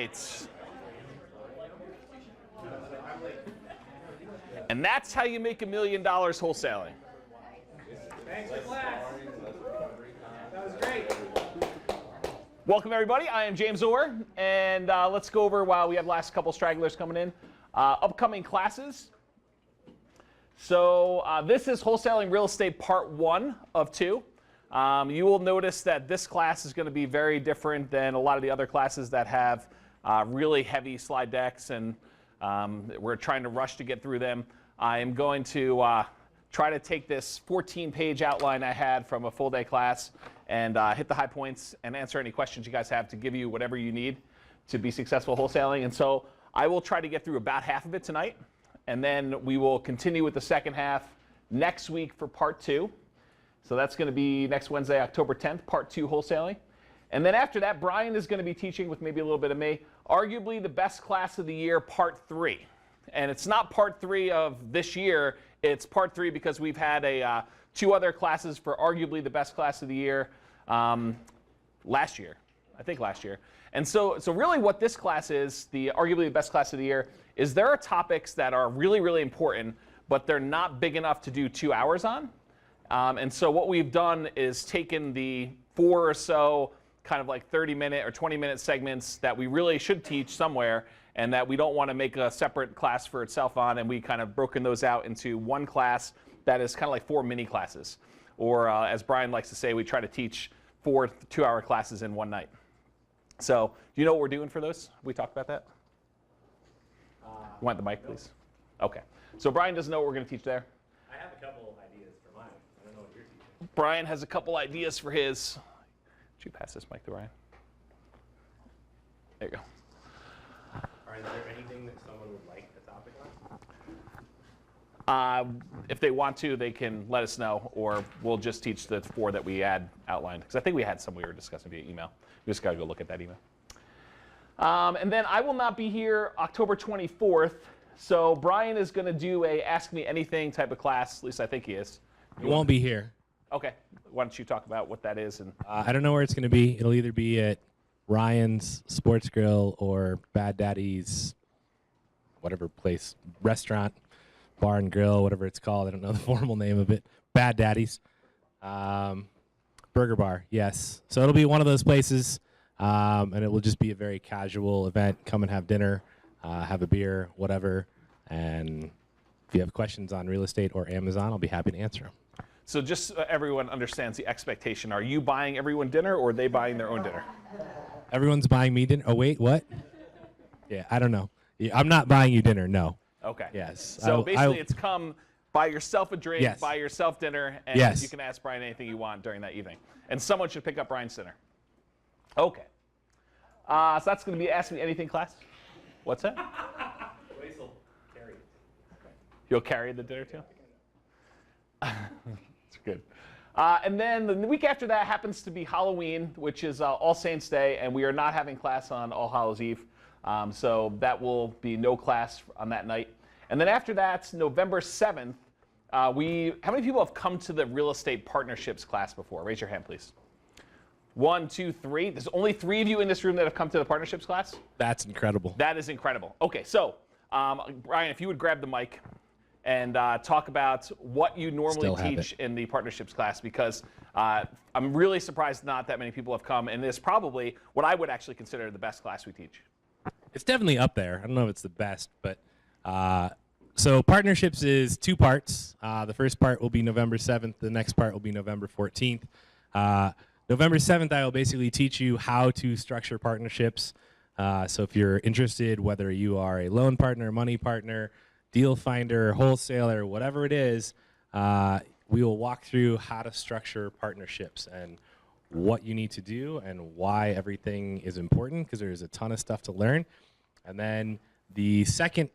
right. And that's how you make $1 million wholesaling. Thanks for class. That was great. Welcome, everybody. I am James Orr, and let's go over, while we have last couple stragglers coming in, upcoming classes. So this is Wholesaling Real Estate Part 1 of 2. You will notice that this class is going to be very different than a lot of the other classes that have really heavy slide decks, and we're trying to rush to get through them. I am going to try to take this 14-page outline I had from a full-day class and hit the high points and answer any questions you guys have to give you whatever you need to be successful wholesaling. And so I will try to get through about half of it tonight, and then we will continue with the second half next week for Part 2. So that's going to be next Wednesday, October 10th, Part 2 wholesaling. And then after that, Brian is going to be teaching, with maybe a little bit of me, arguably the best class of the year, Part 3. And it's not Part 3 of this year, it's Part 3 because we've had 2 other classes for arguably the best class of the year last year. And so really what this class is, the arguably the best class of the year, is there are topics that are really, really important, but they're not big enough to do 2 hours on. And so what we've done is taken the 4 or so kind of like 30-minute or 20-minute segments that we really should teach somewhere and that we don't want to make a separate class for itself on, and we kind of broken those out into one class that is kind of like 4 mini classes. Or as Brian likes to say, we try to teach 4 2-hour classes in one night. So do you know what we're doing for those? We talked about that? You want the mic, please? Okay. So Brian doesn't know what we're going to teach there. I have a couple ideas for mine. I don't know what you're teaching. Brian has a couple ideas for his. Would you pass this mic to Brian? There you go. Is there anything that someone would like a topic on? If they want to, they can let us know, or we'll just teach the 4 that we had outlined. Because I think we had some we were discussing via email. We just got to go look at that email. And then I will not be here October 24th. So Brian is going to do a Ask Me Anything type of class. At least I think he is. You won't be here. Okay. Why don't you talk about what that is? And I don't know where it's going to be. It'll either be at Ryan's Sports Grill or Bad Daddy's, whatever place, restaurant, bar and grill, whatever it's called. I don't know the formal name of it. Bad Daddy's. Burger bar, yes. So it'll be one of those places, and it will just be a very casual event. Come and have dinner, have a beer, whatever. And if you have questions on real estate or Amazon, I'll be happy to answer them. So just so everyone understands the expectation, are you buying everyone dinner or are they buying their own dinner? Everyone's buying me dinner. Oh, wait, what? Yeah, I don't know. Yeah, I'm not buying you dinner, no. Okay. Yes. So basically it's come buy yourself a drink, yes. Buy yourself dinner, and yes. You can ask Brian anything you want during that evening. And someone should pick up Brian's dinner. Okay. So that's going to be Ask Me Anything class. What's that? Wholesaling carry. You'll carry the dinner too? That's good. And then the week after that happens to be Halloween, which is All Saints Day, and we are not having class on All Hallows Eve. So that will be no class on that night. And then after that, November 7th, how many people have come to the real estate partnerships class before? Raise your hand, please. 1, 2, 3. There's only 3 of you in this room that have come to the partnerships class? That's incredible. That is incredible. Okay, so Brian, if you would grab the mic and talk about what you normally teach in the partnerships class, because I'm really surprised not that many people have come, and it's probably what I would actually consider the best class we teach. It's definitely up there. I don't know if it's the best, but so partnerships is 2 parts. The first part will be November 7th. The next part will be November 14th. November 7th, I will basically teach you how to structure partnerships. So if you're interested, whether you are a loan partner, money partner, deal finder, wholesaler, whatever it is, we will walk through how to structure partnerships and what you need to do and why everything is important, because there's a ton of stuff to learn. And then the second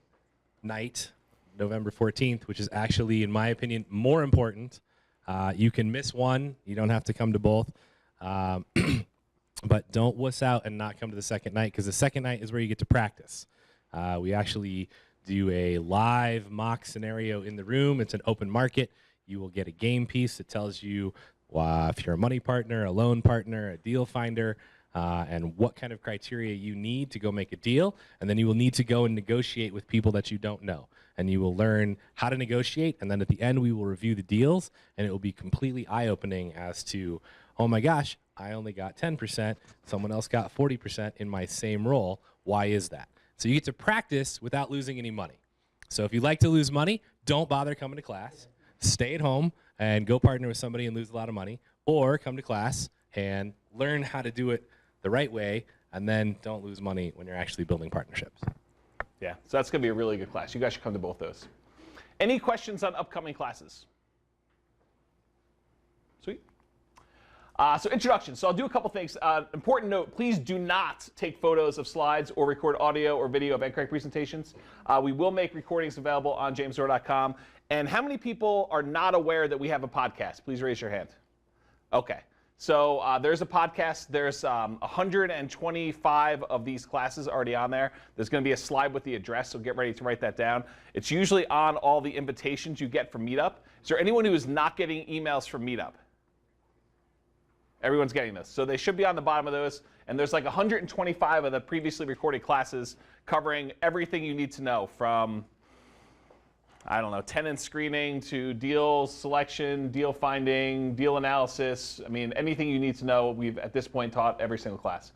night, November 14th, which is actually, in my opinion, more important. You can miss one. You don't have to come to both. But don't wuss out and not come to the second night, because the second night is where you get to practice. We actually do a live mock scenario in the room. It's an open market. You will get a game piece that tells you if you're a money partner, a loan partner, a deal finder, and what kind of criteria you need to go make a deal. And then you will need to go and negotiate with people that you don't know. And you will learn how to negotiate. And then at the end, we will review the deals. And it will be completely eye-opening as to, oh my gosh, I only got 10%. Someone else got 40% in my same role. Why is that? So you get to practice without losing any money. So if you like to lose money, don't bother coming to class. Stay at home and go partner with somebody and lose a lot of money. Or come to class and learn how to do it the right way, and then don't lose money when you're actually building partnerships. Yeah, so that's going to be a really good class. You guys should come to both those. Any questions on upcoming classes? Sweet. So introduction. So I'll do a couple things. Important note, please do not take photos of slides or record audio or video of NCREC presentations. We will make recordings available on jamesdoor.com. And how many people are not aware that we have a podcast? Please raise your hand. Okay. So there's a podcast. There's 125 of these classes already on there. There's going to be a slide with the address, so get ready to write that down. It's usually on all the invitations you get from Meetup. Is there anyone who is not getting emails from Meetup? Everyone's getting this. So they should be on the bottom of those. And there's like 125 of the previously recorded classes covering everything you need to know from, I don't know, tenant screening to deal selection, deal finding, deal analysis. I mean, anything you need to know, we've at this point taught every single class.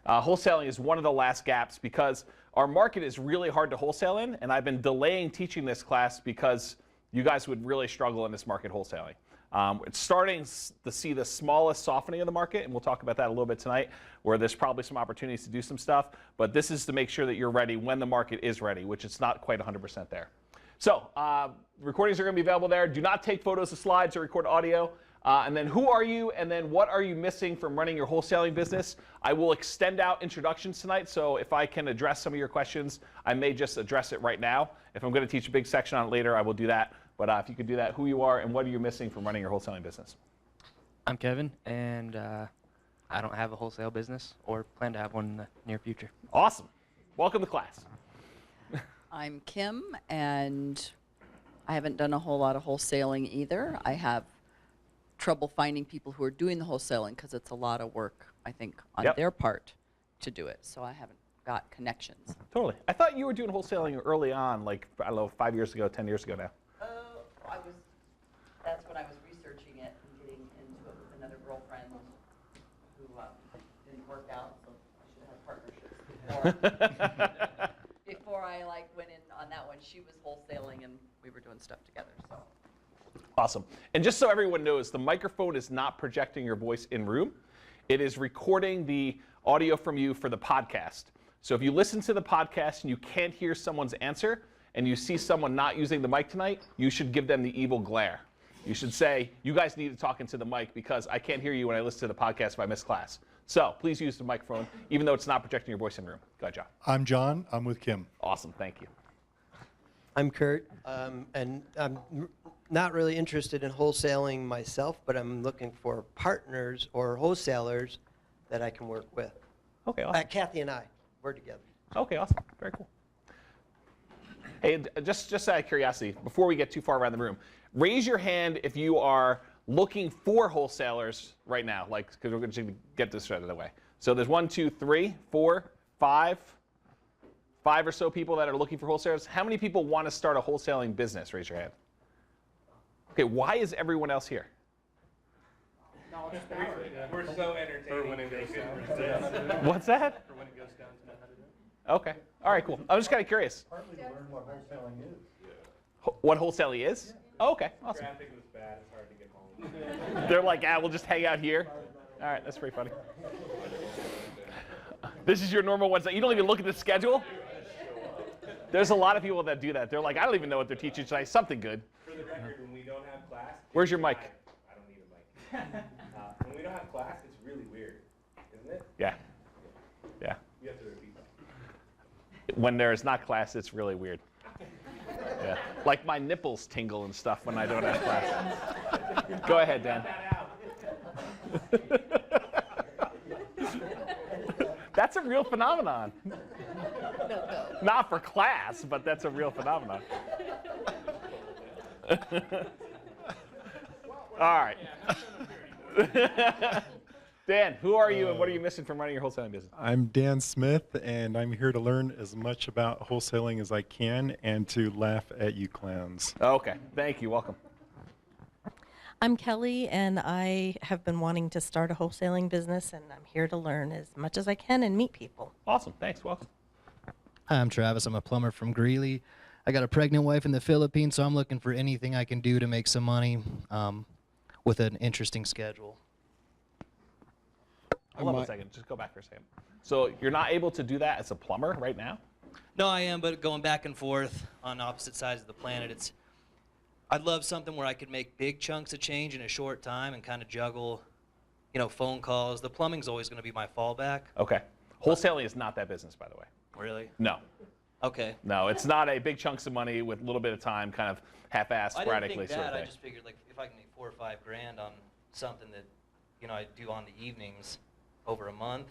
Wholesaling is one of the last gaps because our market is really hard to wholesale in, and I've been delaying teaching this class because you guys would really struggle in this market wholesaling. It's starting to see the smallest softening of the market, and we'll talk about that a little bit tonight, where there's probably some opportunities to do some stuff, but this is to make sure that you're ready when the market is ready, which it's not quite 100% there. So recordings are going to be available there. Do not take photos of slides or record audio. And then who are you, and then what are you missing from running your wholesaling business? I will extend out introductions tonight, so if I can address some of your questions, I may just address it right now. If I'm going to teach a big section on it later, I will do that. But if you could do that, who you are and what are you missing from running your wholesaling business? I'm Kevin, and I don't have a wholesale business or plan to have one in the near future. Awesome. Welcome to class. I'm Kim, and I haven't done a whole lot of wholesaling either. I have trouble finding people who are doing the wholesaling because it's a lot of work, I think, on their part to do it. So I haven't got connections. Totally. I thought you were doing wholesaling early on, like, I don't know, 5 years ago, 10 years ago now. That's when I was researching it and getting into it with another girlfriend who didn't work out, so I should have partnerships before I went in on that one. She was wholesaling and we were doing stuff together. So awesome. And just so everyone knows, the microphone is not projecting your voice in room. It is recording the audio from you for the podcast. So if you listen to the podcast and you can't hear someone's answer and you see someone not using the mic tonight, you should give them the evil glare. You should say, you guys need to talk into the mic because I can't hear you when I listen to the podcast if I miss class. So please use the microphone, even though it's not projecting your voice in room. Go ahead, John. I'm John. I'm with Kim. Awesome. Thank you. I'm Kurt, and I'm not really interested in wholesaling myself, but I'm looking for partners or wholesalers that I can work with. Okay, awesome. Kathy and I, we're together. Okay, awesome. Very cool. Hey, just out of curiosity, before we get too far around the room, raise your hand if you are looking for wholesalers right now, because we're going to get this out of the way. So there's 1, 2, 3, 4, 5 or so people that are looking for wholesalers. How many people want to start a wholesaling business? Raise your hand. Okay, why is everyone else here? We're so entertaining when it goes down. What's that? For when it goes down to know how to do it. Okay. All right, cool. I'm just kind of curious. Partly to learn what wholesaling is. What wholesaling is? Oh, okay, awesome. Traffic was bad. It's hard to get home. They're like, we'll just hang out here. All right, that's pretty funny. This is your normal Wednesday. You don't even look at the schedule? There's a lot of people that do that. They're like, I don't even know what they're teaching tonight. Something good. For the record, when we don't have class. Where's your mic? I don't need a mic. When we don't have class, it's really weird, isn't it? Yeah. Yeah. You have to repeat that. When there's not class, it's really weird. Yeah. Like my nipples tingle and stuff when I don't have class. Go ahead, Dan. That's a real phenomenon. Not for class, but that's a real phenomenon. All right. Dan, who are you and what are you missing from running your wholesaling business? I'm Dan Smith, and I'm here to learn as much about wholesaling as I can and to laugh at you clowns. Okay, thank you. Welcome. I'm Kelly, and I have been wanting to start a wholesaling business, and I'm here to learn as much as I can and meet people. Awesome. Thanks. Welcome. Hi, I'm Travis. I'm a plumber from Greeley. I got a pregnant wife in the Philippines, so I'm looking for anything I can do to make some money with an interesting schedule. Hold on a second. Just go back for a second. So you're not able to do that as a plumber right now? No, I am, but going back and forth on opposite sides of the planet, I'd love something where I could make big chunks of change in a short time and kind of juggle, phone calls. The plumbing's always going to be my fallback. Okay. Wholesaling is not that business, by the way. Really? No. Okay. No, it's not a big chunks of money with a little bit of time, kind of half-assed, I didn't sporadically think sort that. of thing. I just figured if I can make $4 or $5 grand on something that, I do on the evenings over a month.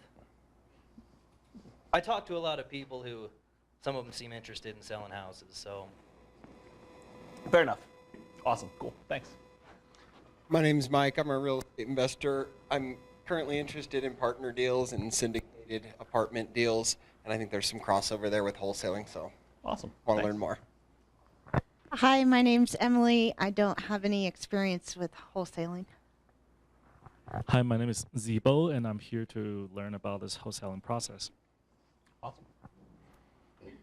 I talk to a lot of people who, some of them seem interested in selling houses, so. Fair enough. Awesome. Cool. Thanks. My name's Mike. I'm a real estate investor. I'm currently interested in partner deals and syndicated apartment deals, and I think there's some crossover there with wholesaling, so Awesome. want to Thanks. learn more. Hi, my name's Emily. I don't have any experience with wholesaling. Hi, my name is Zibo, and I'm here to learn about this wholesaling process. Awesome.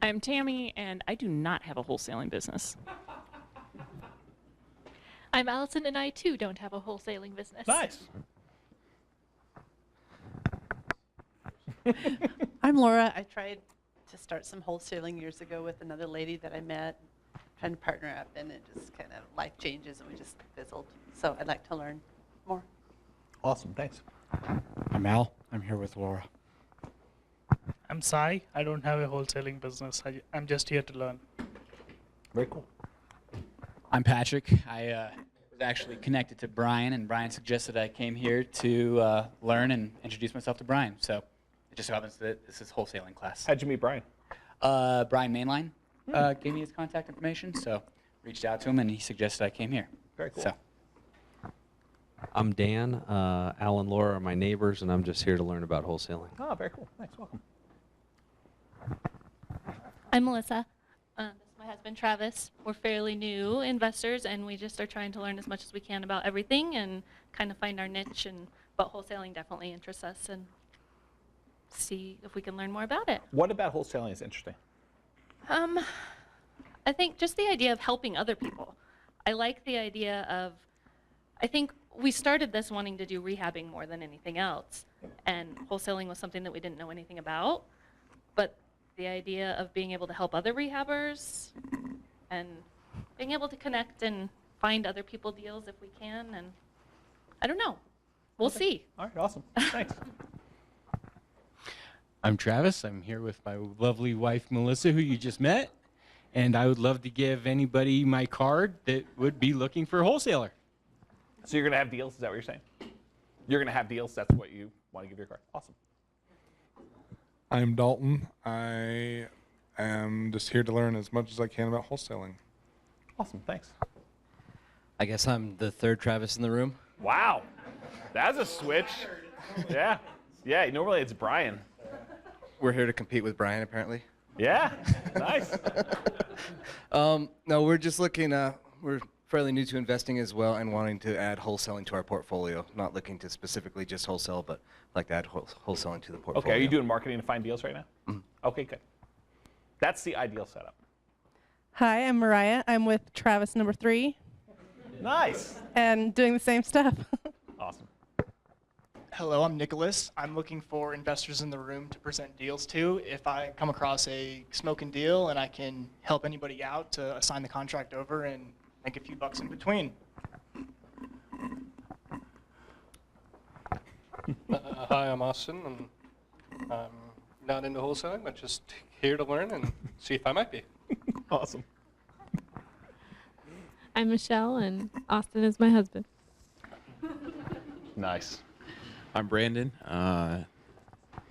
I'm Tammy, and I do not have a wholesaling business. I'm Allison, and I too don't have a wholesaling business. Nice. I'm Laura. I tried to start some wholesaling years ago with another lady that I met, trying to partner up, and it just kind of life changes, and we just fizzled. So I'd like to learn more. Awesome. Thanks. I'm Al. I'm here with Laura. I'm Sai. I don't have a wholesaling business. I'm just here to learn. Very cool. I'm Patrick. I was actually connected to Brian, and Brian suggested I came here to learn and introduce myself to Brian. So it just so happens that this is wholesaling class. How'd you meet Brian? Brian Mainline gave me his contact information, so reached out to him, and he suggested I came here. Very cool. So. I'm Dan. Al and Laura are my neighbors, and I'm just here to learn about wholesaling. Oh, very cool. Thanks. Welcome. I'm Melissa. This is my husband, Travis. We're fairly new investors, and we just are trying to learn as much as we can about everything and kind of find our niche. But wholesaling definitely interests us, and see if we can learn more about it. What about wholesaling is interesting? I think just the idea of helping other people. I like the idea of, I think we started this wanting to do rehabbing more than anything else, and wholesaling was something that we didn't know anything about. But the idea of being able to help other rehabbers and being able to connect and find other people deals if we can, and I don't know. We'll see. All right, awesome. Thanks. I'm Travis. I'm here with my lovely wife, Melissa, who you just met. And I would love to give anybody my card that would be looking for a wholesaler. So you're going to have deals? Is that what you're saying? You're going to have deals? That's what you want to give your card? Awesome. I'm Dalton. I am just here to learn as much as I can about wholesaling. Awesome. Thanks. I guess I'm the third Travis in the room. Wow. That's a switch. Yeah. Yeah, normally it's Brian. We're here to compete with Brian, apparently. Yeah. Nice. No, we're just looking, we're fairly new to investing as well and wanting to add wholesaling to our portfolio. Not looking to specifically just wholesale, but like to add wholesaling to the portfolio. Okay, are you doing marketing to find deals right now? Mm-hmm. Okay, good. That's the ideal setup. Hi, I'm Mariah. I'm with Travis number 3. Nice. And doing the same stuff. Awesome. Hello, I'm Nicholas. I'm looking for investors in the room to present deals to. If I come across a smoking deal and I can help anybody out to assign the contract over and make a few bucks in between. Hi, I'm Austin, and I'm not into wholesaling, but just here to learn and see if I might be. Awesome. I'm Michelle, and Austin is my husband. Nice. I'm Brandon,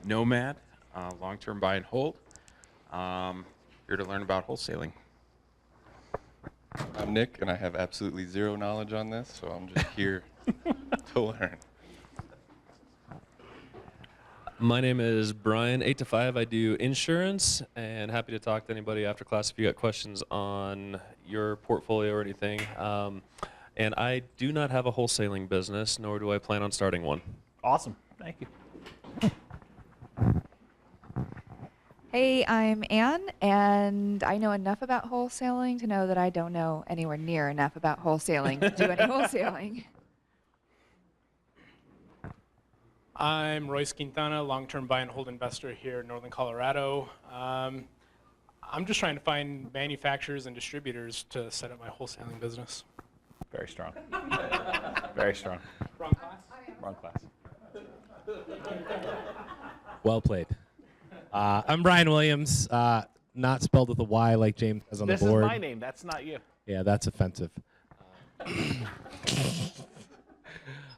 nomad, long-term buy and hold. Here to learn about wholesaling. I'm Nick, and I have absolutely zero knowledge on this, so I'm just here to learn. My name is Brian, 8 to 5. I do insurance, and happy to talk to anybody after class if you got questions on your portfolio or anything. And I do not have a wholesaling business, nor do I plan on starting one. Awesome. Thank you. Hey, I'm Anne, and I know enough about wholesaling to know that I don't know anywhere near enough about wholesaling to do any wholesaling. I'm Royce Quintana, long-term buy and hold investor here in Northern Colorado. I'm just trying to find manufacturers and distributors to set up my wholesaling business. Very strong. Very strong. Wrong class? Wrong class. Well played. I'm Brian Williams, not spelled with a Y like James has on This the board. is my name. That's not you. Yeah, that's offensive.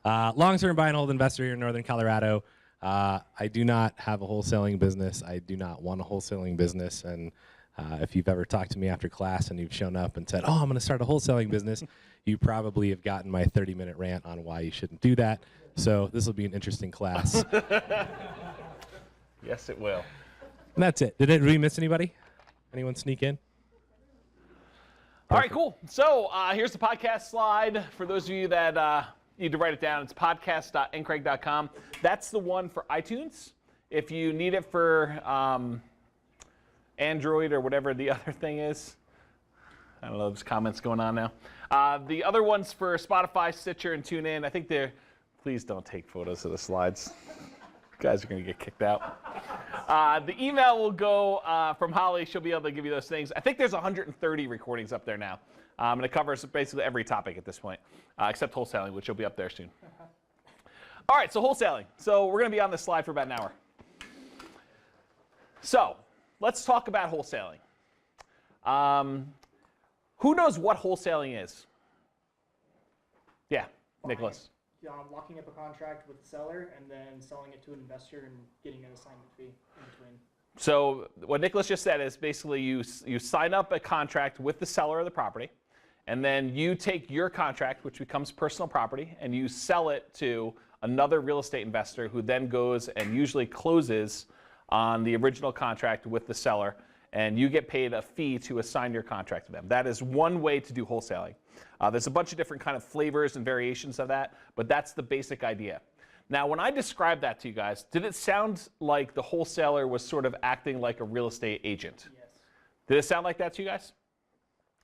Long-term buy and hold investor here in Northern Colorado. I do not have a wholesaling business. I do not want a wholesaling business. And if you've ever talked to me after class and you've shown up and said, oh, I'm going to start a wholesaling business, you probably have gotten my 30-minute rant on why you shouldn't do that. So this will be an interesting class. Yes, it will. And that's it. Did we miss anybody? Anyone sneak in? All right, cool. So here's the podcast slide. For those of you that need to write it down, it's podcast.ncraig.com. That's the one for iTunes. If you need it for Android or whatever the other thing is, I don't know, there's comments going on now. The other one's for Spotify, Stitcher, and TuneIn. I think they're, please don't take photos of the slides. You guys are going to get kicked out. The email will go from Holly. She'll be able to give you those things. I think there's 130 recordings up there now. And it covers basically every topic at this point, except wholesaling, which will be up there soon. All right, so wholesaling. So we're going to be on this slide for about an hour. So let's talk about wholesaling. Who knows what wholesaling is? Yeah, Nicholas. Locking up a contract with the seller and then selling it to an investor and getting an assignment fee in between. So what Nicholas just said is basically you sign up a contract with the seller of the property, and then you take your contract, which becomes personal property, and you sell it to another real estate investor who then goes and usually closes on the original contract with the seller, and you get paid a fee to assign your contract to them. That is one way to do wholesaling. There's a bunch of different kind of flavors and variations of that, but that's the basic idea. Now, when I described that to you guys, did it sound like the wholesaler was sort of acting like a real estate agent? Yes. Did it sound like that to you guys?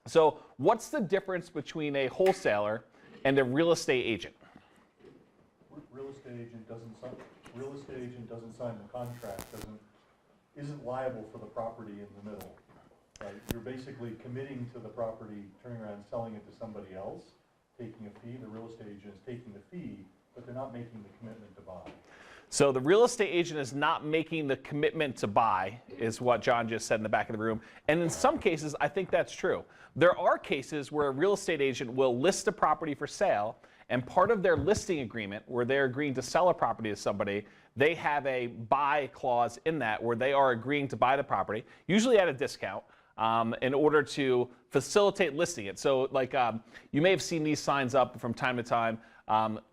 So what's the difference between a wholesaler and a real estate agent? Real estate agent doesn't sign the contract, isn't liable for the property in the middle. Right? You're basically committing to the property, turning around and selling it to somebody else, taking a fee. The real estate agent is taking the fee, but they're not making the commitment to buy. So the real estate agent is not making the commitment to buy, is what John just said in the back of the room. And in some cases, I think that's true. There are cases where a real estate agent will list a property for sale, and part of their listing agreement, where they're agreeing to sell a property to somebody, they have a buy clause in that where they are agreeing to buy the property, usually at a discount, in order to facilitate listing it. So like you may have seen these signs up from time to time,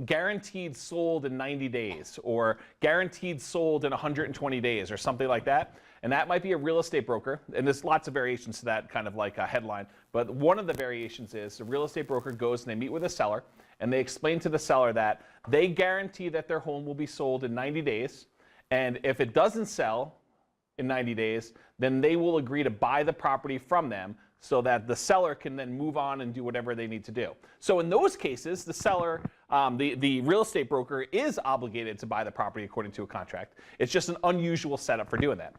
guaranteed sold in 90 days or guaranteed sold in 120 days or something like that. And that might be a real estate broker. And there's lots of variations to that kind of like a headline. But one of the variations is the real estate broker goes and they meet with a seller and they explain to the seller that they guarantee that their home will be sold in 90 days. And if it doesn't sell in 90 days, then they will agree to buy the property from them so that the seller can then move on and do whatever they need to do. So in those cases, the seller, the real estate broker is obligated to buy the property according to a contract. It's just an unusual setup for doing that.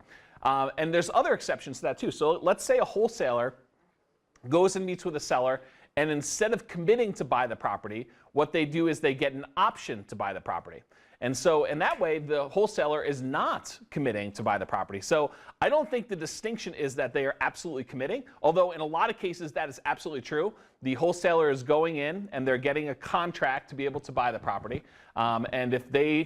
And there's other exceptions to that too. So let's say a wholesaler goes and meets with a seller, and instead of committing to buy the property, what they do is they get an option to buy the property. And so in that way, the wholesaler is not committing to buy the property. So I don't think the distinction is that they are absolutely committing, although in a lot of cases that is absolutely true. The wholesaler is going in and they're getting a contract to be able to buy the property. And if they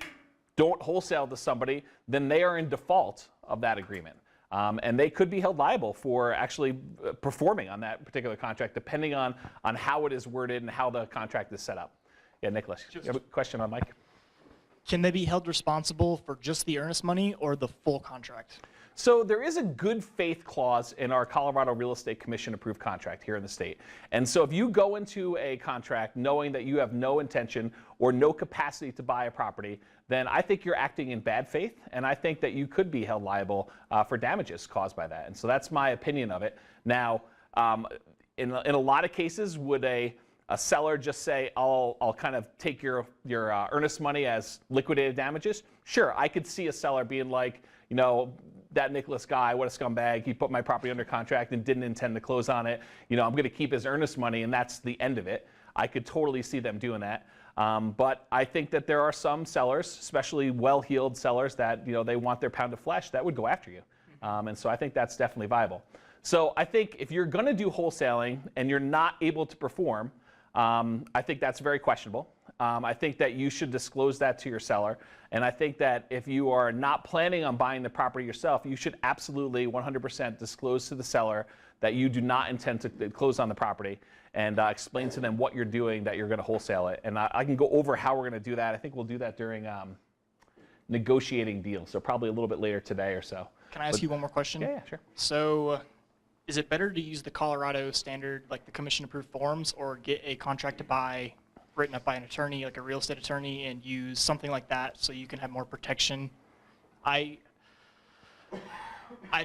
don't wholesale to somebody, then they are in default of that agreement. And they could be held liable for actually performing on that particular contract, depending on how it is worded and how the contract is set up. Yeah, Nicholas, you have a question on Mike? can they be held responsible for just the earnest money or the full contract? So there is a good faith clause in our Colorado Real Estate Commission approved contract here in the state. And so if you go into a contract knowing that you have no intention or no capacity to buy a property, then I think you're acting in bad faith, and I think that you could be held liable for damages caused by that. And so that's my opinion of it. Now, in a lot of cases, would a seller just say, I'll kind of take your earnest money as liquidated damages? Sure, I could see a seller being like, you know, that Nicholas guy, what a scumbag, he put my property under contract and didn't intend to close on it. You know, I'm going to keep his earnest money, and that's the end of it. I could totally see them doing that. But I think that there are some sellers, especially well-heeled sellers, that, you know, they want their pound of flesh, that would go after you. And so I think that's definitely viable. So I think if you're going to do wholesaling and you're not able to perform, I think that's very questionable. I think that you should disclose that to your seller. And I think that if you are not planning on buying the property yourself, you should absolutely 100% disclose to the seller that you do not intend to close on the property, and explain to them what you're doing, that you're going to wholesale it. And I can go over how we're going to do that. I think we'll do that during negotiating deals, so probably a little bit later today or so. Can I ask you one more question? Yeah, sure. So is it better to use the Colorado standard, like the commission-approved forms, or get a contract to buy written up by an attorney, like a real estate attorney, and use something like that so you can have more protection? I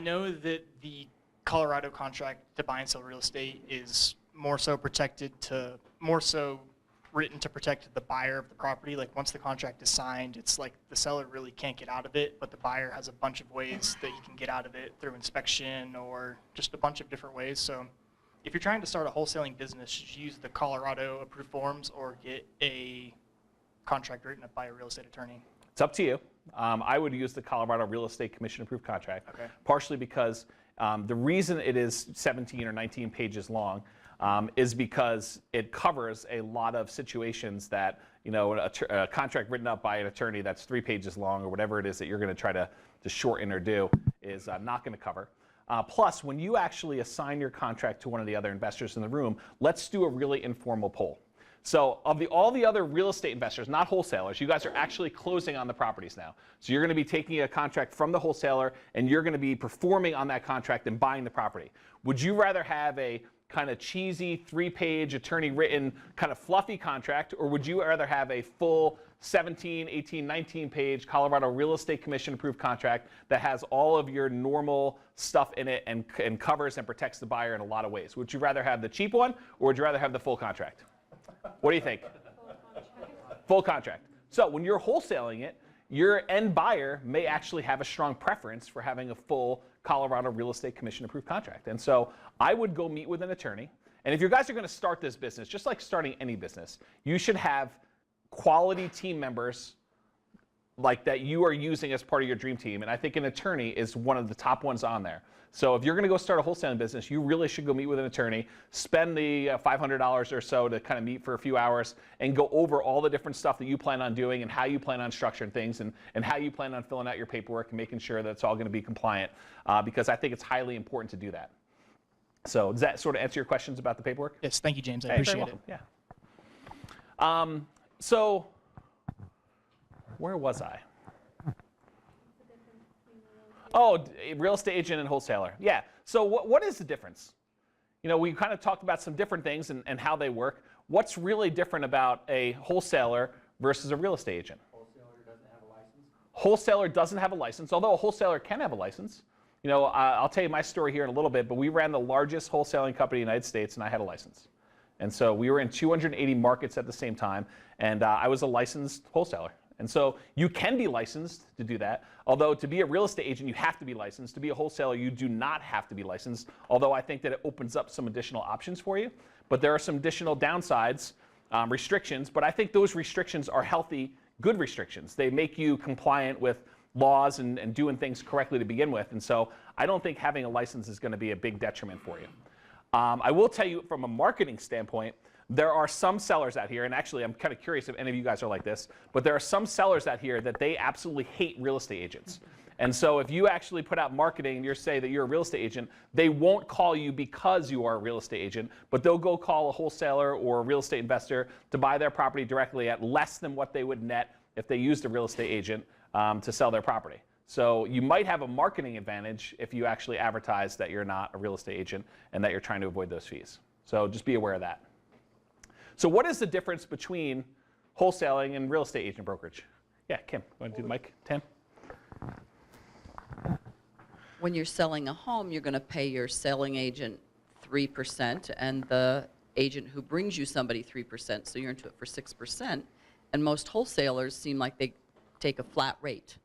know that the Colorado contract to buy and sell real estate is more so written to protect the buyer of the property. Like once the contract is signed, it's like the seller really can't get out of it, but the buyer has a bunch of ways that he can get out of it through inspection or just a bunch of different ways. So if you're trying to start a wholesaling business, should you use the Colorado approved forms or get a contract written up by a real estate attorney? It's up to you. I would use the Colorado Real Estate Commission approved contract, partially because the reason it is 17 or 19 pages long is because it covers a lot of situations that, you know, a contract written up by an attorney that's 3 pages long or whatever it is that you're going to try to shorten or do is not going to cover. Plus, when you actually assign your contract to one of the other investors in the room, let's do a really informal poll. So of all the other real estate investors, not wholesalers, you guys are actually closing on the properties now. So you're going to be taking a contract from the wholesaler, and you're going to be performing on that contract and buying the property. Would you rather have a kind of cheesy 3-page attorney-written kind of fluffy contract, or would you rather have a full 17, 18, 19-page Colorado Real Estate Commission approved contract that has all of your normal stuff in it and covers and protects the buyer in a lot of ways? Would you rather have the cheap one, or would you rather have the full contract? What do you think? Full contract. So when you're wholesaling it, your end buyer may actually have a strong preference for having a full Colorado Real Estate Commission approved contract. And so I would go meet with an attorney. And if you guys are going to start this business, just like starting any business, you should have quality team members like that you are using as part of your dream team. And I think an attorney is one of the top ones on there. So if you're going to go start a wholesaling business, you really should go meet with an attorney, spend the $500 or so to kind of meet for a few hours and go over all the different stuff that you plan on doing and how you plan on structuring things and how you plan on filling out your paperwork and making sure that it's all going to be compliant, because I think it's highly important to do that. So does that sort of answer your questions about the paperwork? Yes, thank you, James. I appreciate it. Yeah. So where was I? Oh, real estate agent and wholesaler. Yeah. So what is the difference? You know, we kind of talked about some different things and how they work. What's really different about a wholesaler versus a real estate agent? Wholesaler doesn't have a license. Wholesaler doesn't have a license, although a wholesaler can have a license. You know, I'll tell you my story here in a little bit, but we ran the largest wholesaling company in the United States, and I had a license. And so we were in 280 markets at the same time, and I was a licensed wholesaler. And so you can be licensed to do that, although to be a real estate agent, you have to be licensed. To be a wholesaler, you do not have to be licensed, although I think that it opens up some additional options for you. But there are some additional downsides, restrictions, but I think those restrictions are healthy, good restrictions. They make you compliant with laws and doing things correctly to begin with. And so I don't think having a license is going to be a big detriment for you. I will tell you from a marketing standpoint, there are some sellers out here, and actually I'm kind of curious if any of you guys are like this, but there are some sellers out here that they absolutely hate real estate agents. And so if you actually put out marketing and you say that you're a real estate agent, they won't call you because you are a real estate agent, but they'll go call a wholesaler or a real estate investor to buy their property directly at less than what they would net if they used a real estate agent to sell their property. So you might have a marketing advantage if you actually advertise that you're not a real estate agent and that you're trying to avoid those fees. So just be aware of that. So what is the difference between wholesaling and real estate agent brokerage? Yeah, Kim, want to do the mic? Tim? When you're selling a home, you're going to pay your selling agent 3% and the agent who brings you somebody 3%, so you're into it for 6%. And most wholesalers seem like they take a flat rate,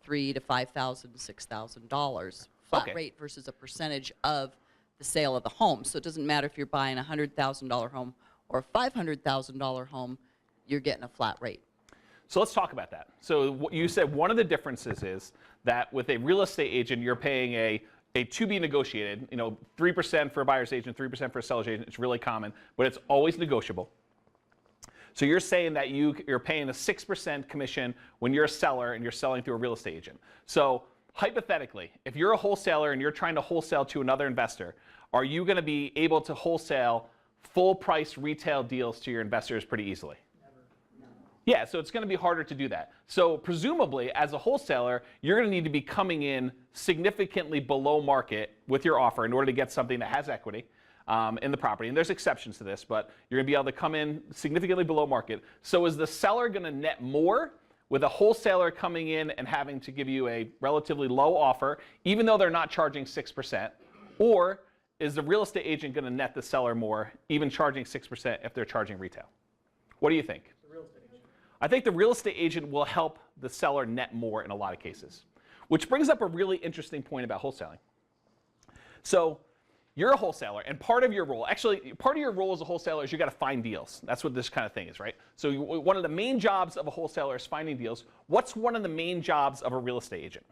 $3,000 to $5,000, $6,000 flat rate versus a percentage of the sale of the home. So it doesn't matter if you're buying a $100,000 home or a $500,000 home, you're getting a flat rate. So let's talk about that. So you said one of the differences is that with a real estate agent, you're paying a to be negotiated, 3% for a buyer's agent, 3% for a seller's agent. It's really common, but it's always negotiable. So you're saying that you're paying a 6% commission when you're a seller and you're selling through a real estate agent. So hypothetically, if you're a wholesaler and you're trying to wholesale to another investor, are you going to be able to wholesale full price retail deals to your investors pretty easily? Yeah, so it's going to be harder to do that. So presumably, as a wholesaler, you're going to need to be coming in significantly below market with your offer in order to get something that has equity in the property. And there's exceptions to this, but you're going to be able to come in significantly below market. So is the seller going to net more with a wholesaler coming in and having to give you a relatively low offer, even though they're not charging 6%? Or is the real estate agent going to net the seller more, even charging 6% if they're charging retail? What do you think? I think the real estate agent will help the seller net more in a lot of cases, which brings up a really interesting point about wholesaling. So you're a wholesaler, and part of your role as a wholesaler is you got to find deals. That's what this kind of thing is, right? So one of the main jobs of a wholesaler is finding deals. What's one of the main jobs of a real estate agent?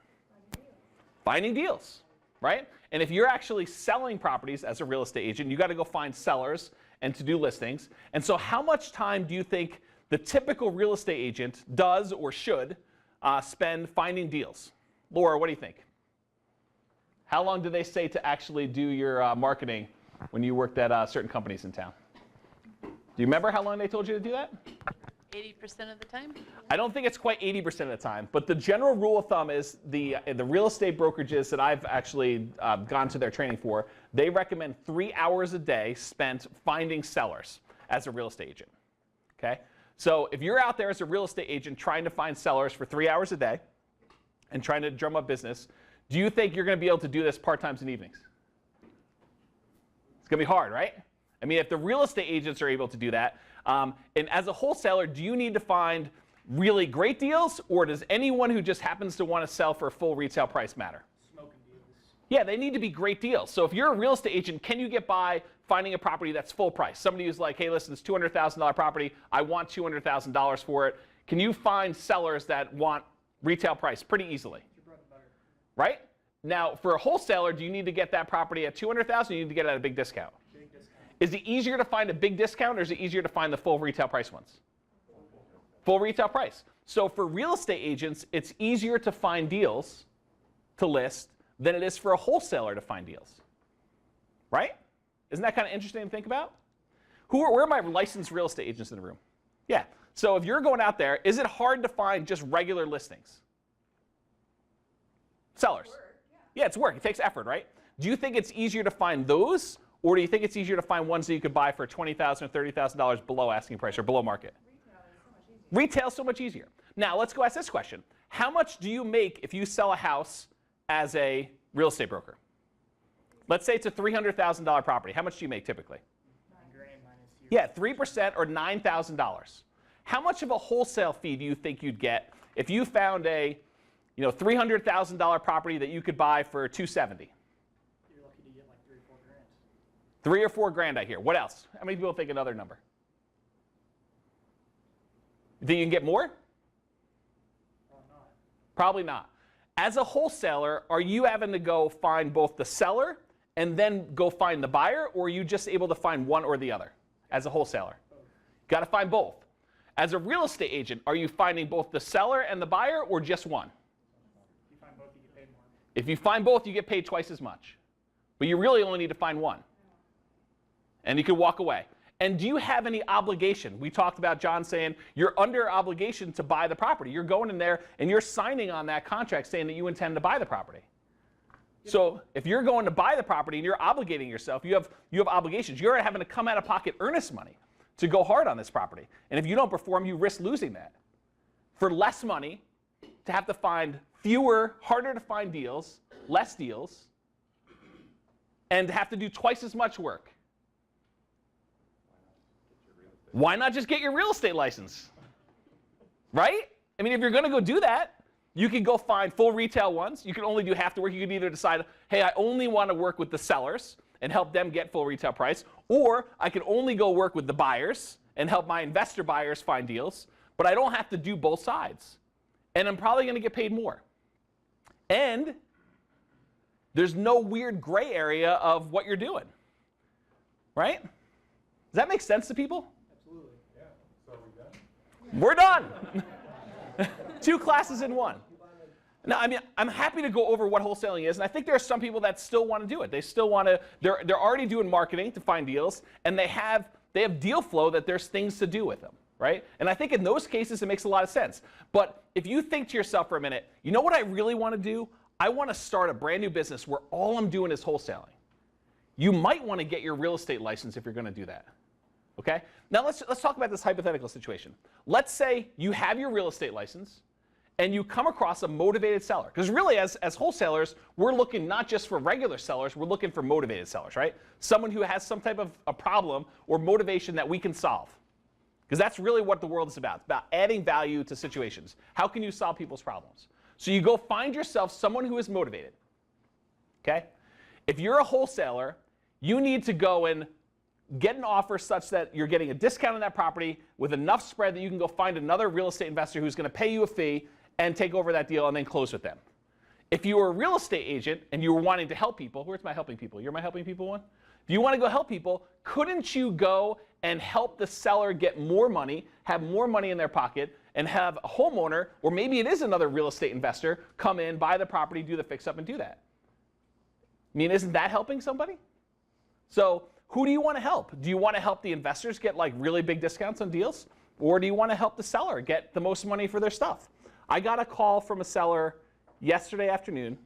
Finding deals, right? And if you're actually selling properties as a real estate agent, you got to go find sellers and to do listings. And so how much time do you think the typical real estate agent does or should spend finding deals? Laura, what do you think? How long do they say to actually do your marketing when you worked at certain companies in town? Do you remember how long they told you to do that? 80% of the time? I don't think it's quite 80% of the time, but the general rule of thumb is the real estate brokerages that I've actually gone to their training for, they recommend 3 hours a day spent finding sellers as a real estate agent, okay? So if you're out there as a real estate agent trying to find sellers for 3 hours a day and trying to drum up business, do you think you're going to be able to do this part-times and evenings? It's going to be hard, right? I mean, if the real estate agents are able to do that, and as a wholesaler, do you need to find really great deals, or does anyone who just happens to want to sell for a full retail price matter? Smoking deals. Yeah, they need to be great deals. So if you're a real estate agent, can you get by finding a property that's full price? Somebody who's like, hey, listen, it's $200,000 property. I want $200,000 for it. Can you find sellers that want retail price pretty easily? Right? Now, for a wholesaler, do you need to get that property at $200,000 or do you need to get it at a big discount? Big discount. Is it easier to find a big discount or is it easier to find the full retail price ones? Full retail price. So for real estate agents, it's easier to find deals to list than it is for a wholesaler to find deals. Right? Isn't that kind of interesting to think about? Where are my licensed real estate agents in the room? Yeah. So if you're going out there, is it hard to find just regular listings? Sellers. Yeah, it's work. It takes effort, right? Do you think it's easier to find those, or do you think it's easier to find ones that you could buy for $20,000 or $30,000 below asking price or below market? Retail is so much easier. Now, let's go ask this question. How much do you make if you sell a house as a real estate broker? Let's say it's a $300,000 property. How much do you make typically? Yeah, 3% or $9,000. How much of a wholesale fee do you think you'd get if you found a $300,000 property that you could buy for $270,000? You're lucky to get like 3 or 4 grand. 3 or 4 grand, I hear. What else? How many people think another number? You think you can get more? Probably not. As a wholesaler, are you having to go find both the seller and then go find the buyer, or are you just able to find one or the other as a wholesaler? Got to find both. As a real estate agent, are you finding both the seller and the buyer, or just one? If you find both, you get paid more. If you find both, you get paid twice as much. But you really only need to find one. And you can walk away. And do you have any obligation? We talked about John saying you're under obligation to buy the property. You're going in there and you're signing on that contract saying that you intend to buy the property. So if you're going to buy the property and you're obligating yourself, you have obligations. You're having to come out of pocket earnest money to go hard on this property. And if you don't perform, you risk losing that. For less money, to have to find fewer, harder to find deals, less deals, and have to do twice as much work. Why not just get your real estate license? Right? I mean, if you're going to go do that, you can go find full retail ones. You can only do half the work. You can either decide, hey, I only want to work with the sellers and help them get full retail price, or I can only go work with the buyers and help my investor buyers find deals, but I don't have to do both sides. And I'm probably going to get paid more. And there's no weird gray area of what you're doing. Right? Does that make sense to people? Absolutely. Yeah. So are we done? We're done. 2 classes in 1. Now, I mean, I'm happy to go over what wholesaling is, and I think there are some people that still want to do it. They still want to, they're already doing marketing to find deals, and they have deal flow that there's things to do with them, right? And I think in those cases, it makes a lot of sense. But if you think to yourself for a minute, you know what I really want to do? I want to start a brand new business where all I'm doing is wholesaling. You might want to get your real estate license if you're going to do that. Okay? Now let's talk about this hypothetical situation. Let's say you have your real estate license and you come across a motivated seller. Because really, as wholesalers, we're looking not just for regular sellers, we're looking for motivated sellers, right? Someone who has some type of a problem or motivation that we can solve. Because that's really what the world is about. It's about adding value to situations. How can you solve people's problems? So you go find yourself someone who is motivated. Okay? If you're a wholesaler, you need to go and get an offer such that you're getting a discount on that property with enough spread that you can go find another real estate investor who's going to pay you a fee and take over that deal and then close with them. If you were a real estate agent and you were wanting to help people, where's my helping people? You're my helping people one? If you want to go help people, couldn't you go and help the seller get more money, have more money in their pocket, and have a homeowner, or maybe it is another real estate investor, come in, buy the property, do the fix-up, and do that? I mean, isn't that helping somebody? So who do you want to help? Do you want to help the investors get like really big discounts on deals? Or do you want to help the seller get the most money for their stuff? I got a call from a seller yesterday afternoon,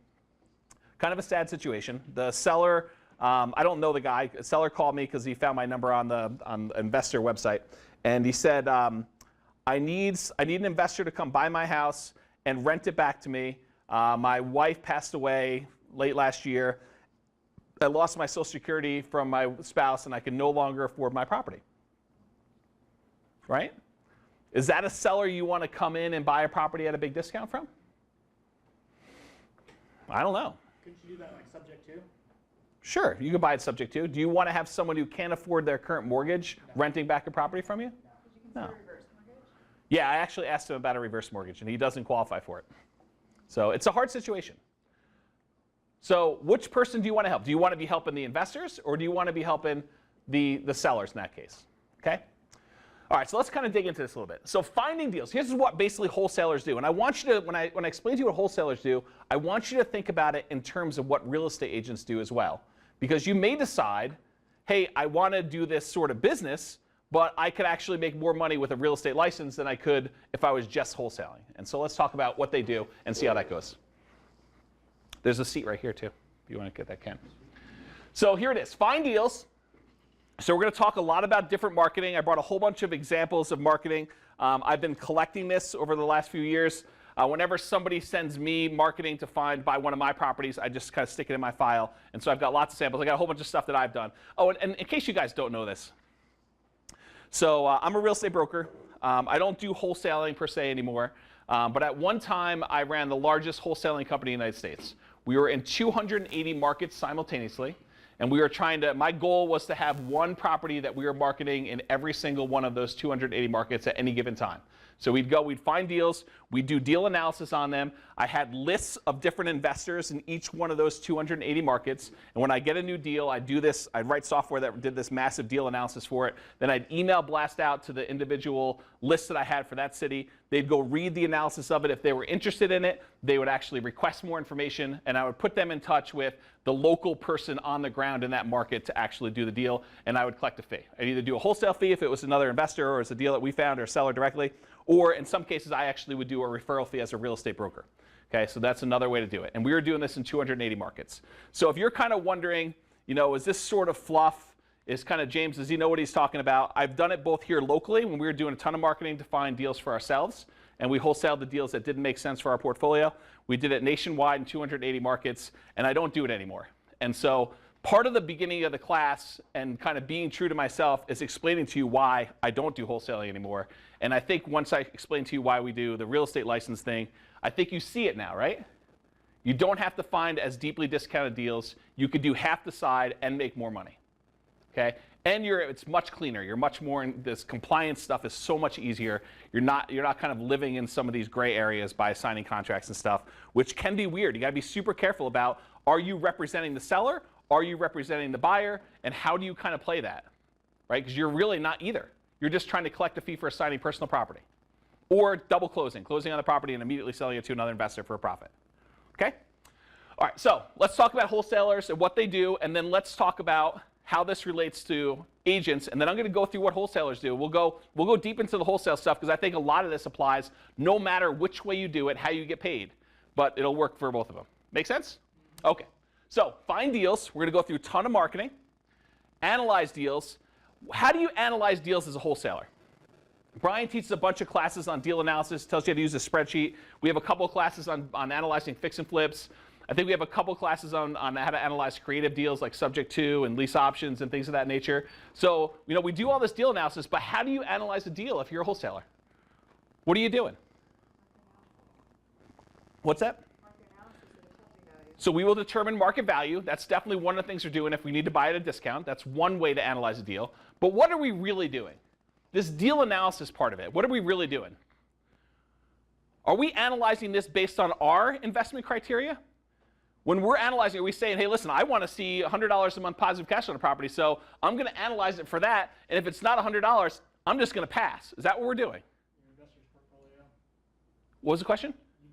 kind of a sad situation. The seller, I don't know the guy. A seller called me because he found my number on the investor website. And he said, I need an investor to come buy my house and rent it back to me. My wife passed away late last year. I lost my Social Security from my spouse, and I can no longer afford my property. Right? Is that a seller you want to come in and buy a property at a big discount from? I don't know. Could you do that like subject to? Sure, you can buy it subject to. Do you want to have someone who can't afford their current mortgage renting back a property from you? No. Yeah, I actually asked him about a reverse mortgage, and he doesn't qualify for it. So it's a hard situation. So which person do you want to help? Do you want to be helping the investors, or do you want to be helping the sellers in that case? Okay? All right, so let's kind of dig into this a little bit. So finding deals. Here's what basically wholesalers do. And I want you to, when I explain to you what wholesalers do, I want you to think about it in terms of what real estate agents do as well. Because you may decide, hey, I want to do this sort of business, but I could actually make more money with a real estate license than I could if I was just wholesaling. And so let's talk about what they do and see how that goes. There's a seat right here, too, if you want to get that, Ken. So here it is. Find deals. So we're going to talk a lot about different marketing. I brought a whole bunch of examples of marketing. I've been collecting this over the last few years. Whenever somebody sends me marketing to buy one of my properties, I just kind of stick it in my file. And so I've got lots of samples. I got a whole bunch of stuff that I've done. Oh, and in case you guys don't know this, so I'm a real estate broker. I don't do wholesaling per se anymore. But at one time, I ran the largest wholesaling company in the United States. We were in 280 markets simultaneously. And we were trying to, my goal was to have one property that we were marketing in every single one of those 280 markets at any given time. So we'd find deals, we'd do deal analysis on them. I had lists of different investors in each one of those 280 markets. And when I get a new deal, I'd write software that did this massive deal analysis for it. Then I'd email blast out to the individual lists that I had for that city. They'd go read the analysis of it. If they were interested in it, they would actually request more information, and I would put them in touch with the local person on the ground in that market to actually do the deal, and I would collect a fee. I'd either do a wholesale fee if it was another investor or it's a deal that we found or a seller directly, or in some cases I actually would do a referral fee as a real estate broker. Okay, so that's another way to do it. And we were doing this in 280 markets. So if you're kind of wondering, you know, is this sort of fluff? Is kind of James, does he know what he's talking about? I've done it both here locally when we were doing a ton of marketing to find deals for ourselves, and we wholesaled the deals that didn't make sense for our portfolio. We did it nationwide in 280 markets, and I don't do it anymore. And so part of the beginning of the class and kind of being true to myself is explaining to you why I don't do wholesaling anymore. And I think once I explain to you why we do the real estate license thing, I think you see it now, right? You don't have to find as deeply discounted deals. You could do half the side and make more money, okay? And it's much cleaner. You're much more in this compliance stuff is so much easier. You're not kind of living in some of these gray areas by signing contracts and stuff, which can be weird. You got to be super careful about, are you representing the seller? Are you representing the buyer? And how do you kind of play that, right? Because you're really not either. You're just trying to collect a fee for assigning personal property. Or double closing on the property and immediately selling it to another investor for a profit. Okay? All right, so let's talk about wholesalers and what they do, and then let's talk about how this relates to agents, and then I'm going to go through what wholesalers do. We'll go deep into the wholesale stuff because I think a lot of this applies no matter which way you do it, how you get paid, but it'll work for both of them. Make sense? Okay, so find deals. We're going to go through a ton of marketing, analyze deals. How do you analyze deals as a wholesaler? Brian teaches a bunch of classes on deal analysis, tells you how to use a spreadsheet. We have a couple of classes on analyzing fix and flips. I think we have a couple classes on how to analyze creative deals like subject to and lease options and things of that nature. So, you know, we do all this deal analysis, but how do you analyze a deal if you're a wholesaler? What are you doing? What's that? So we will determine market value. That's definitely one of the things we're doing if we need to buy at a discount. That's one way to analyze a deal. But what are we really doing? This deal analysis part of it, what are we really doing? Are we analyzing this based on our investment criteria? When we're analyzing, are we saying, hey, listen, I want to see $100 a month positive cash on a property, so I'm going to analyze it for that, and if it's not $100, I'm just going to pass. Is that what we're doing? Your investor's portfolio. What was the question? You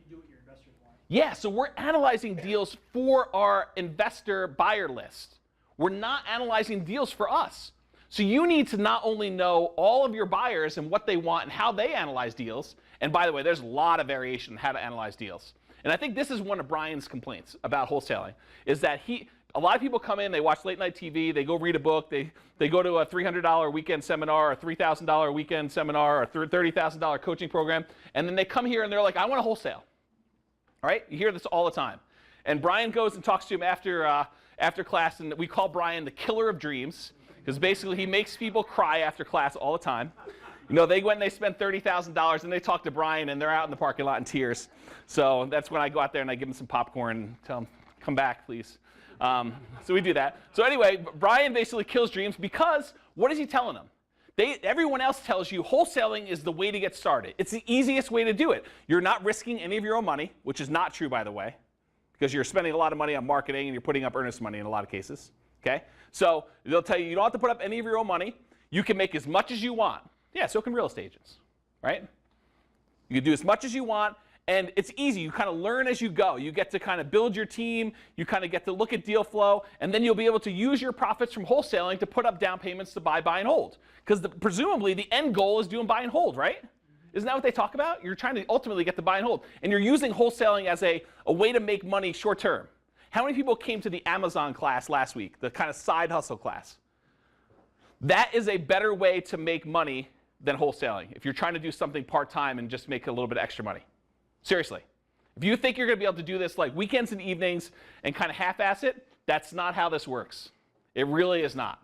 do what your investors want. Yeah, so we're analyzing deals for our investor buyer list. We're not analyzing deals for us. So you need to not only know all of your buyers and what they want and how they analyze deals, and by the way, there's a lot of variation in how to analyze deals. And I think this is one of Brian's complaints about wholesaling, is that a lot of people come in, they watch late night TV, they go read a book, they go to a $300 weekend seminar, or $3,000 weekend seminar, or $30,000 coaching program, and then they come here and they're like, I want to wholesale. All right? You hear this all the time. And Brian goes and talks to him after class, and we call Brian the killer of dreams. Because basically he makes people cry after class all the time. You know, they go and they spend $30,000 and they talk to Brian and they're out in the parking lot in tears. So that's when I go out there and I give them some popcorn and tell them, come back, please. So we do that. So anyway, Brian basically kills dreams because what is he telling them? Everyone else tells you wholesaling is the way to get started. It's the easiest way to do it. You're not risking any of your own money, which is not true, by the way, because you're spending a lot of money on marketing and you're putting up earnest money in a lot of cases. Okay? So they'll tell you you don't have to put up any of your own money. You can make as much as you want. Yeah, so can real estate agents, right? You can do as much as you want, and it's easy. You kind of learn as you go. You get to kind of build your team. You kind of get to look at deal flow, and then you'll be able to use your profits from wholesaling to put up down payments to buy and hold. Because presumably the end goal is doing buy and hold, right? Isn't that what they talk about? You're trying to ultimately get to buy and hold. And you're using wholesaling as a way to make money short term. How many people came to the Amazon class last week, the kind of side hustle class? That is a better way to make money than wholesaling if you're trying to do something part-time and just make a little bit of extra money. Seriously. If you think you're going to be able to do this like weekends and evenings and kind of half-ass it, that's not how this works. It really is not.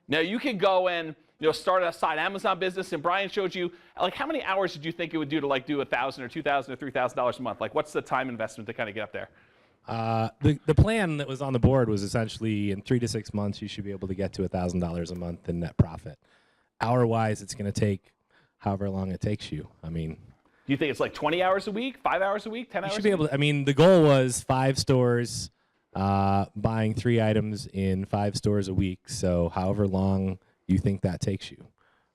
Now, you can go and start a side Amazon business, and Brian showed you, like, how many hours did you think it would do to like do $1,000 or $2,000 or $3,000 a month? Like, what's the time investment to kind of get up there? The plan that was on the board was essentially in 3 to 6 months you should be able to get to $1,000 a month in net profit. Hour-wise, it's going to take however long it takes you. I mean, do you think it's like 20 hours a week, 5 hours a week, 10 hours? You should be able to. I mean, the goal was 5 stores, buying 3 items in 5 stores a week. So however long you think that takes you.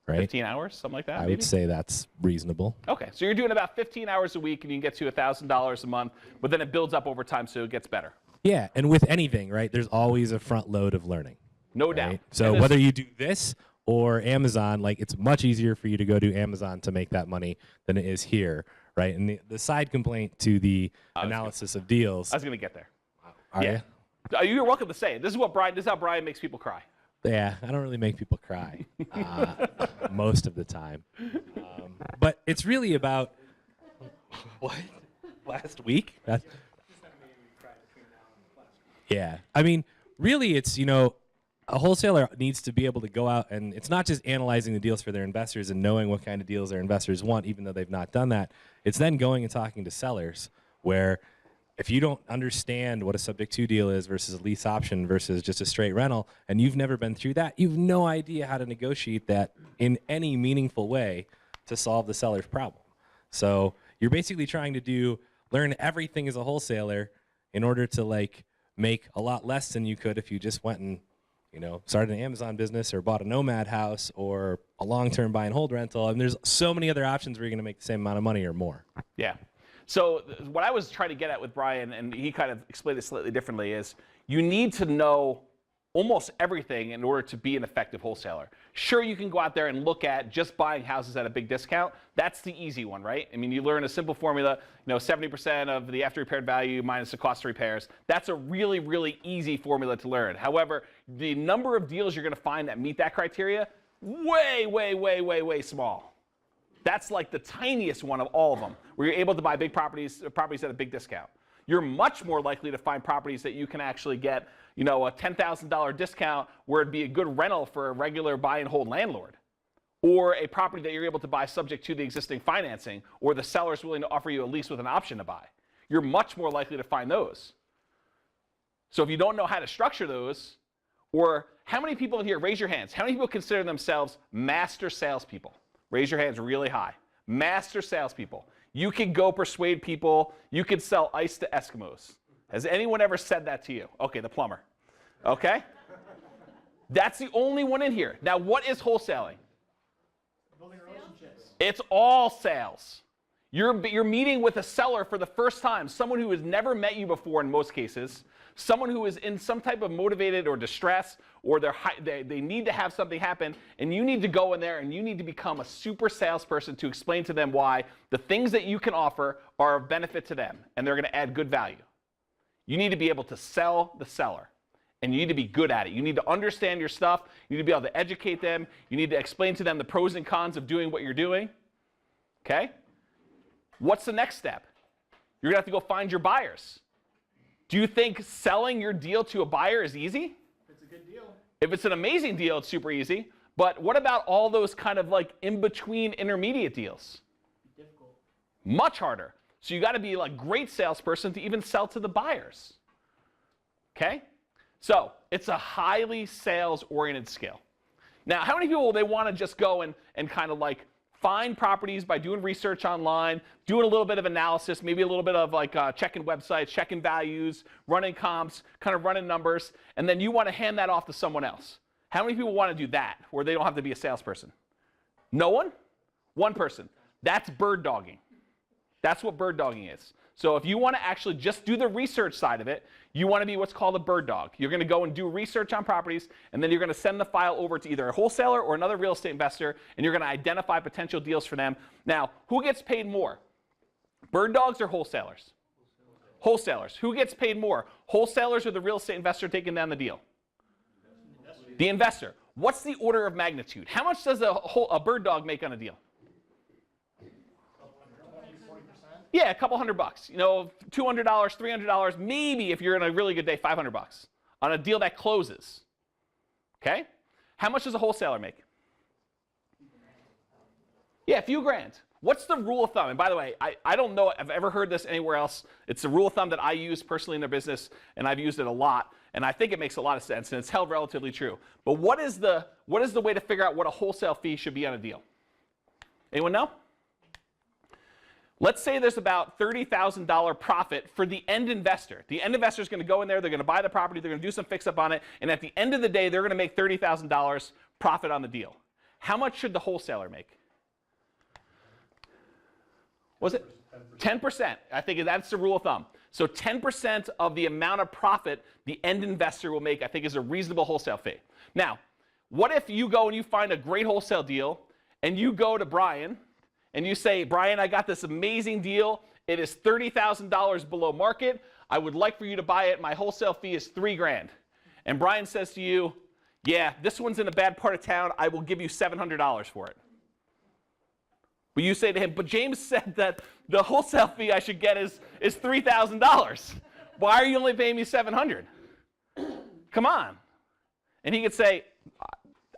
right? 15 hours, something like that, I maybe? would say that's reasonable. Okay, so you're doing about 15 hours a week and you can get to $1,000 a month, but then it builds up over time so it gets better. Yeah, and with anything, right, there's always a front load of learning. No right? doubt. So whether you do this or Amazon, like it's much easier for you to go do Amazon to make that money than it is here, right? And the side complaint to the analysis of deals. I was going to get there. Are yeah. You're welcome to say it. This is how Brian makes people cry. Yeah, I don't really make people cry most of the time. But it's really about what? Last week? Yeah. I mean, really it's, a wholesaler needs to be able to go out and it's not just analyzing the deals for their investors and knowing what kind of deals their investors want, even though they've not done that. It's then going and talking to sellers where if you don't understand what a subject to deal is versus a lease option versus just a straight rental, and you've never been through that, you've no idea how to negotiate that in any meaningful way to solve the seller's problem. So you're basically trying to learn everything as a wholesaler in order to make a lot less than you could if you just went and started an Amazon business or bought a nomad house or a long-term buy and hold rental. And there's so many other options where you're going to make the same amount of money or more. Yeah. So what I was trying to get at with Brian, and he kind of explained it slightly differently, is you need to know almost everything in order to be an effective wholesaler. Sure, you can go out there and look at just buying houses at a big discount. That's the easy one, right? I mean, you learn a simple formula, 70% of the after repaired value minus the cost of repairs. That's a really, really easy formula to learn. However, the number of deals you're going to find that meet that criteria, way, way, way, way, way small. That's like the tiniest one of all of them, where you're able to buy big properties at a big discount. You're much more likely to find properties that you can actually get, a $10,000 discount where it'd be a good rental for a regular buy and hold landlord, or a property that you're able to buy subject to the existing financing, or the seller's willing to offer you a lease with an option to buy. You're much more likely to find those. So if you don't know how to structure those, or how many people in here, raise your hands, how many people consider themselves master salespeople? Raise your hands really high. Master salespeople. You can go persuade people. You can sell ice to Eskimos. Has anyone ever said that to you? Okay, the plumber. Okay? That's the only one in here. Now, what is wholesaling? Building relationships. It's all sales. You're meeting with a seller for the first time, someone who has never met you before in most cases, someone who is in some type of motivated or distress, or they need to have something happen, and you need to go in there and you need to become a super salesperson to explain to them why the things that you can offer are of benefit to them, and they're going to add good value. You need to be able to sell the seller, and you need to be good at it. You need to understand your stuff. You need to be able to educate them. You need to explain to them the pros and cons of doing what you're doing. Okay? What's the next step? You're going to have to go find your buyers. Do you think selling your deal to a buyer is easy? It's a good deal. If it's an amazing deal, it's super easy. But what about all those kind of in-between intermediate deals? Difficult. Much harder. So you got to be a great salesperson to even sell to the buyers. Okay? So it's a highly sales-oriented skill. Now, how many people, they want to just go and kind of find properties by doing research online, doing a little bit of analysis, maybe a little bit of checking websites, checking values, running comps, kind of running numbers, and then you want to hand that off to someone else? How many people want to do that where they don't have to be a salesperson? No one? One person. That's bird dogging. That's what bird dogging is. So if you want to actually just do the research side of it, you want to be what's called a bird dog. You're going to go and do research on properties, and then you're going to send the file over to either a wholesaler or another real estate investor, and you're going to identify potential deals for them. Now, who gets paid more? Bird dogs or wholesalers? Wholesalers. Who gets paid more? Wholesalers or the real estate investor taking down the deal? The investor. What's the order of magnitude? How much does a bird dog make on a deal? Yeah, a couple $100. $200, $300, maybe if you're in a really good day, $500 on a deal that closes. Okay? How much does a wholesaler make? Yeah, a few grand. What's the rule of thumb? And by the way, I don't know if I've ever heard this anywhere else. It's a rule of thumb that I use personally in their business, and I've used it a lot, and I think it makes a lot of sense, and it's held relatively true. But what is the way to figure out what a wholesale fee should be on a deal? Anyone know? Let's say there's about $30,000 profit for the end investor. The end investor is going to go in there, they're going to buy the property, they're going to do some fix-up on it, and at the end of the day, they're going to make $30,000 profit on the deal. how much should the wholesaler make? Was it 10%? I think that's the rule of thumb. So 10% of the amount of profit the end investor will make, I think, is a reasonable wholesale fee. Now, what if you go and you find a great wholesale deal, and you go to Brian, and you say, Brian, I got this amazing deal. It is $30,000 below market. I would like for you to buy it. My wholesale fee is $3,000. And Brian says to you, yeah, this one's in a bad part of town. I will give you $700 for it. But you say to him, but James said that the wholesale fee I should get is $3,000. Why are you only paying me $700? Come on. And he could say,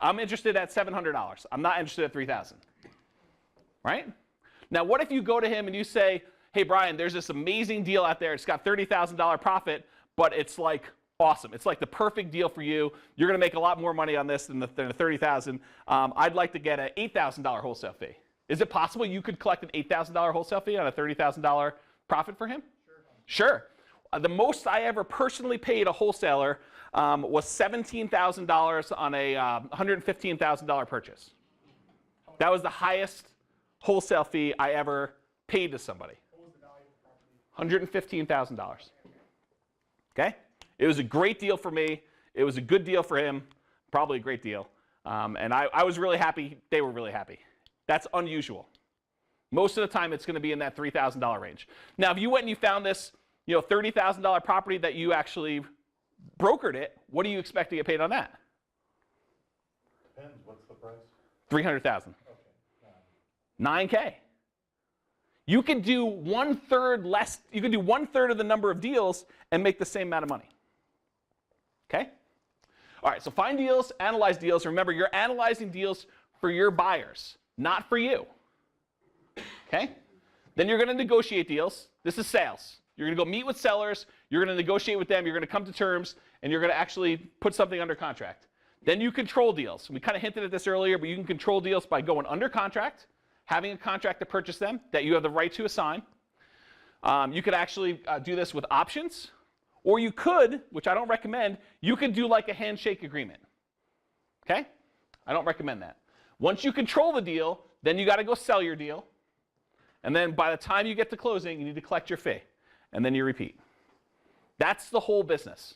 I'm interested at $700. I'm not interested at $3,000. Right? Now, what if you go to him and you say, hey, Brian, there's this amazing deal out there. It's got $30,000 profit, but it's like awesome. It's like the perfect deal for you. You're going to make a lot more money on this than the $30,000. I'd like to get an $8,000 wholesale fee. Is it possible you could collect an $8,000 wholesale fee on a $30,000 profit for him? Sure. The most I ever personally paid a wholesaler was $17,000 on a $115,000 purchase. That was the highest wholesale fee I ever paid to somebody. $115,000. Okay? It was a great deal for me. It was a good deal for him. Probably a great deal. And I was really happy. They were really happy. That's unusual. Most of the time, it's going to be in that $3,000 range. Now, if you went and you found this, $30,000 property that you actually brokered it, what do you expect to get paid on that? Depends. What's the price? $300,000. Okay. $9K. You could do 1/3 less. You could do 1/3 of the number of deals and make the same amount of money. Okay. All right. So find deals, analyze deals. Remember, you're analyzing deals for your buyers, not for you. Okay? Then you're going to negotiate deals. This is sales. You're going to go meet with sellers. You're going to negotiate with them. You're going to come to terms, and you're going to actually put something under contract. Then you control deals. We kind of hinted at this earlier, but you can control deals by going under contract, having a contract to purchase them that you have the right to assign. You could actually do this with options, or you could, which I don't recommend, you could do like a handshake agreement. Okay? I don't recommend that. Once you control the deal, then you got to go sell your deal. And then by the time you get to closing, you need to collect your fee. And then you repeat. That's the whole business.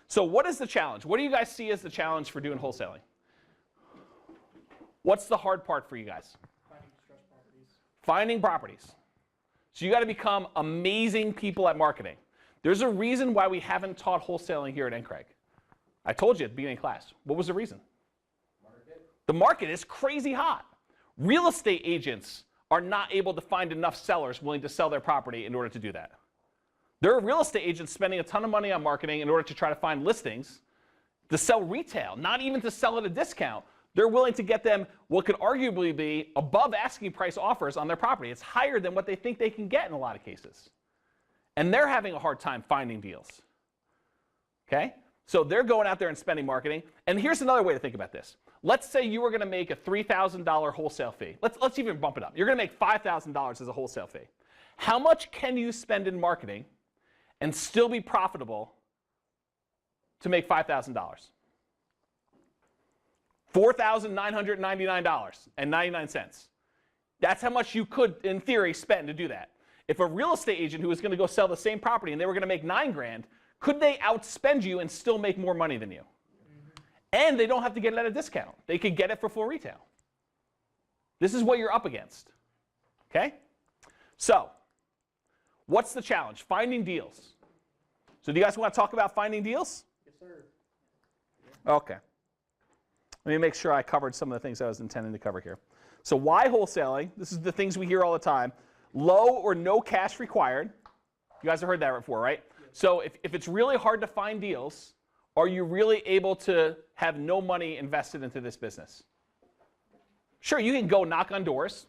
So what is the challenge? What do you guys see as the challenge for doing wholesaling? What's the hard part for you guys? Finding distressed properties. Finding properties. So you got to become amazing people at marketing. There's a reason why we haven't taught wholesaling here at NCREG. I told you at the beginning of class. What was the reason? The market is crazy hot. Real estate agents are not able to find enough sellers willing to sell their property in order to do that. There are real estate agents spending a ton of money on marketing in order to try to find listings to sell retail, not even to sell at a discount. They're willing to get them what could arguably be above asking price offers on their property. It's higher than what they think they can get in a lot of cases. And they're having a hard time finding deals. Okay? So they're going out there and spending marketing. And here's another way to think about this. Let's say you were going to make a $3,000 wholesale fee. Let's even bump it up. You're going to make $5,000 as a wholesale fee. How much can you spend in marketing and still be profitable to make $5,000? $4,999.99. That's how much you could, in theory, spend to do that. If a real estate agent who was going to go sell the same property and they were going to make $9,000, could they outspend you and still make more money than you? And they don't have to get it at a discount. They could get it for full retail. This is what you're up against. Okay? So, what's the challenge? Finding deals. So do you guys want to talk about finding deals? Yes, sir. Okay. Let me make sure I covered some of the things I was intending to cover here. So why wholesaling? This is the things we hear all the time. Low or no cash required. You guys have heard that before, right? Yes. So if it's really hard to find deals, are you really able to have no money invested into this business? Sure, you can go knock on doors.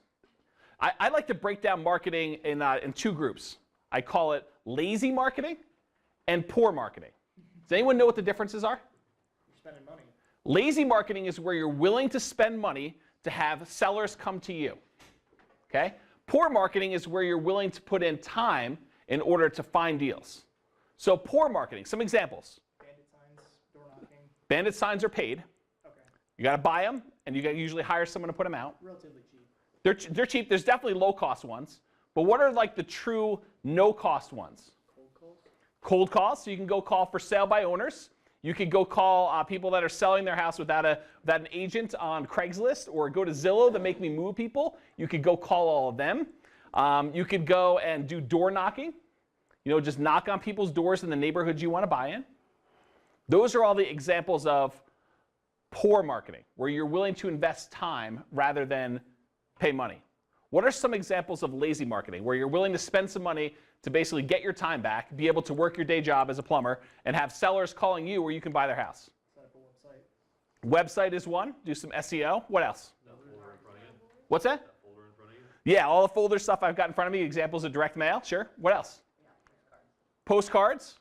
I like to break down marketing in two groups. I call it lazy marketing and poor marketing. Does anyone know what the differences are? You're spending money. Lazy marketing is where you're willing to spend money to have sellers come to you. Okay? Poor marketing is where you're willing to put in time in order to find deals. So poor marketing, some examples. Bandit signs, door knocking. Bandit signs are paid. Okay. You got to buy them, and you usually hire someone to put them out. Relatively cheap. They're cheap. There's definitely low-cost ones. But what are like the true no-cost ones? Cold calls. Cold calls. So you can go call for sale by owners. You could go call people that are selling their house without an agent on Craigslist, or go to Zillow, the Make Me Move people. You could go call all of them. You could go and do door knocking. You know, just knock on people's doors in the neighborhoods you want to buy in. Those are all the examples of poor marketing, where you're willing to invest time rather than pay money. What are some examples of lazy marketing, where you're willing to spend some money to basically get your time back, be able to work your day job as a plumber, and have sellers calling you where you can buy their house? Set up a website. Website is one. Do some SEO. What else? What's that? Yeah, all the folder stuff I've got in front of me, examples of direct mail. Sure. What else? Postcards.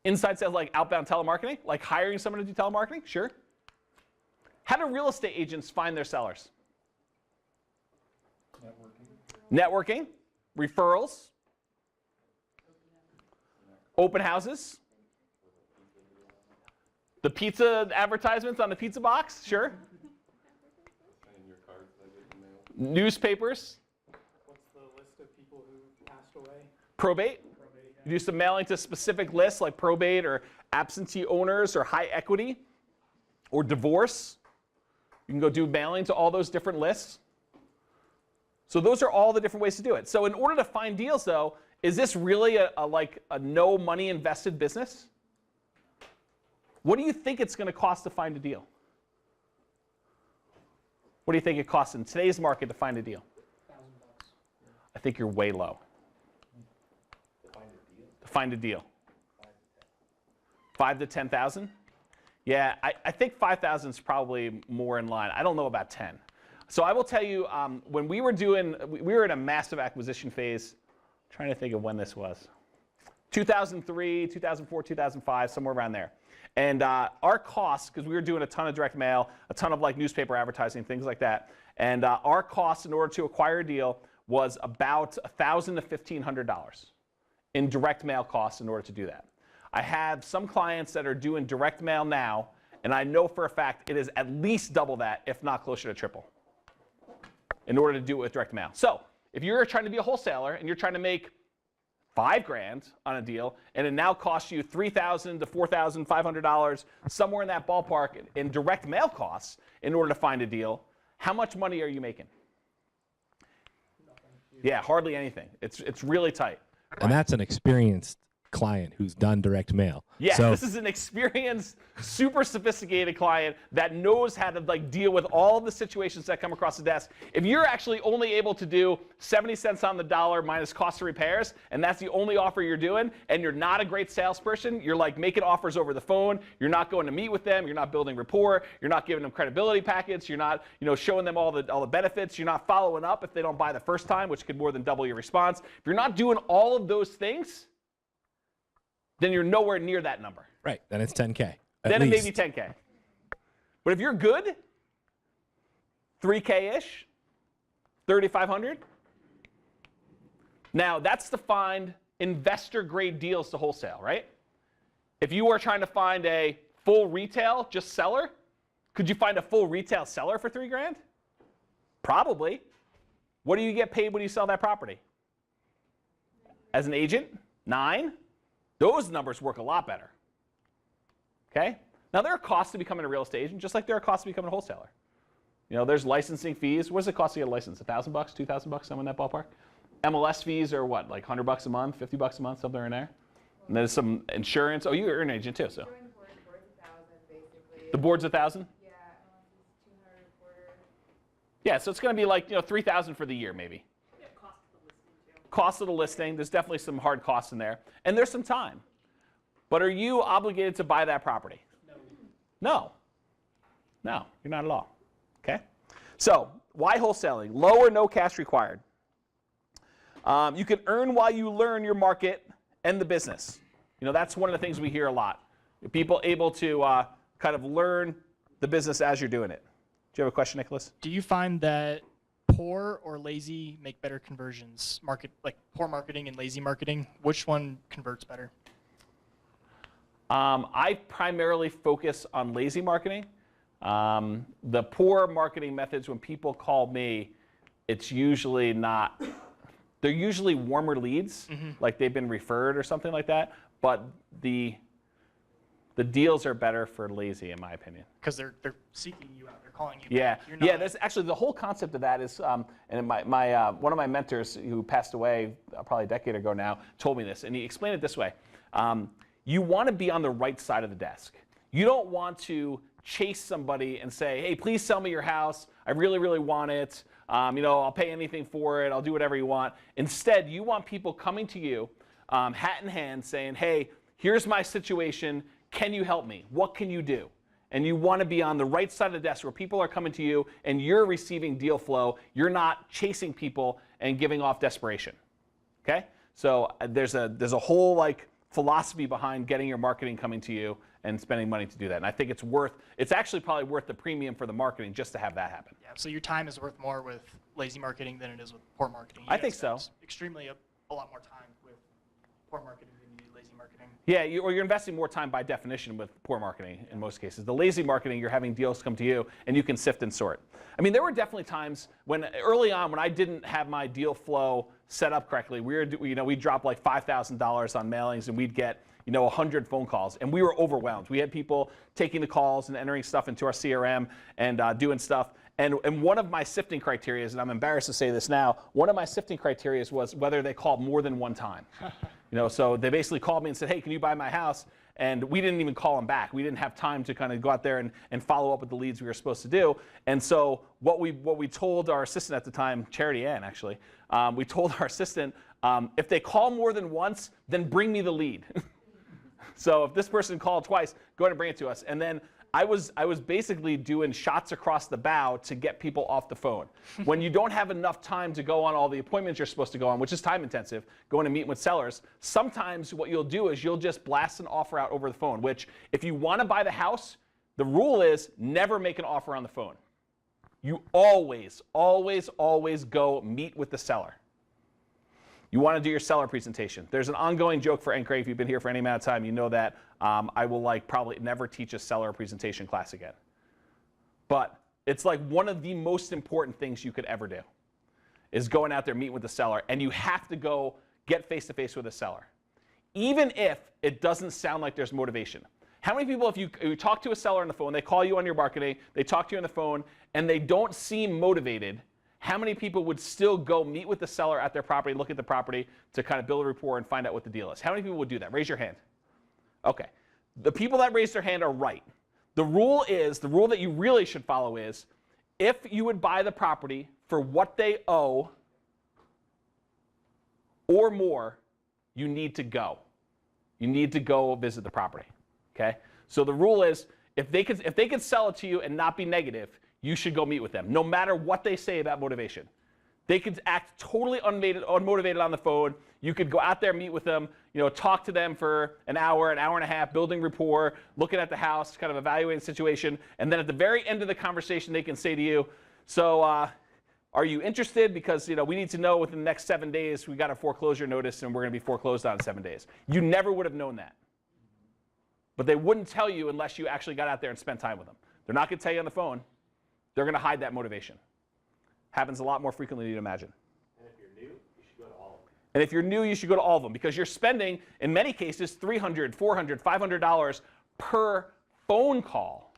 Inside sales, like outbound telemarketing, like hiring someone to do telemarketing. Sure. How do real estate agents find their sellers? Networking, referrals, open houses, the pizza advertisements on the pizza box, sure. Newspapers. What's the list of people who passed away? Probate. You do some mailing to specific lists like probate or absentee owners or high equity or divorce. You can go do mailing to all those different lists. So those are all the different ways to do it. So in order to find deals, though, is this really a no money invested business? What do you think it's going to cost to find a deal? What do you think it costs in today's market to find a deal? $1,000. I think you're way low. To find a deal. 5 to 10,000? Yeah, I think 5,000 is probably more in line. I don't know about 10. So I will tell you, when we were in a massive acquisition phase. I'm trying to think of when this was. 2003, 2004, 2005, somewhere around there. And our costs, because we were doing a ton of direct mail, a ton of like newspaper advertising, things like that. And our costs in order to acquire a deal was about $1,000 to $1,500 in direct mail costs in order to do that. I have some clients that are doing direct mail now, and I know for a fact it is at least double that, if not closer to triple, in order to do it with direct mail. So if you're trying to be a wholesaler and you're trying to make $5,000 on a deal, and it now costs you $3,000 to $4,500, somewhere in that ballpark in direct mail costs in order to find a deal, how much money are you making? Yeah, hardly anything. It's really tight. And that's an experienced client who's done direct mail. Yeah, so this is an experienced, super sophisticated client that knows how to like deal with all the situations that come across the desk. If you're actually only able to do 70 cents on the dollar minus cost of repairs, and that's the only offer you're doing, and you're not a great salesperson, you're like making offers over the phone, you're not going to meet with them, you're not building rapport, you're not giving them credibility packets, you're not, showing them all the benefits, you're not following up if they don't buy the first time, which could more than double your response. If you're not doing all of those things, then you're nowhere near that number. Right, then it's 10K. Then it may be 10K. But if you're good, 3K-ish, 3,500. Now, that's to find investor-grade deals to wholesale, right? If you are trying to find a full retail, just seller, could you find a full retail seller for $3,000? Probably. What do you get paid when you sell that property? As an agent, 9. Those numbers work a lot better. Okay? Now, there are costs to becoming a real estate agent, just like there are costs to becoming a wholesaler. There's licensing fees. What does it cost to get a license? $1,000, $2,000, somewhere in that ballpark? MLS fees are what, like $100 a month, $50 a month, something in there? And there's some insurance. Oh, you're an agent too, so. The board's $1,000? Yeah, so it's going to be like $3,000 for the year, maybe. Cost of the listing, there's definitely some hard costs in there. And there's some time. But are you obligated to buy that property? No. No, you're not at all. Okay? So, why wholesaling? Low or no cash required. You can earn while you learn your market and the business. That's one of the things we hear a lot. People able to kind of learn the business as you're doing it. Do you have a question, Nicholas? Do you find that poor or lazy make better conversions? Poor marketing and lazy marketing, which one converts better? I primarily focus on lazy marketing. The poor marketing methods, when people call me, it's usually not, they're usually warmer leads, like they've been referred or something like that, but the deals are better for lazy, in my opinion. Because they're seeking you out, they're calling you Yeah, back. You're not, yeah. That's actually the whole concept of that is, and one of my mentors who passed away probably a decade ago now told me this, and he explained it this way: you want to be on the right side of the desk. You don't want to chase somebody and say, "Hey, please sell me your house. I really, really want it. I'll pay anything for it. I'll do whatever you want." Instead, you want people coming to you, hat in hand, saying, "Hey, here's my situation. Can you help me? What can you do?" And you want to be on the right side of the desk where people are coming to you and you're receiving deal flow. You're not chasing people and giving off desperation. Okay? So there's a whole philosophy behind getting your marketing coming to you and spending money to do that. And I think it's actually probably worth the premium for the marketing just to have that happen. yeah, so your time is worth more with lazy marketing than it is with poor marketing. I think so. Extremely a lot more time with poor marketing than you do lazy marketing. Yeah, or you're investing more time by definition with poor marketing in most cases. The lazy marketing, you're having deals come to you and you can sift and sort. I mean, there were definitely times when early on when I didn't have my deal flow set up correctly, we'd drop like $5,000 on mailings and we'd get 100 phone calls, and we were overwhelmed. We had people taking the calls and entering stuff into our CRM and doing stuff. And one of my sifting criteria, and I'm embarrassed to say this now, one of my sifting criteria was whether they called more than one time. So they basically called me and said, "Hey, can you buy my house?" And we didn't even call them back. We didn't have time to kind of go out there and follow up with the leads we were supposed to do. And so what we told our assistant at the time, Charity Ann actually, we told our assistant, if they call more than once, then bring me the lead. So if this person called twice, go ahead and bring it to us. And then I was basically doing shots across the bow to get people off the phone. When you don't have enough time to go on all the appointments you're supposed to go on, which is time intensive, going to meet with sellers, sometimes what you'll do is you'll just blast an offer out over the phone, which if you want to buy the house, the rule is never make an offer on the phone. You always, always, always go meet with the seller. You want to do your seller presentation. There's an ongoing joke for Craig. If you've been here for any amount of time, you know that I will probably never teach a seller presentation class again. But it's one of the most important things you could ever do is going out there, meeting with the seller, and you have to go get face-to-face with a seller. Even if it doesn't sound like there's motivation. How many people, if you talk to a seller on the phone, they call you on your marketing, they talk to you on the phone, and they don't seem motivated, how many people would still go meet with the seller at their property, look at the property to kind of build a rapport and find out what the deal is? How many people would do that? Raise your hand. Okay. The people that raised their hand are right. The rule that you really should follow is, if you would buy the property for what they owe or more, you need to go. You need to go visit the property. Okay? So the rule is, if they could sell it to you and not be negative, you should go meet with them, no matter what they say about motivation. They could act totally unmotivated on the phone. You could go out there, meet with them, talk to them for an hour and a half, building rapport, looking at the house, kind of evaluating the situation, and then at the very end of the conversation, they can say to you, "So, are you interested? Because we need to know within the next 7 days we got a foreclosure notice and we're going to be foreclosed on in 7 days." You never would have known that, but they wouldn't tell you unless you actually got out there and spent time with them. They're not going to tell you on the phone. They're going to hide that motivation. Happens a lot more frequently than you'd imagine. And if you're new, you should go to all of them. And if you're new, you should go to all of them because you're spending, in many cases, $300, $400, $500 per phone call.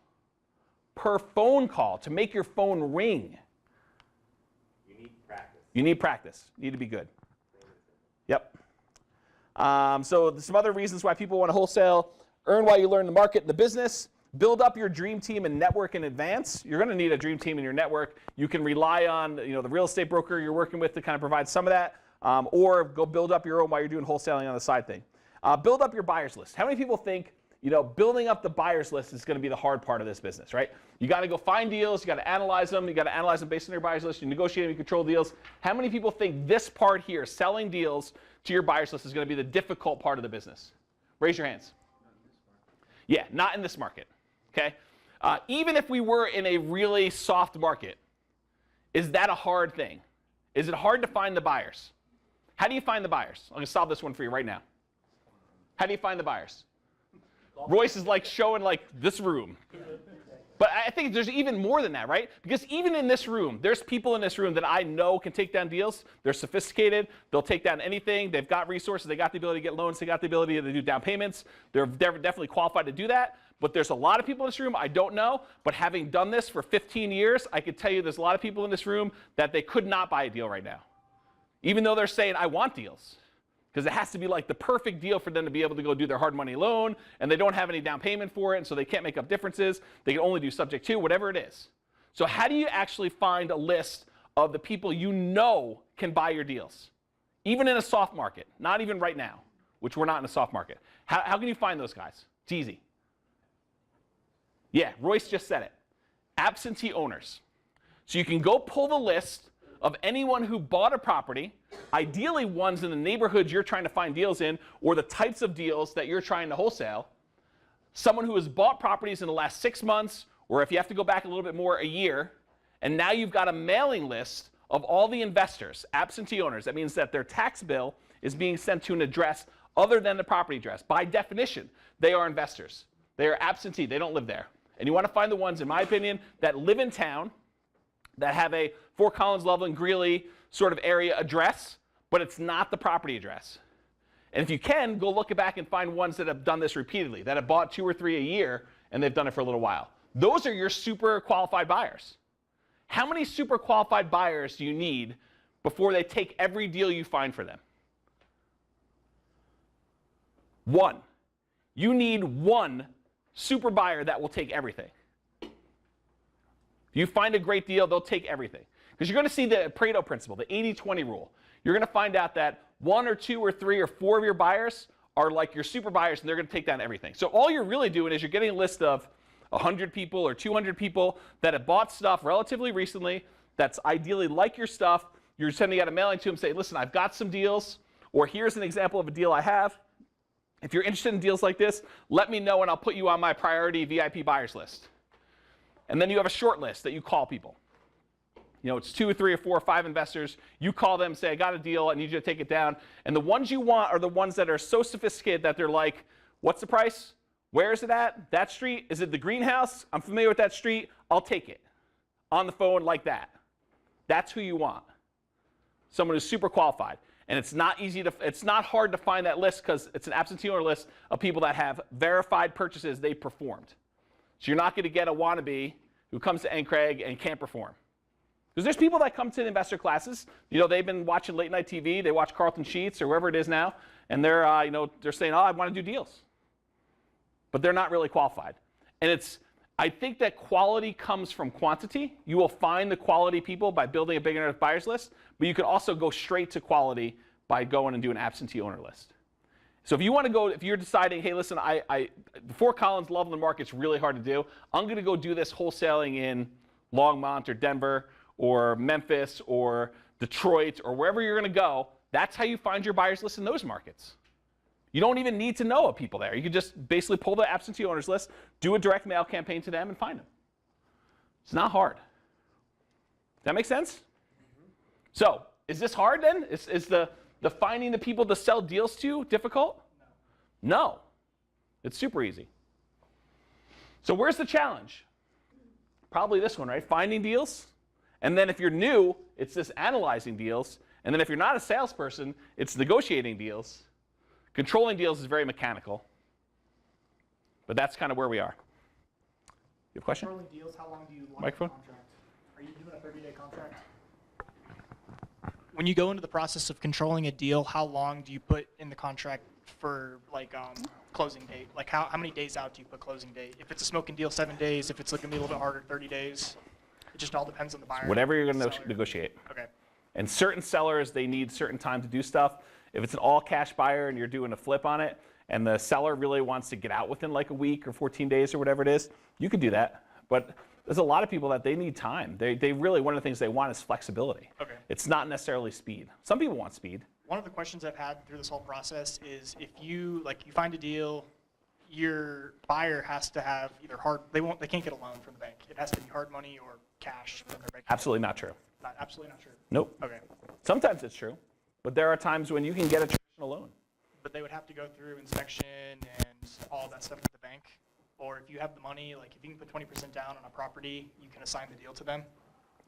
Per phone call to make your phone ring. You need practice. You need practice. You need to be good. Yep. So some other reasons why people want to wholesale: earn while you learn the market and the business. Build up your dream team and network in advance. You're going to need a dream team in your network. You can rely on the real estate broker you're working with to kind of provide some of that, or go build up your own while you're doing wholesaling on the side thing. Build up your buyers list. How many people think building up the buyers list is going to be the hard part of this business, right? You got to go find deals. You got to analyze them. You got to analyze them based on your buyers list. You negotiate them. You control deals. How many people think this part here, selling deals to your buyers list, is going to be the difficult part of the business? Raise your hands. Yeah, not in this market. Okay? Even if we were in a really soft market, is that a hard thing? Is it hard to find the buyers? How do you find the buyers? I'm going to solve this one for you right now. How do you find the buyers? Royce is showing this room. But I think there's even more than that, right? Because even in this room, there's people in this room that I know can take down deals. They're sophisticated. They'll take down anything. They've got resources. They got the ability to get loans. They got the ability to do down payments. They're definitely qualified to do that. But there's a lot of people in this room I don't know. But having done this for 15 years, I could tell you there's a lot of people in this room that they could not buy a deal right now. Even though they're saying, I want deals. Because it has to be like the perfect deal for them to be able to go do their hard money loan, and they don't have any down payment for it, and so they can't make up differences. They can only do subject to, whatever it is. So how do you actually find a list of the people you know can buy your deals? Even in a soft market, not even right now, which we're not in a soft market. How can you find those guys? It's easy. Yeah, Royce just said it. Absentee owners. So you can go pull the list of anyone who bought a property, ideally ones in the neighborhoods you're trying to find deals in, or the types of deals that you're trying to wholesale. Someone who has bought properties in the last 6 months, or if you have to go back a little bit more, a year, and now you've got a mailing list of all the investors, absentee owners. That means that their tax bill is being sent to an address other than the property address. By definition, they are investors. They are absentee. They don't live there. And you want to find the ones, in my opinion, that live in town, that have a Fort Collins, Loveland, Greeley sort of area address, but it's not the property address. And if you can, go look back and find ones that have done this repeatedly, that have bought 2 or 3 a year, and they've done it for a little while. Those are your super qualified buyers. How many super qualified buyers do you need before they take every deal you find for them? 1. You need 1 super buyer that will take everything. If you find a great deal, they'll take everything. Because you're going to see the Pareto principle, the 80-20 rule. You're going to find out that 1 or 2 or 3 or 4 of your buyers are like your super buyers, and they're going to take down everything. So all you're really doing is you're getting a list of 100 people or 200 people that have bought stuff relatively recently that's ideally like your stuff. You're sending out a mailing to them, say, listen, I've got some deals, or here's an example of a deal I have. If you're interested in deals like this, let me know, and I'll put you on my priority VIP buyers list. And then you have a short list that you call people. You know, it's 2 or 3 or 4 or 5 investors. You call them, say, I got a deal, I need you to take it down. And the ones you want are the ones that are so sophisticated that they're like, what's the price? Where is it at? That street? Is it the greenhouse? I'm familiar with that street. I'll take it. On the phone like that. That's who you want. Someone who's super qualified. And it's not hard to find that list because it's an absentee owner list of people that have verified purchases they performed. So you're not going to get a wannabe who comes to NCRAG and can't perform. Because there's people that come to the investor classes, you know, they've been watching late night TV, they watch Carlton Sheets or wherever it is now, and they're saying, oh, I want to do deals. But they're not really qualified. And I think that quality comes from quantity. You will find the quality people by building a big enough buyers list, but you can also go straight to quality by going and doing an absentee owner list. So if you want to go, if you're deciding, hey, listen, the Fort Collins, Loveland market's really hard to do. I'm going to go do this wholesaling in Longmont or Denver or Memphis or Detroit or wherever you're going to go. That's how you find your buyers list in those markets. You don't even need to know of people there. You can just basically pull the absentee owners list, do a direct mail campaign to them, and find them. It's not hard. Does that make sense? So is this hard then? Is the finding the people to sell deals to difficult? No. It's super easy. So where's the challenge? Probably this one, right? Finding deals. And then if you're new, it's this analyzing deals. And then if you're not a salesperson, it's negotiating deals. Controlling deals is very mechanical. But that's kind of where we are. You have a question? Controlling deals, how long do you lock Microphone? the contract? Are you doing a 30-day contract? When you go into the process of controlling a deal, how long do you put in the contract for closing date? Like how many days out do you put closing date? If it's a smoking deal, 7 days. If it's going to be a little bit harder, 30 days. It just all depends on the buyer. Whatever you're going to negotiate. Okay. And certain sellers, they need certain time to do stuff. If it's an all-cash buyer and you're doing a flip on it, and the seller really wants to get out within like a week or 14 days or whatever it is, you could do that. But there's a lot of people that they need time. They really, one of the things they want is flexibility. Okay. It's not necessarily speed. Some people want speed. One of the questions I've had through this whole process is if you find a deal, your buyer has to have either they can't get a loan from the bank. It has to be hard money or cash from their bank. Absolutely not true. Absolutely not true. Nope. Okay. Sometimes it's true, but there are times when you can get a traditional loan. But they would have to go through inspection and all that stuff with the bank. Or if you have the money, like if you can put 20% down on a property, you can assign the deal to them?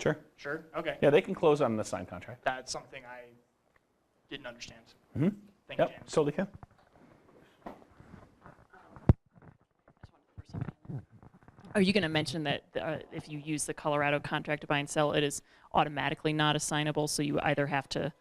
Sure. Sure, okay. Yeah, they can close on an assigned contract. That's something I didn't understand. Mm-hmm. Thank you, Yep, James. totally can. Are you going to mention that if you use the Colorado contract to buy and sell, it is automatically not assignable, so you either have to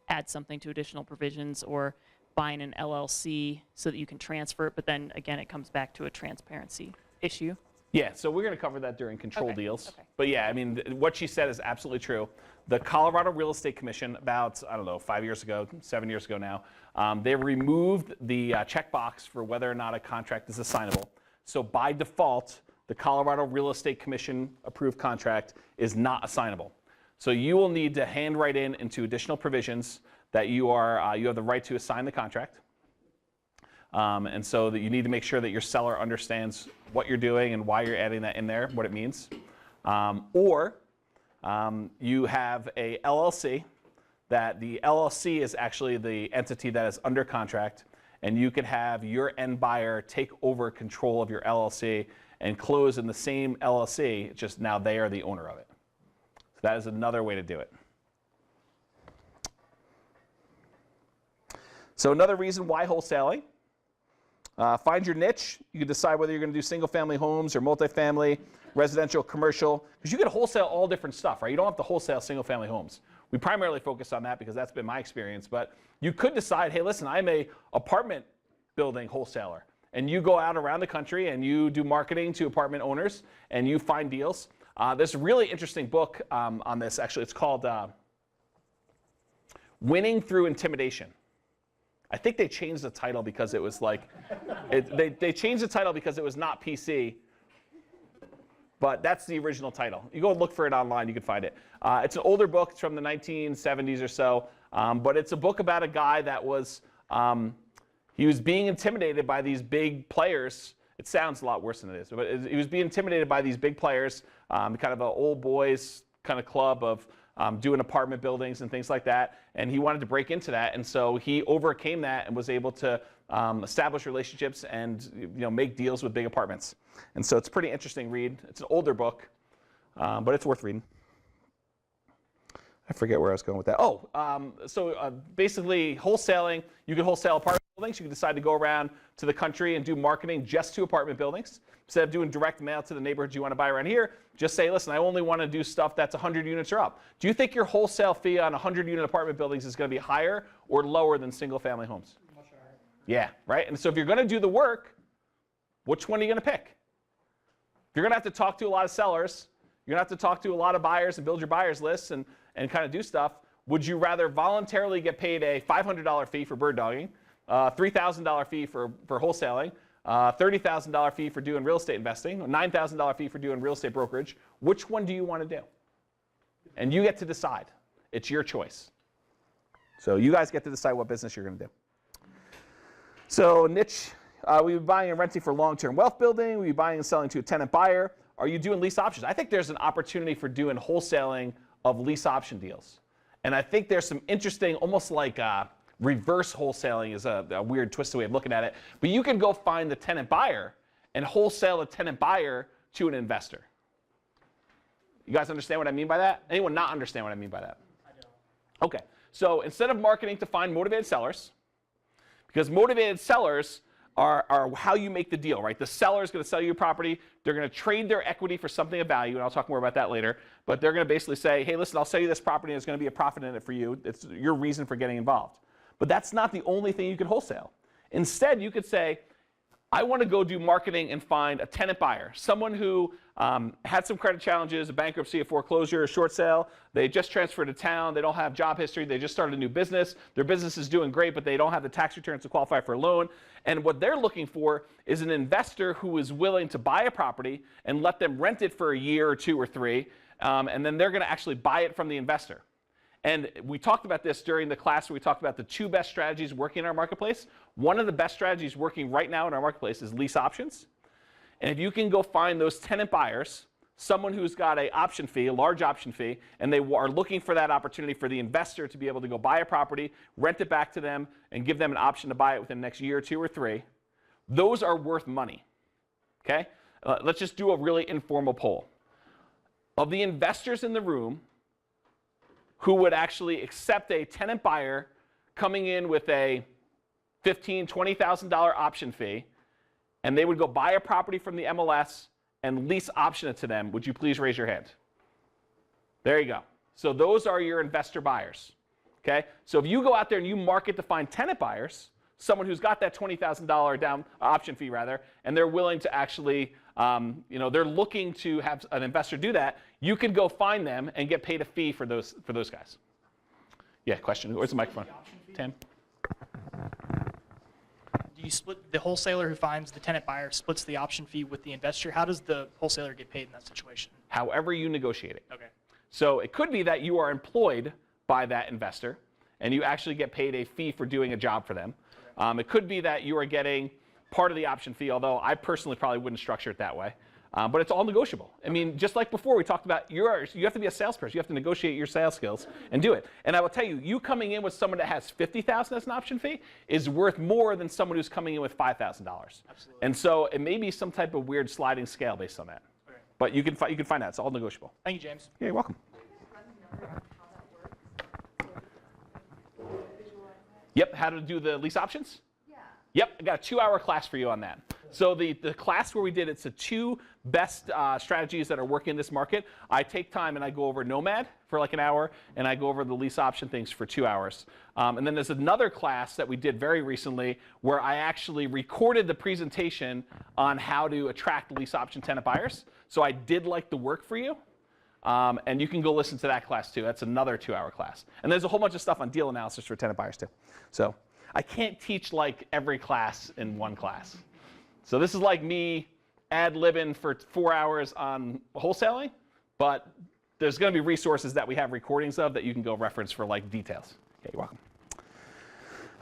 add something to additional provisions or buy in an LLC so that you can transfer it, but then again it comes back to a transparency issue? Yeah, so we're going to cover that during control Okay, deals. okay. But yeah, I mean, what she said is absolutely true. The Colorado Real Estate Commission, about, I don't know, 5 years ago, 7 years ago now, they removed the checkbox for whether or not a contract is assignable. So by default, the Colorado Real Estate Commission approved contract is not assignable. So you will need to handwrite into additional provisions that you have the right to assign the contract. And so that you need to make sure that your seller understands what you're doing and why you're adding that in there, what it means. Or you have a LLC, that the LLC is actually the entity that is under contract, and you could have your end buyer take over control of your LLC and close in the same LLC, just now they are the owner of it. So that is another way to do it. So another reason why wholesaling. Find your niche. You can decide whether you're going to do single-family homes or multifamily, residential, commercial, because you can wholesale all different stuff, right? You don't have to wholesale single-family homes. We primarily focus on that because that's been my experience, but you could decide, hey, listen, I'm a apartment building wholesaler, and you go out around the country and you do marketing to apartment owners and you find deals. There's a really interesting book on this, actually. It's called Winning Through Intimidation. I think they changed the title because it was like, they changed the title because it was not PC, but that's the original title. You go look for it online, you can find it. It's an older book, it's from the 1970s or so, but it's a book about a guy that was, he was being intimidated by these big players. It sounds a lot worse than it is, but he was being intimidated by these big players, kind of an old boys kind of club of doing apartment buildings and things like that, and he wanted to break into that, and so he overcame that and was able to establish relationships and make deals with big apartments. And so it's a pretty interesting read. It's an older book, but it's worth reading. I forget where I was going with that. Oh, basically wholesaling, you can wholesale apartment buildings. You can decide to go around to the country and do marketing just to apartment buildings. Instead of doing direct mail to the neighborhoods you want to buy around here, just say, listen, I only want to do stuff that's 100 units or up. Do you think your wholesale fee on 100-unit apartment buildings is going to be higher or lower than single-family homes? Much higher. Yeah, right? And so if you're going to do the work, which one are you going to pick? If you're going to have to talk to a lot of sellers, you're going to have to talk to a lot of buyers and build your buyers lists and kind of do stuff, would you rather voluntarily get paid a $500 fee for bird dogging, $3,000 fee for wholesaling, $30,000 fee for doing real estate investing, $9,000 fee for doing real estate brokerage? Which one do you want to do? And you get to decide. It's your choice. So you guys get to decide what business you're going to do. So niche, we've been buying and renting for long-term wealth building. We've been buying and selling to a tenant buyer. Are you doing lease options? I think there's an opportunity for doing wholesaling of lease option deals. And I think there's some interesting, almost like reverse wholesaling is a weird twisted way of looking at it. But you can go find the tenant buyer and wholesale a tenant buyer to an investor. You guys understand what I mean by that? Anyone not understand what I mean by that? I don't. Okay, so instead of marketing to find motivated sellers, because motivated sellers are how you make the deal, right? The seller is going to sell you a property. They're going to trade their equity for something of value, and I'll talk more about that later. But they're going to basically say, hey, listen, I'll sell you this property, and there's going to be a profit in it for you. It's your reason for getting involved. But that's not the only thing you can wholesale. Instead, you could say, I want to go do marketing and find a tenant buyer, someone who had some credit challenges, a bankruptcy, a foreclosure, a short sale. They just transferred to town. They don't have job history. They just started a new business. Their business is doing great, but they don't have the tax returns to qualify for a loan. And what they're looking for is an investor who is willing to buy a property and let them rent it for a year or two or three, and then they're going to actually buy it from the investor. And we talked about this during the class where we talked about the two best strategies working in our marketplace. One of the best strategies working right now in our marketplace is lease options. And if you can go find those tenant buyers, someone who's got an option fee, a large option fee, and they are looking for that opportunity for the investor to be able to go buy a property, rent it back to them, and give them an option to buy it within the next year or two or three, those are worth money. okay? Let's just do a really informal poll. Of the investors in the room who would actually accept a tenant buyer coming in with a $15,000, $20,000 option fee, and they would go buy a property from the MLS and lease option it to them, would you please raise your hand? There you go. So those are your investor buyers, okay? So if you go out there and you market to find tenant buyers, someone who's got that $20,000 down option fee rather, and they're willing to actually, they're looking to have an investor do that, you could go find them and get paid a fee for those guys. Yeah, question. Where's the microphone? Tim? Do you split, the wholesaler who finds the tenant buyer splits the option fee with the investor? How does the wholesaler get paid in that situation? However you negotiate it. Okay. So it could be that you are employed by that investor and you actually get paid a fee for doing a job for them. Okay. It could be that you are getting part of the option fee, although I personally probably wouldn't structure it that way. But it's all negotiable. I mean, just like before, we talked about you have to be a salesperson. You have to negotiate your sales skills and do it. And I will tell you, you coming in with someone that has $50,000 as an option fee is worth more than someone who's coming in with $5,000. Absolutely. And so it may be some type of weird sliding scale based on that. Okay. But you can find out. It's all negotiable. Thank you, James. Yeah, you're welcome. Yep, how to do the lease options? Yeah. Yep, I got a 2-hour class for you on that. So the class where we did, it's the 2 best strategies that are working in this market. I take time and I go over Nomad for like an hour, and I go over the lease option things for 2 hours. And then there's another class that we did very recently where I actually recorded the presentation on how to attract lease option tenant buyers. So I did like the work for you. And you can go listen to that class too. That's another 2-hour class. And there's a whole bunch of stuff on deal analysis for tenant buyers too. So I can't teach like every class in one class. So this is like me ad-libbing for 4 hours on wholesaling, but there's going to be resources that we have recordings of that you can go reference for like details. Okay, you're welcome.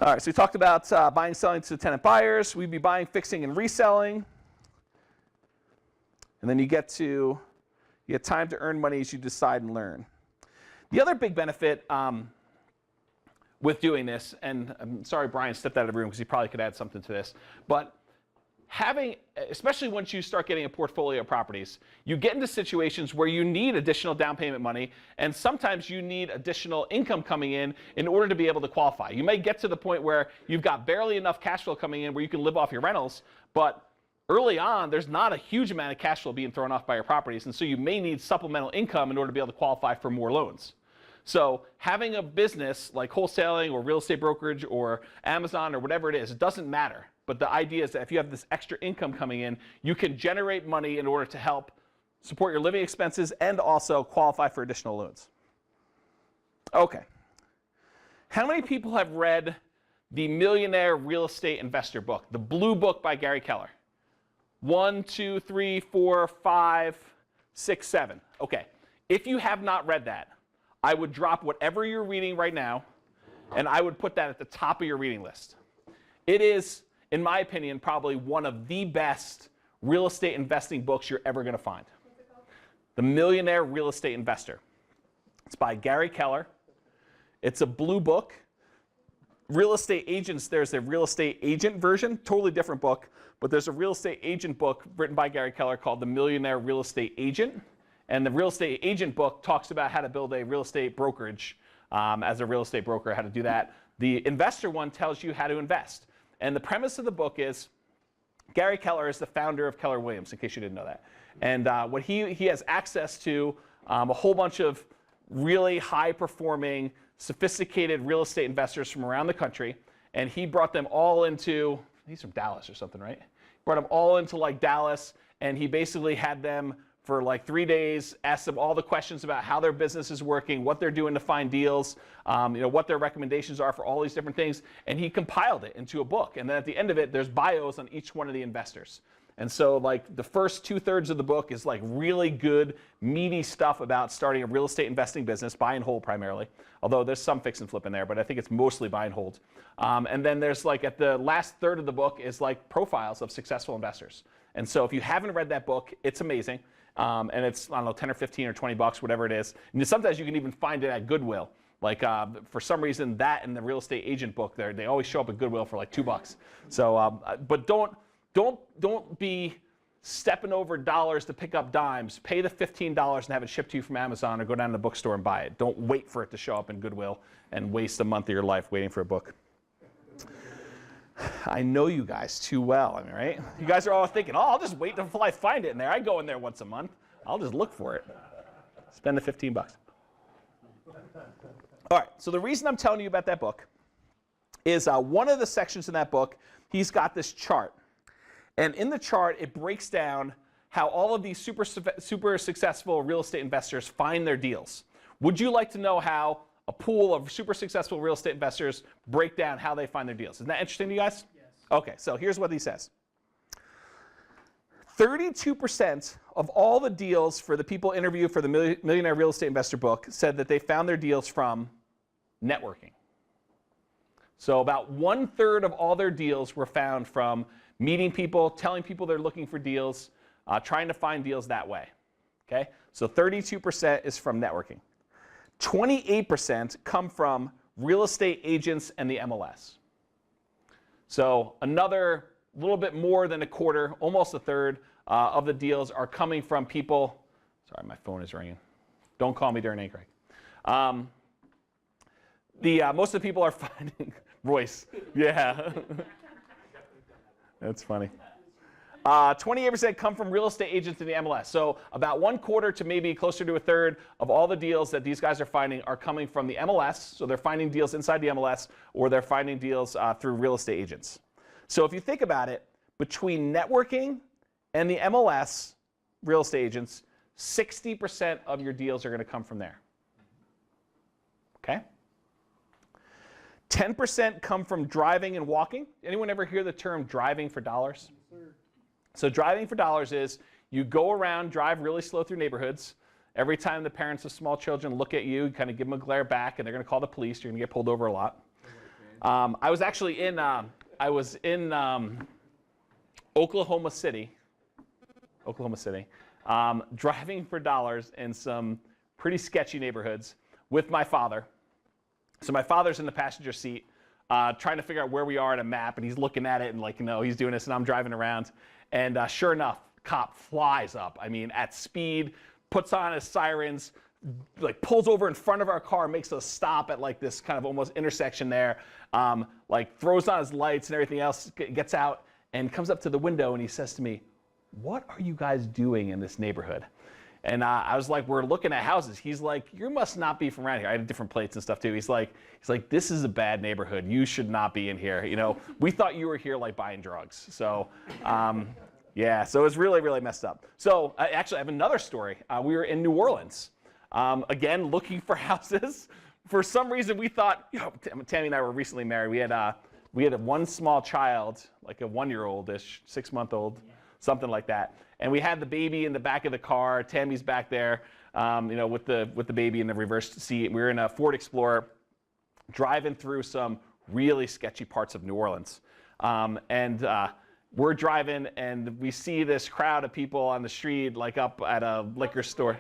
All right, so we talked about buying, selling to tenant buyers. We'd be buying, fixing, and reselling. And then you get time to earn money as you decide and learn. The other big benefit with doing this, and I'm sorry Brian stepped out of the room because he probably could add something to this, but having, especially once you start getting a portfolio of properties, you get into situations where you need additional down payment money, and sometimes you need additional income coming in order to be able to qualify. You may get to the point where you've got barely enough cash flow coming in where you can live off your rentals, but early on, there's not a huge amount of cash flow being thrown off by your properties, and so you may need supplemental income in order to be able to qualify for more loans. So having a business like wholesaling or real estate brokerage or Amazon or whatever it is, it doesn't matter. But the idea is that if you have this extra income coming in, you can generate money in order to help support your living expenses and also qualify for additional loans. Okay. How many people have read the Millionaire Real Estate Investor book, the blue book by Gary Keller? 1, 2, 3, 4, 5, 6, 7. Okay. If you have not read that, I would drop whatever you're reading right now, and I would put that at the top of your reading list. It is, in my opinion, probably one of the best real estate investing books you're ever going to find. The Millionaire Real Estate Investor. It's by Gary Keller. It's a blue book. Real estate agents, there's a real estate agent version, totally different book, but there's a real estate agent book written by Gary Keller called The Millionaire Real Estate Agent. And the real estate agent book talks about how to build a real estate brokerage as a real estate broker, how to do that. The investor one tells you how to invest. And the premise of the book is Gary Keller is the founder of Keller Williams, in case you didn't know that. And what he has access to a whole bunch of really high-performing, sophisticated real estate investors from around the country. And he brought them all into, he's from Dallas or something, right? Brought them all into like Dallas, and he basically had them for like 3 days, asked them all the questions about how their business is working, what they're doing to find deals, what their recommendations are for all these different things, and he compiled it into a book. And then at the end of it, there's bios on each one of the investors. And so like the first 2/3 of the book is like really good, meaty stuff about starting a real estate investing business, buy and hold primarily, although there's some fix and flip in there, but I think it's mostly buy and hold. And then there's like at the last third of the book is like profiles of successful investors. And so if you haven't read that book, it's amazing. And it's, I don't know, 10 or 15 or 20 bucks, whatever it is. And sometimes you can even find it at Goodwill. Like for some reason, that and the real estate agent book, they always show up at Goodwill for like $2. So, but don't be stepping over dollars to pick up dimes, pay the $15 and have it shipped to you from Amazon, or go down to the bookstore and buy it. Don't wait for it to show up in Goodwill and waste a month of your life waiting for a book. I know you guys too well, I mean, right? You guys are all thinking, oh, I'll just wait until I find it in there. I go in there once a month. I'll just look for it. Spend the 15 bucks. All right, so the reason I'm telling you about that book is one of the sections in that book, he's got this chart. And in the chart, it breaks down how all of these super successful real estate investors find their deals. Would you like to know how a pool of super successful real estate investors break down how they find their deals? Isn't that interesting to you guys? Yes. Okay, so here's what he says. 32% of all the deals for the people interviewed for the Millionaire Real Estate Investor book said that they found their deals from networking. So about 1/3 of all their deals were found from meeting people, telling people they're looking for deals, trying to find deals that way. Okay, so 32% is from networking. 28% come from real estate agents and the MLS. So another little bit more than a quarter, almost a third of the deals are coming from people. Sorry, my phone is ringing. Don't call me during anchoring. Most of the people are finding Royce. Yeah. That's funny. 28% come from real estate agents in the MLS. So about 1/4 to maybe closer to a third of all the deals that these guys are finding are coming from the MLS. So they're finding deals inside the MLS, or they're finding deals through real estate agents. So if you think about it, between networking and the MLS real estate agents, 60% of your deals are going to come from there. Okay? 10% come from driving and walking. Anyone ever hear the term driving for dollars? So driving for dollars is you go around, drive really slow through neighborhoods. Every time the parents of small children look at you, you kind of give them a glare back, and they're going to call the police. You're going to get pulled over a lot. I was actually in Oklahoma City, driving for dollars in some pretty sketchy neighborhoods with my father. So my father's in the passenger seat, trying to figure out where we are on a map, and he's looking at it, and he's doing this, and I'm driving around. And sure enough, cop flies up. I mean, at speed, puts on his sirens, pulls over in front of our car, makes us stop at this kind of almost intersection there, throws on his lights and everything else, gets out, and comes up to the window, and he says to me, "What are you guys doing in this neighborhood?" And I was like, "We're looking at houses." He's like, "You must not be from around here." I had different plates and stuff too. He's like, "This is a bad neighborhood. You should not be in here. We thought you were here buying drugs." So, yeah, so it was really, really messed up. So actually, I have another story. We were in New Orleans, again, looking for houses. For some reason, we thought, Tammy and I were recently married. We had one small child, like a 1-year-old-ish, 6-month-old, something like that. And we had the baby in the back of the car. Tammy's back there, with the baby in the reverse seat. We were in a Ford Explorer, driving through some really sketchy parts of New Orleans. We're driving, and we see this crowd of people on the street, up at a liquor store.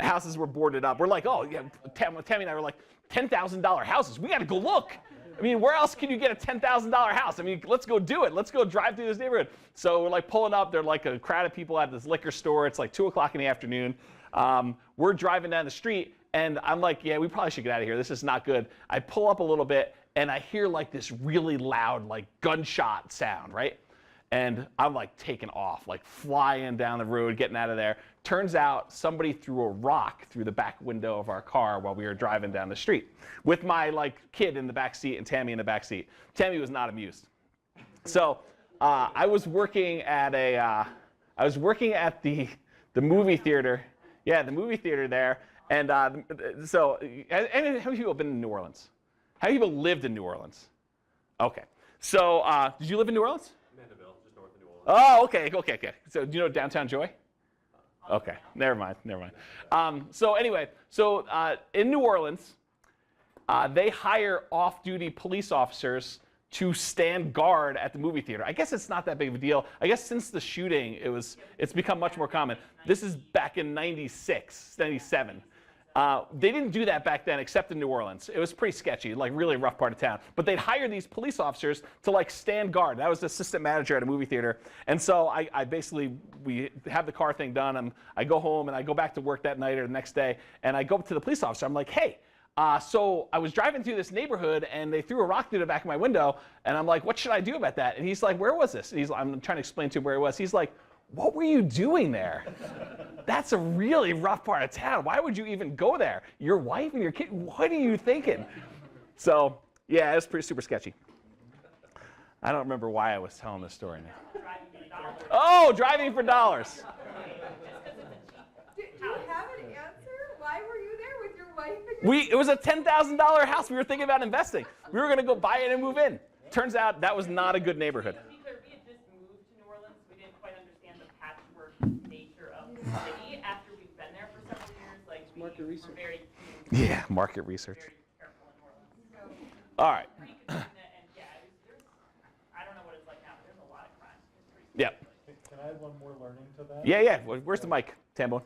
Houses were boarded up. We're like, oh, yeah, Tammy and I were like, $10,000 houses. We got to go look. I mean, where else can you get a $10,000 house? I mean, let's go do it. Let's go drive through this neighborhood. So we're pulling up. There's a crowd of people at this liquor store. It's 2 o'clock in the afternoon. We're driving down the street, and I'm like, yeah, we probably should get out of here. This is not good. I pull up a little bit, and I hear this really loud gunshot sound, right? And I'm taking off, flying down the road, getting out of there. Turns out somebody threw a rock through the back window of our car while we were driving down the street, with my kid in the back seat and Tammy in the back seat. Tammy was not amused. So I was working at the movie theater. Yeah, the movie theater there. And so, how many people have been in New Orleans? How many people lived in New Orleans? Okay. So did you live in New Orleans? Mandeville, just north of New Orleans. Oh, okay. So do you know Downtown Joy? Okay, never mind. So anyway, in New Orleans, they hire off-duty police officers to stand guard at the movie theater. I guess it's not that big of a deal. I guess since the shooting, it's become much more common. This is back in 96, 97. They didn't do that back then, except in New Orleans. It was pretty sketchy, like really rough part of town. But they'd hire these police officers to like stand guard. I was the assistant manager at a movie theater, and so I basically, we have the car thing done. I go home and I go back to work that night or the next day, and I go up to the police officer. I'm like, hey, so I was driving through this neighborhood and they threw a rock through the back of my window, and I'm like, what should I do about that? And he's like, where was this? And I'm trying to explain to him where it was. He's like, what were you doing there? That's a really rough part of town. Why would you even go there? Your wife and your kid, what are you thinking? So, yeah, it's pretty super sketchy. I don't remember why I was telling this story now. Oh, driving for dollars. Do you have an answer? Why were you there with your wife and your It was a $10,000 house. We were thinking about investing. We were going to go buy it and move in. Turns out that was not a good neighborhood. City after we've been there for several years, like market research. Very Yeah, market research. All right. I don't know what it's like now, but there's a lot of crime. Yeah. Can I add one more learning to that? Yeah. Where's the mic, Tambone?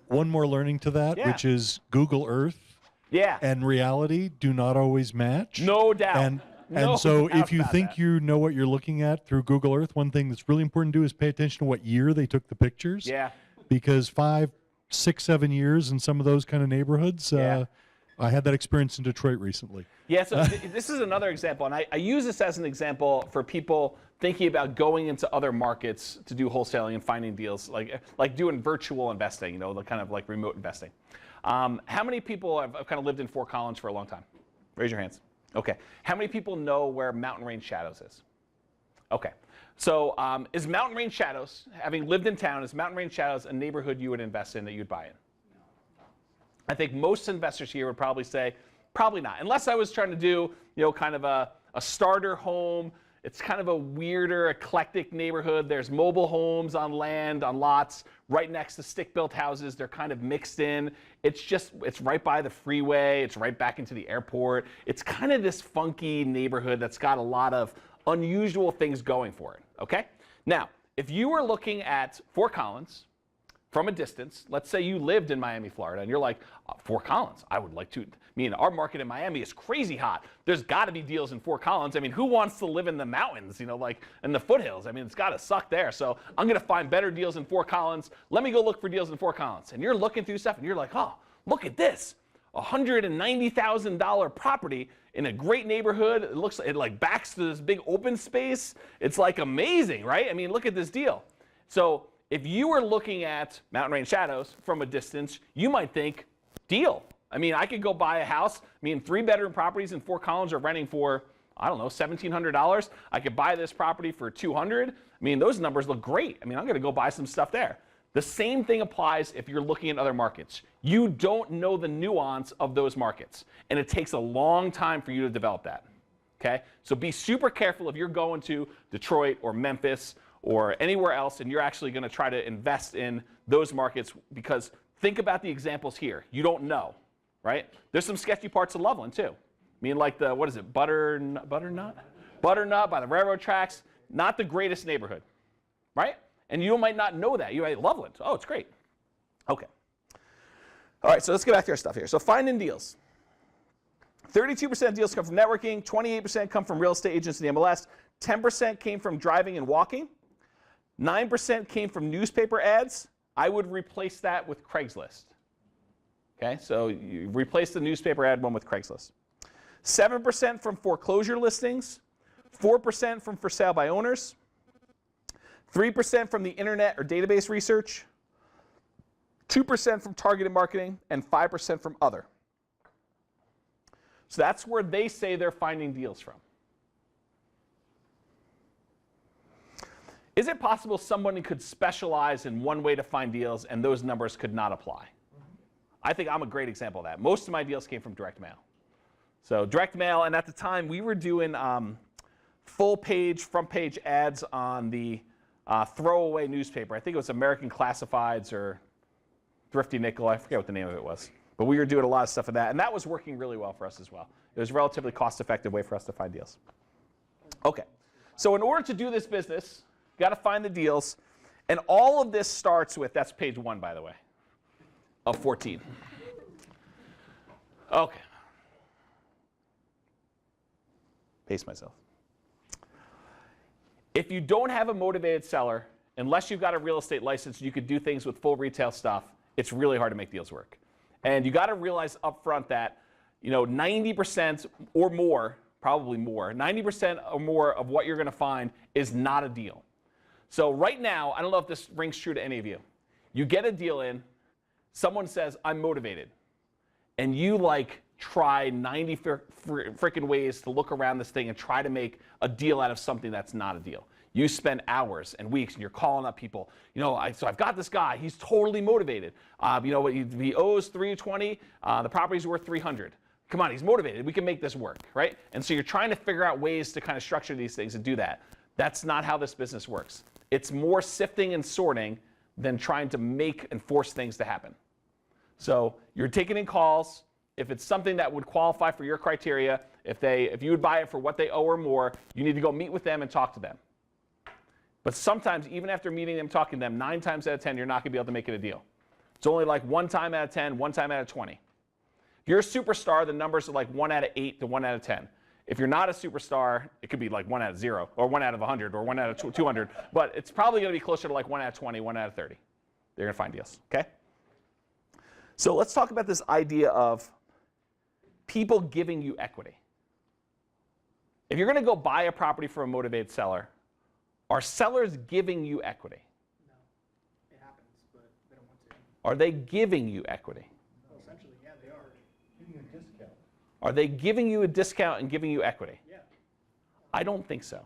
One more learning to that, Yeah. which is Google Earth Yeah. and reality do not always match. No doubt. And No so doubt if you about think that. you know what you're looking at through Google Earth, one thing that's really important to do is pay attention to what year they took the pictures. Yeah. Because 5, 6, 7 years in some of those kind of neighborhoods, I had that experience in Detroit recently. Yeah, so this is another example, and I use this as an example for people thinking about going into other markets to do wholesaling and finding deals, like doing virtual investing, you know, the kind of like remote investing. How many people have kind of lived in Fort Collins for a long time? Raise your hands. Okay. How many people know where Mountain Range Shadows is? Okay. So is Mountain Range Shadows, having lived in town, is Mountain Range Shadows a neighborhood you would invest in, that you'd buy in? I think most investors here would probably say, probably not. Unless I was trying to do, you know, kind of a starter home. It's kind of a weirder, eclectic neighborhood. There's mobile homes on land, on lots, right next to stick-built houses. They're kind of mixed in. It's right by the freeway. It's right back into the airport. It's kind of this funky neighborhood that's got a lot of unusual things going for it, okay? Now, if you were looking at Fort Collins from a distance, let's say you lived in Miami, Florida, and you're like, Fort Collins, I would like to. I mean, our market in Miami is crazy hot. There's got to be deals in Fort Collins. I mean, who wants to live in the mountains, you know, like in the foothills? I mean, it's got to suck there. So I'm going to find better deals in Fort Collins. Let me go look for deals in Fort Collins. And you're looking through stuff, and you're like, oh, look at this. $190,000 property in a great neighborhood. It looks like it like backs to this big open space. It's like amazing, right? I mean, look at this deal. So if you were looking at Mountain Range Shadows from a distance, you might think, deal. I mean, I could go buy a house. I mean, 3-bedroom properties in Fort Collins are renting for, I don't know, $1,700. I could buy this property for $200. I mean, those numbers look great. I mean, I'm going to go buy some stuff there. The same thing applies if you're looking at other markets. You don't know the nuance of those markets, and it takes a long time for you to develop that, okay? So be super careful if you're going to Detroit or Memphis or anywhere else and you're actually going to try to invest in those markets, because think about the examples here. You don't know, right? There's some sketchy parts of Loveland, too. I mean, like the, what is it, Butternut by the railroad tracks. Not the greatest neighborhood, right? And you might not know that. You might, Loveland, oh, it's great. Okay. All right, so let's get back to our stuff here. So finding deals. 32% of deals come from networking, 28% come from real estate agents in the MLS, 10% came from driving and walking, 9% came from newspaper ads. I would replace that with Craigslist. Okay, so you replace the newspaper ad one with Craigslist. 7% from foreclosure listings, 4% from for sale by owners, 3% from the internet or database research, 2% from targeted marketing, and 5% from other. So that's where they say they're finding deals from. Is it possible somebody could specialize in one way to find deals and those numbers could not apply? I think I'm a great example of that. Most of my deals came from direct mail. So direct mail, and at the time we were doing full page, front page ads on the throwaway newspaper. I think it was American Classifieds or Thrifty Nickel. I forget what the name of it was. But we were doing a lot of stuff in that, and that was working really well for us as well. It was a relatively cost-effective way for us to find deals. Okay, so in order to do this business, you got to find the deals, And all of this starts with, that's page 1, by the way, of 14. Okay. Pace myself. If you don't have a motivated seller, unless you've got a real estate license, you could do things with full retail stuff, it's really hard to make deals work. And you got to realize up front that 90% or more, probably more, 90% or more of what you're going to find is not a deal. So right now, I don't know if this rings true to any of you. You get a deal in, someone says, I'm motivated. And you try 90 freaking ways to look around this thing and try to make a deal out of something that's not a deal. You spend hours and weeks and you're calling up people. So I've got this guy, he's totally motivated. He owes $320, the property's worth $300. Come on, he's motivated, we can make this work, right? And so you're trying to figure out ways to kind of structure these things and do that. That's not how this business works. It's more sifting and sorting than trying to make and force things to happen. So you're taking in calls. If it's something that would qualify for your criteria, if you would buy it for what they owe or more, you need to go meet with them and talk to them. But sometimes, even after meeting them, talking to them, 9 times out of 10, you're not going to be able to make it a deal. It's only 1 time out of 10, 1 time out of 20. If you're a superstar, the numbers are 1 out of 8 to 1 out of 10. If you're not a superstar, it could be 1 out of 0, or 1 out of 100, or 1 out of 200. But it's probably going to be closer to 1 out of 20, 1 out of 30. They're going to find deals, okay? So let's talk about this idea of people giving you equity. If you're going to go buy a property from a motivated seller, are sellers giving you equity? No. It happens, but they don't want to. Are they giving you equity? Well, essentially, yeah, they are. Giving you a discount. Are they giving you a discount and giving you equity? Yeah. I don't think so.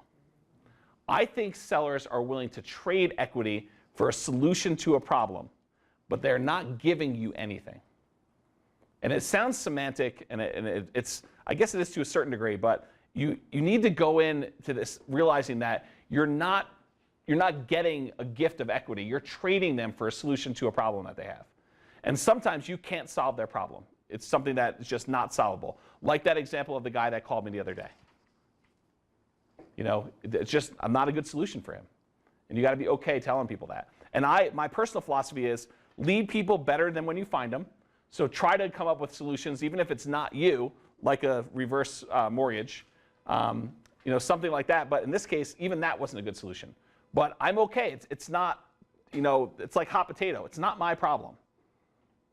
I think sellers are willing to trade equity for a solution to a problem, but they're not giving you anything. And it sounds semantic, and it's I guess it is to a certain degree, but you need to go into this realizing that you're not getting a gift of equity. You're trading them for a solution to a problem that they have. And sometimes you can't solve their problem. It's something that is just not solvable. Like that example of the guy that called me the other day. It's just not a good solution for him. And you got to be okay telling people that. And my personal philosophy is lead people better than when you find them. So try to come up with solutions, even if it's not you, like a reverse mortgage, something like that. But in this case, even that wasn't a good solution. But I'm okay. It's not, it's like hot potato. It's not my problem,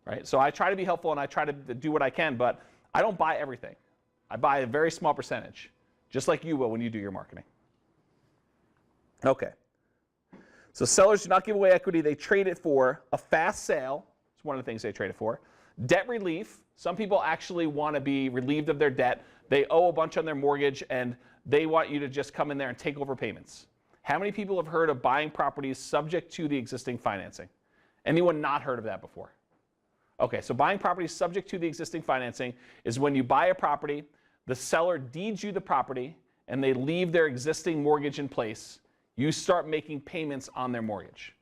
right? So I try to be helpful and I try to do what I can, but I don't buy everything. I buy a very small percentage, just like you will when you do your marketing. Okay. So sellers do not give away equity. They trade it for a fast sale. It's one of the things they trade it for. Debt relief. Some people actually want to be relieved of their debt. They owe a bunch on their mortgage, and they want you to just come in there and take over payments. How many people have heard of buying properties subject to the existing financing? Anyone not heard of that before? Okay, so buying properties subject to the existing financing is when you buy a property, the seller deeds you the property, and they leave their existing mortgage in place. You start making payments on their mortgage.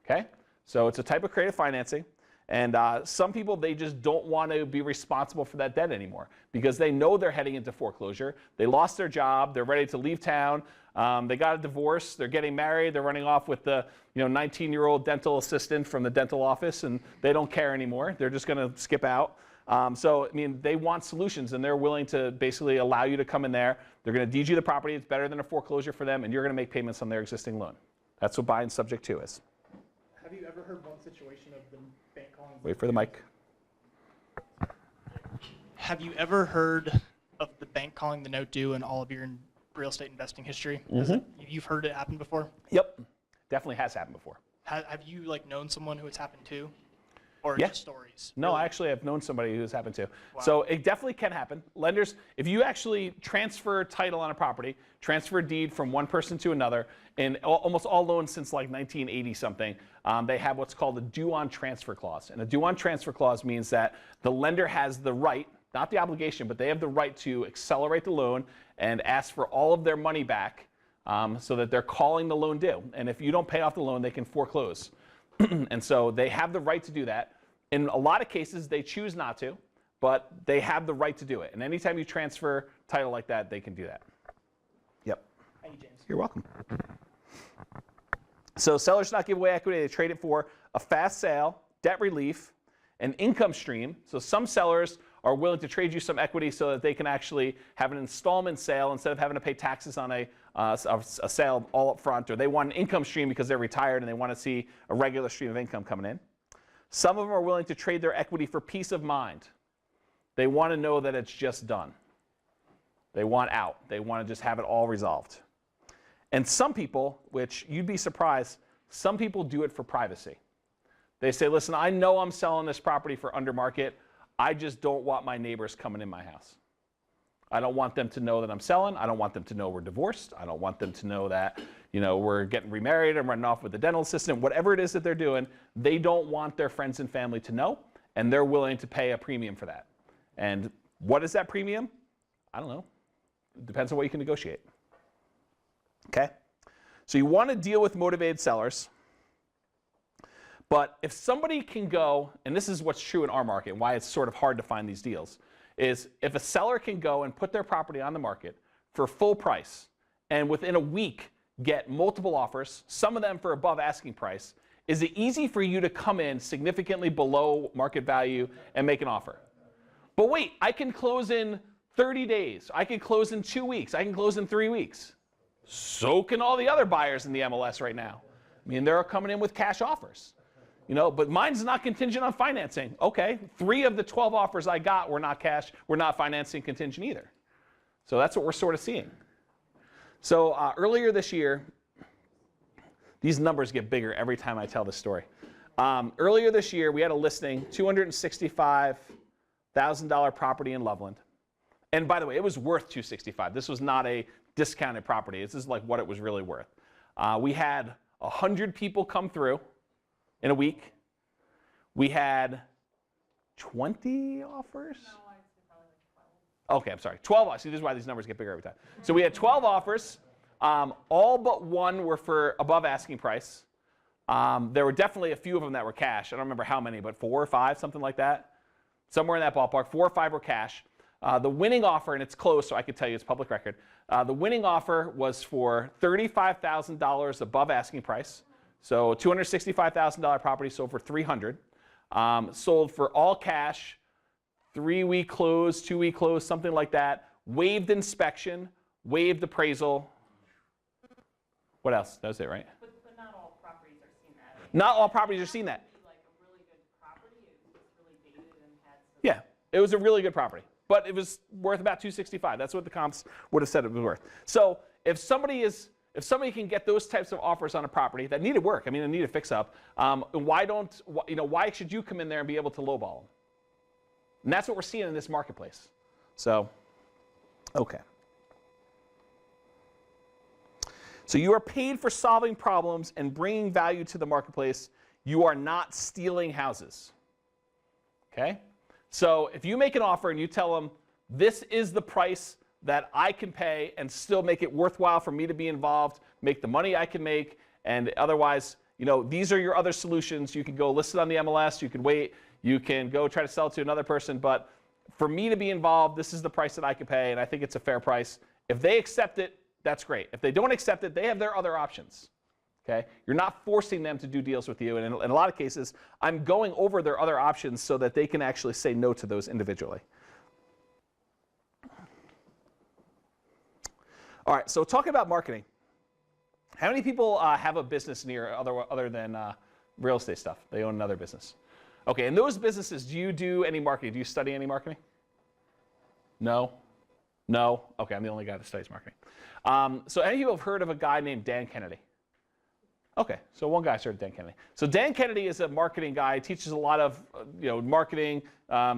Okay? So it's a type of creative financing. And some people, they just don't want to be responsible for that debt anymore because they know they're heading into foreclosure. They lost their job. They're ready to leave town. They got a divorce. They're getting married. They're running off with the 19-year-old dental assistant from the dental office, and they don't care anymore. They're just going to skip out. They want solutions, and they're willing to basically allow you to come in there. They're going to deed you the property. It's better than a foreclosure for them, and you're going to make payments on their existing loan. That's what buying subject to is. Have you ever heard one situation of the bank calling? Wait for the mic. Have you ever heard of the bank calling the note due in all of your real estate investing history? You've heard it happen before? Yep, definitely has happened before. Have you known someone who it's happened to? Or Yeah. just stories? No, Really? actually, I've known somebody who's happened to. Wow. So it definitely can happen. Lenders, if you actually transfer title on a property, transfer deed from one person to another, in almost all loans since 1980 something, they have what's called a due on transfer clause. And a due on transfer clause means that the lender has the right, not the obligation, but they have the right to accelerate the loan and ask for all of their money back so that they're calling the loan due. And if you don't pay off the loan, they can foreclose. And so they have the right to do that. In a lot of cases, they choose not to, but they have the right to do it. And anytime you transfer title like that, they can do that. Yep. Thank you, James. You're welcome. So sellers not give away equity, they trade it for a fast sale, debt relief, an income stream. So some sellers are willing to trade you some equity so that they can actually have an installment sale instead of having to pay taxes on a sale all up front, or they want an income stream because they're retired and they want to see a regular stream of income coming in. Some of them are willing to trade their equity for peace of mind. They want to know that it's just done. They want out. They want to just have it all resolved. And some people, which you'd be surprised, some people do it for privacy. They say, listen, I know I'm selling this property for under market. I just don't want my neighbors coming in my house. I don't want them to know that I'm selling. I don't want them to know we're divorced. I don't want them to know that, we're getting remarried and running off with the dental assistant. Whatever it is that they're doing, they don't want their friends and family to know, and they're willing to pay a premium for that. And what is that premium? I don't know. It depends on what you can negotiate. Okay? So you want to deal with motivated sellers. But if somebody can go, and this is what's true in our market, why it's sort of hard to find these deals, is if a seller can go and put their property on the market for full price and within a week get multiple offers, some of them for above asking price, is it easy for you to come in significantly below market value and make an offer? But wait, I can close in 30 days. I can close in 2 weeks. I can close in 3 weeks. So can all the other buyers in the MLS right now. I mean, they're coming in with cash offers. But mine's not contingent on financing. Okay, 3 of the 12 offers I got were not cash, were not financing contingent either. So that's what we're sort of seeing. So earlier this year, these numbers get bigger every time I tell this story. Earlier this year, we had a listing, $265,000 property in Loveland. And by the way, it was worth $265,000. This was not a discounted property. This is like what it was really worth. We had 100 people come through in a week. We had 20 offers? Okay, I'm sorry. 12 offers. See, this is why these numbers get bigger every time. So we had 12 offers. All but 1 were for above asking price. There were definitely a few of them that were cash. I don't remember how many, but 4 or 5, something like that. Somewhere in that ballpark. 4 or 5 were cash. The winning offer, and it's closed, so I could tell you it's public record. The winning offer was for $35,000 above asking price. So $265,000 property sold for $300,000. Sold for all cash, 3-week close, 2-week close, something like that. Waived inspection, waived appraisal. What else? That was it, right? But not all properties are seeing that. Not all properties are seeing that. Like a really good property, it was really dated and had some. Yeah, it was a really good property, but it was worth about $265,000. That's what the comps would have said it was worth. So if somebody can get those types of offers on a property that needed work, I mean, it needed fix up, why should you come in there and be able to lowball them? And that's what we're seeing in this marketplace. So, okay. So you are paid for solving problems and bringing value to the marketplace. You are not stealing houses. Okay? So if you make an offer and you tell them, this is the price that I can pay and still make it worthwhile for me to be involved, make the money I can make, and otherwise, these are your other solutions. You can go list it on the MLS, you can wait, you can go try to sell it to another person, but for me to be involved, this is the price that I can pay, and I think it's a fair price. If they accept it, that's great. If they don't accept it, they have their other options. Okay? You're not forcing them to do deals with you, and in a lot of cases, I'm going over their other options so that they can actually say no to those individually. All right, so talking about marketing. How many people have a business near other than real estate stuff? They own another business. Okay, in those businesses, do you do any marketing? Do you study any marketing? No? No? Okay, I'm the only guy that studies marketing. So any of you have heard of a guy named Dan Kennedy? Okay, so one guy started Dan Kennedy. So Dan Kennedy is a marketing guy. He teaches a lot of marketing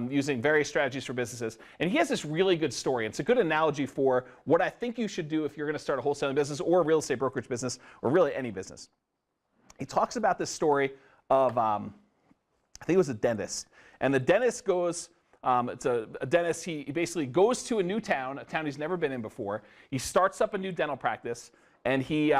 using various strategies for businesses. And he has this really good story. It's a good analogy for what I think you should do if you're going to start a wholesaling business or a real estate brokerage business or really any business. He talks about this story of, I think it was a dentist. And the dentist goes, it's a dentist, he basically goes to a new town, a town he's never been in before. He starts up a new dental practice, and he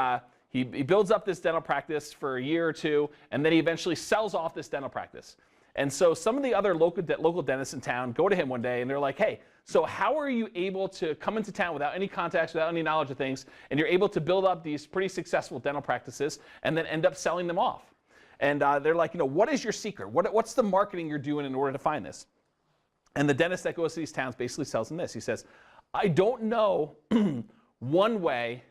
builds up this dental practice for a year or two, and then he eventually sells off this dental practice. And so some of the other local dentists in town go to him one day and they're like, hey, so how are you able to come into town without any contacts, without any knowledge of things, and you're able to build up these pretty successful dental practices and then end up selling them off? And they're like, what is your secret? What's the marketing you're doing in order to find this? And the dentist that goes to these towns basically tells them this. He says, I don't know one way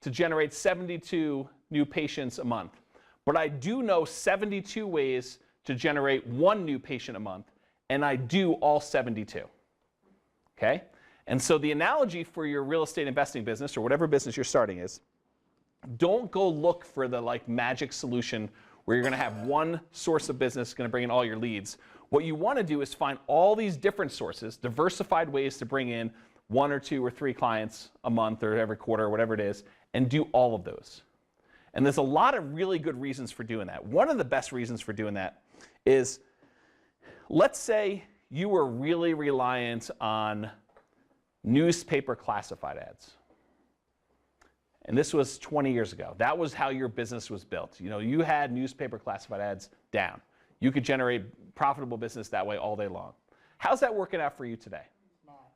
to generate 72 new patients a month, but I do know 72 ways to generate 1 new patient a month, and I do all 72. Okay? And so the analogy for your real estate investing business or whatever business you're starting is, don't go look for the magic solution where you're going to have one source of business going to bring in all your leads. What you want to do is find all these different sources, diversified ways to bring in 1 or 2 or 3 clients a month or every quarter or whatever it is, and do all of those. And there's a lot of really good reasons for doing that. One of the best reasons for doing that is, let's say you were really reliant on newspaper classified ads. And this was 20 years ago. That was how your business was built. You had newspaper classified ads down. You could generate profitable business that way all day long. How's that working out for you today? It's not.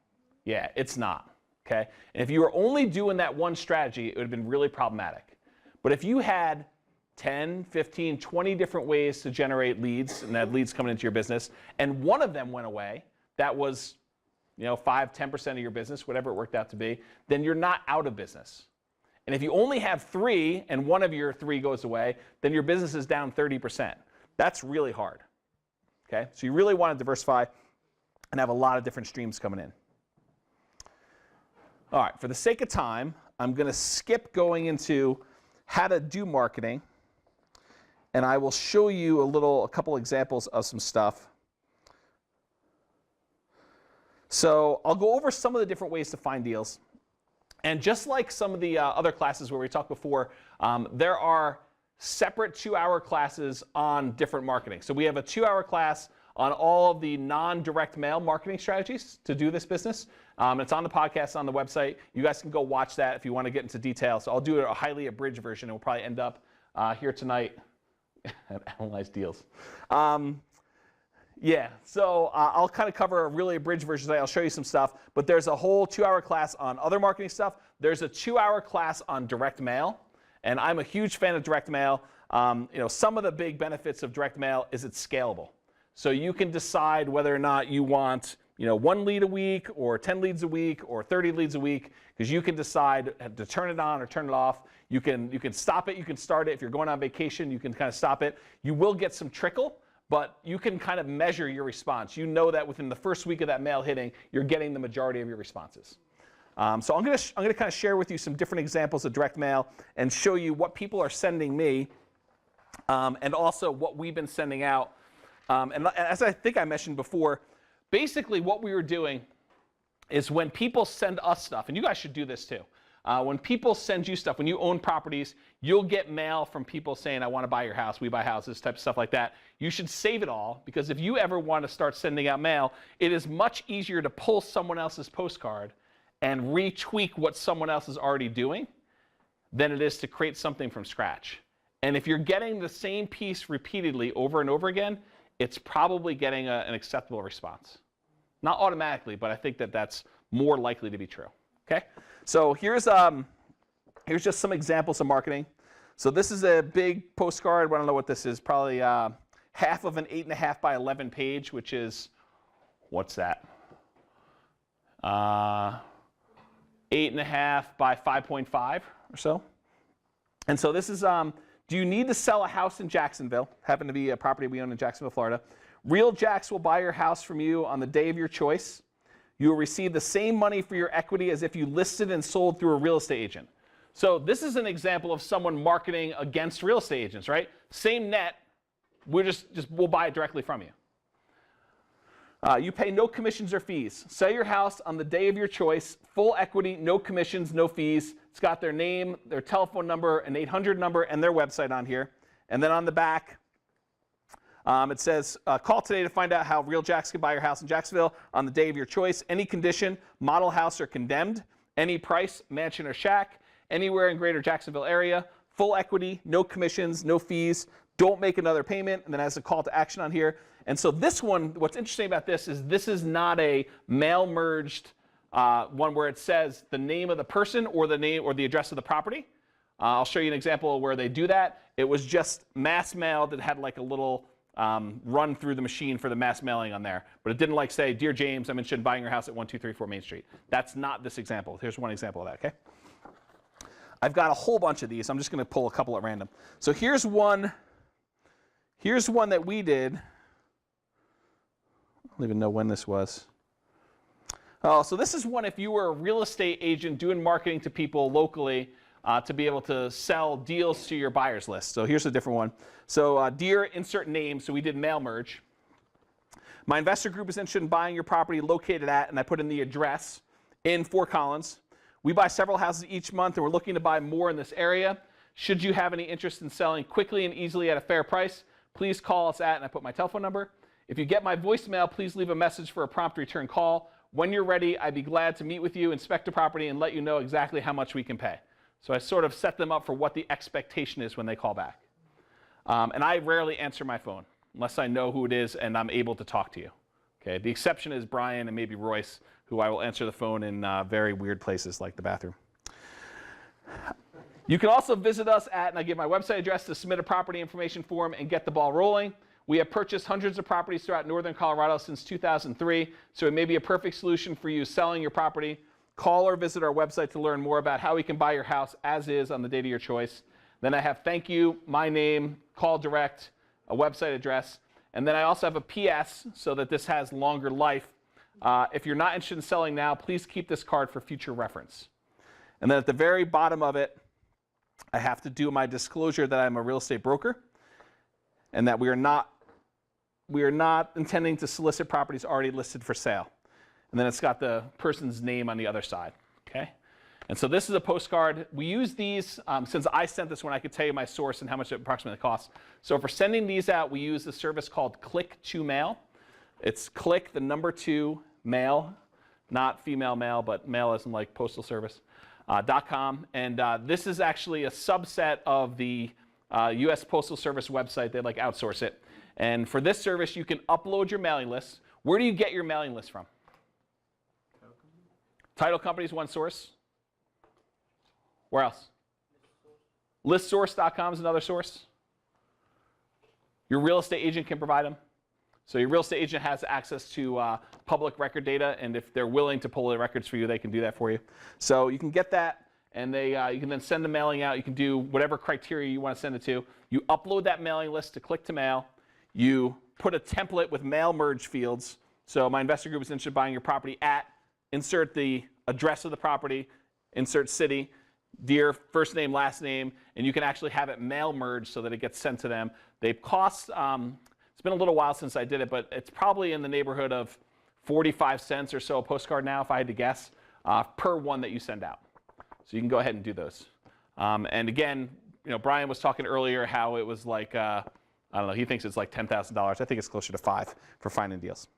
Yeah, it's not. Okay? And if you were only doing that one strategy, it would have been really problematic. But if you had 10, 15, 20 different ways to generate leads, and that leads coming into your business, and one of them went away, that was 5, 10% of your business, whatever it worked out to be, then you're not out of business. And if you only have 3 and one of your 3 goes away, then your business is down 30%. That's really hard. Okay? So you really want to diversify and have a lot of different streams coming in. All right, for the sake of time, I'm going to skip going into how to do marketing, and I will show you a couple examples of some stuff. So I'll go over some of the different ways to find deals. And just like some of the other classes where we talked before, there are separate 2-hour classes on different marketing. So we have a 2-hour class on all of the non-direct mail marketing strategies to do this business. It's on the podcast, on the website. You guys can go watch that if you want to get into detail. So I'll do a highly abridged version, and we'll probably end up here tonight at Analyze Deals. Yeah, so I'll kind of cover a really abridged version today. I'll show you some stuff, but there's a whole 2-hour class on other marketing stuff. There's a 2-hour class on direct mail, and I'm a huge fan of direct mail. Some of the big benefits of direct mail is it's scalable. So you can decide whether or not you want 1 lead a week or 10 leads a week or 30 leads a week, because you can decide to turn it on or turn it off. You can stop it, you can start it. If you're going on vacation, you can kind of stop it. You will get some trickle, but you can kind of measure your response. You know that within the first week of that mail hitting, you're getting the majority of your responses. So I'm going to kind of share with you some different examples of direct mail and show you what people are sending me and also what we've been sending out. And as I think I mentioned before, basically what we were doing is when people send us stuff, and you guys should do this too. When people send you stuff, when you own properties, you'll get mail from people saying, I want to buy your house, we buy houses, type of stuff like that. You should save it all, because if you ever want to start sending out mail, it is much easier to pull someone else's postcard and retweak what someone else is already doing than it is to create something from scratch. And if you're getting the same piece repeatedly over and over again, it's probably getting an acceptable response. Not automatically, but I think that that's more likely to be true. Okay? So here's just some examples of marketing. So this is a big postcard. I don't know what this is. Probably half of an 8.5 by 11 page, which is, what's that? 8.5 by 5.5 or so. And so this is, do you need to sell a house in Jacksonville? Happen to be a property we own in Jacksonville, Florida. Real Jacks will buy your house from you on the day of your choice. You will receive the same money for your equity as if you listed and sold through a real estate agent. So this is an example of someone marketing against real estate agents, right? Same net, we'll buy it directly from you. You pay no commissions or fees. Sell your house on the day of your choice, full equity, no commissions, no fees. It's got their name, their telephone number, an 800 number, and their website on here. And then on the back, it says, call today to find out how Real Jacks can buy your house in Jacksonville on the day of your choice. Any condition, model house or condemned. Any price, mansion or shack. Anywhere in greater Jacksonville area. Full equity, no commissions, no fees. Don't make another payment. And then has a call to action on here. And so this one, what's interesting about this is not a mail merged one where it says the name of the person or the name or the address of the property. I'll show you an example where they do that. It was just mass mail that had like a little run through the machine for the mass mailing on there. But it didn't like say, Dear James, I'm interested in buying your house at 1234 Main Street. That's not this example. Here's one example of that, okay? I've got a whole bunch of these. I'm just going to pull a couple at random. So here's one that we did. I don't even know when this was. Oh, so this is one if you were a real estate agent doing marketing to people locally to be able to sell deals to your buyers list. So here's a different one. So dear insert name, so we did mail merge. My investor group is interested in buying your property located at, and I put in the address in Fort Collins. We buy several houses each month, and we're looking to buy more in this area. Should you have any interest in selling quickly and easily at a fair price, please call us at, and I put my telephone number. If you get my voicemail, please leave a message for a prompt return call. When you're ready, I'd be glad to meet with you, inspect the property, and let you know exactly how much we can pay. So I sort of set them up for what the expectation is when they call back. And I rarely answer my phone unless I know who it is and I'm able to talk to you. Okay. The exception is Brian and maybe Royce, who I will answer the phone in very weird places like the bathroom. You can also visit us at, and I give my website address to submit a property information form and get the ball rolling. We have purchased hundreds of properties throughout northern Colorado since 2003, so it may be a perfect solution for you selling your property. Call or visit our website to learn more about how we can buy your house as is on the date of your choice. Then I have thank you, my name, call direct, a website address, and then I also have a PS so that this has longer life. If you're not interested in selling now, please keep this card for future reference. And then at the very bottom of it, I have to do my disclosure that I'm a real estate broker and that we are not intending to solicit properties already listed for sale. And then it's got the person's name on the other side, okay? And so this is a postcard. We use these, since I sent this one, I could tell you my source and how much it approximately costs. So for sending these out, we use a service called Click to Mail. It's click, the number 2, mail, not female mail, but mail as in like postal service, .com. And this is actually a subset of the US Postal Service website. They like outsource it. And for this service, you can upload your mailing list. Where do you get your mailing list from? Title company is one source. Where else? Listsource.com is another source. Your real estate agent can provide them. So your real estate agent has access to public record data, and if they're willing to pull the records for you, they can do that for you. So you can get that, and you can then send the mailing out. You can do whatever criteria you want to send it to. You upload that mailing list to Click to Mail. You put a template with mail merge fields. So my investor group is interested in buying your property at, insert the address of the property, insert city, dear first name, last name, and you can actually have it mail merged so that it gets sent to them. They cost, it's been a little while since I did it, but it's probably in the neighborhood of 45 cents or so a postcard now, if I had to guess, per one that you send out. So you can go ahead and do those. And again, Brian was talking earlier how it was like, I don't know, he thinks it's like $10,000. I think it's closer to $5,000 for finding deals.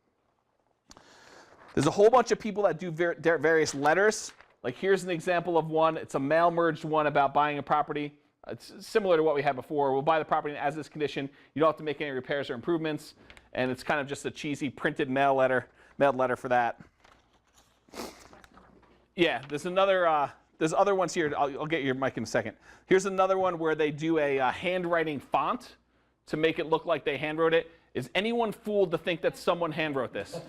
There's a whole bunch of people that do various letters. Like here's an example of one. It's a mail merged one about buying a property. It's similar to what we had before. We'll buy the property in as-is condition. You don't have to make any repairs or improvements. And it's kind of just a cheesy printed mailed letter for that. Yeah, there's other ones here. I'll get your mic in a second. Here's another one where they do a handwriting font to make it look like they handwrote it. Is anyone fooled to think that someone handwrote this?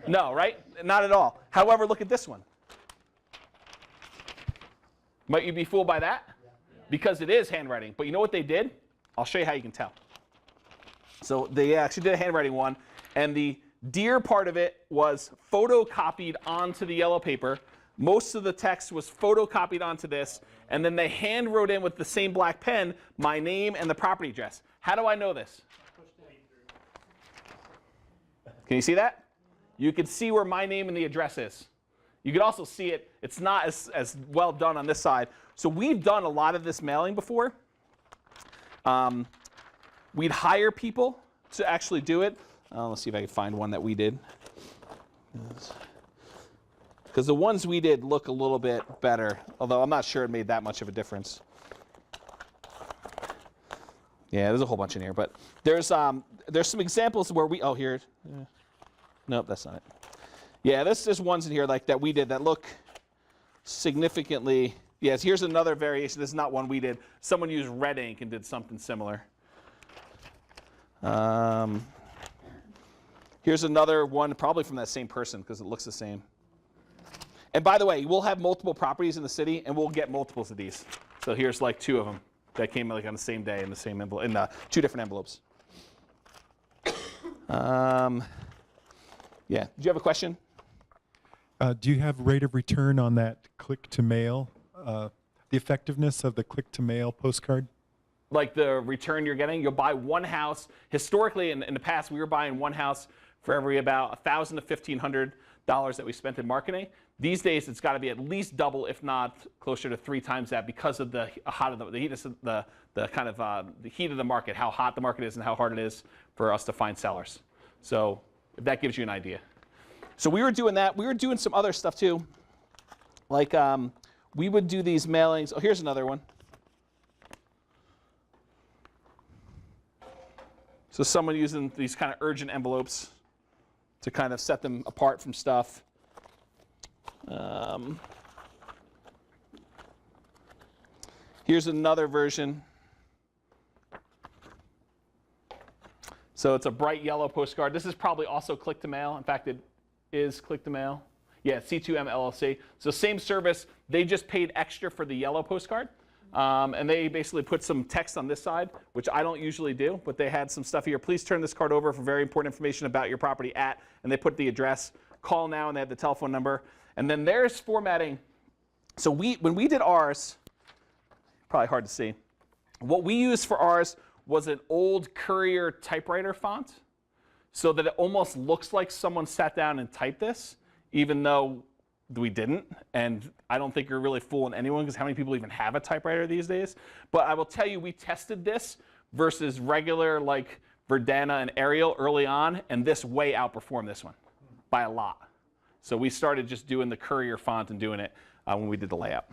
No, right? Not at all. However, look at this one. Might you be fooled by that? Because it is handwriting. But you know what they did? I'll show you how you can tell. So they actually did a handwriting one, and the dear part of it was photocopied onto the yellow paper. Most of the text was photocopied onto this, and then they hand wrote in with the same black pen my name and the property address. How do I know this? Can you see that? You can see where my name and the address is. You can also see it. It's not as well done on this side. So we've done a lot of this mailing before. We'd hire people to actually do it. Let's see if I can find one that we did. Because the ones we did look a little bit better, although I'm not sure it made that much of a difference. Yeah, there's a whole bunch in here, but there's there's some examples where we, oh, here. Nope, that's not it. Yeah, there's ones in here like that we did that look significantly. Yes, here's another variation. This is not one we did. Someone used red ink and did something similar. Here's another one, probably from that same person because it looks the same. And by the way, we'll have multiple properties in the city, and we'll get multiples of these. So here's like 2 of them that came like on the same day in the same envelope, in 2 different envelopes. Yeah. Did you have a question? Do you have rate of return on that click-to-mail, the effectiveness of the click-to-mail postcard? Like the return you're getting, you'll buy one house. Historically, in the past, we were buying one house for every about $1,000 to $1,500 that we spent in marketing. These days, it's got to be at least double, if not closer to 3 times that, because of the heat of the heat of the market, how hot the market is, and how hard it is for us to find sellers. So if that gives you an idea. So we were doing that. We were doing some other stuff too. Like we would do these mailings. Oh, here's another one. So someone using these kind of urgent envelopes to kind of set them apart from stuff. Here's another version. So it's a bright yellow postcard. This is probably also click-to-mail. In fact, it is click-to-mail. Yeah, C2M LLC. So same service. They just paid extra for the yellow postcard. And they basically put some text on this side, which I don't usually do, but they had some stuff here. Please turn this card over for very important information about your property at, and they put the address. Call now, and they had the telephone number. And then there's formatting. So when we did ours, probably hard to see, what we used for ours was an old Courier typewriter font, so that it almost looks like someone sat down and typed this, even though we didn't. And I don't think you're really fooling anyone, because how many people even have a typewriter these days? But I will tell you, we tested this versus regular like Verdana and Arial early on, and this way outperformed this one by a lot. So we started just doing the Courier font and doing it when we did the layout.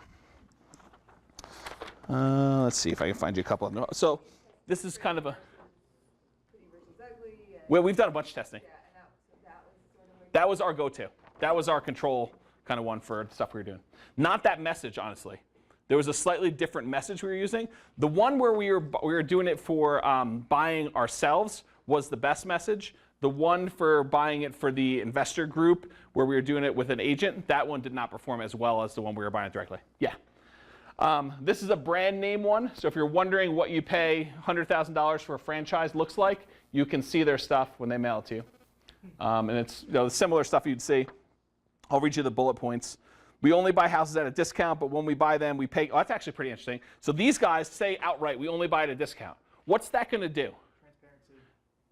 Let's see if I can find you a couple of them. So this is kind of a, well, we've done a bunch of testing. That was our go-to. That was our control kind of one for the stuff we were doing. Not that message, honestly. There was a slightly different message we were using. The one where we were doing it for buying ourselves was the best message. The one for buying it for the investor group, where we were doing it with an agent, that one did not perform as well as the one we were buying it directly. Yeah. This is a brand name one. So if you're wondering what you pay $100,000 for a franchise looks like, you can see their stuff when they mail it to you. And it's the similar stuff you'd see. I'll read you the bullet points. We only buy houses at a discount, but when we buy them, we pay. Oh, that's actually pretty interesting. So these guys say outright, we only buy at a discount. What's that going to do? Transparency.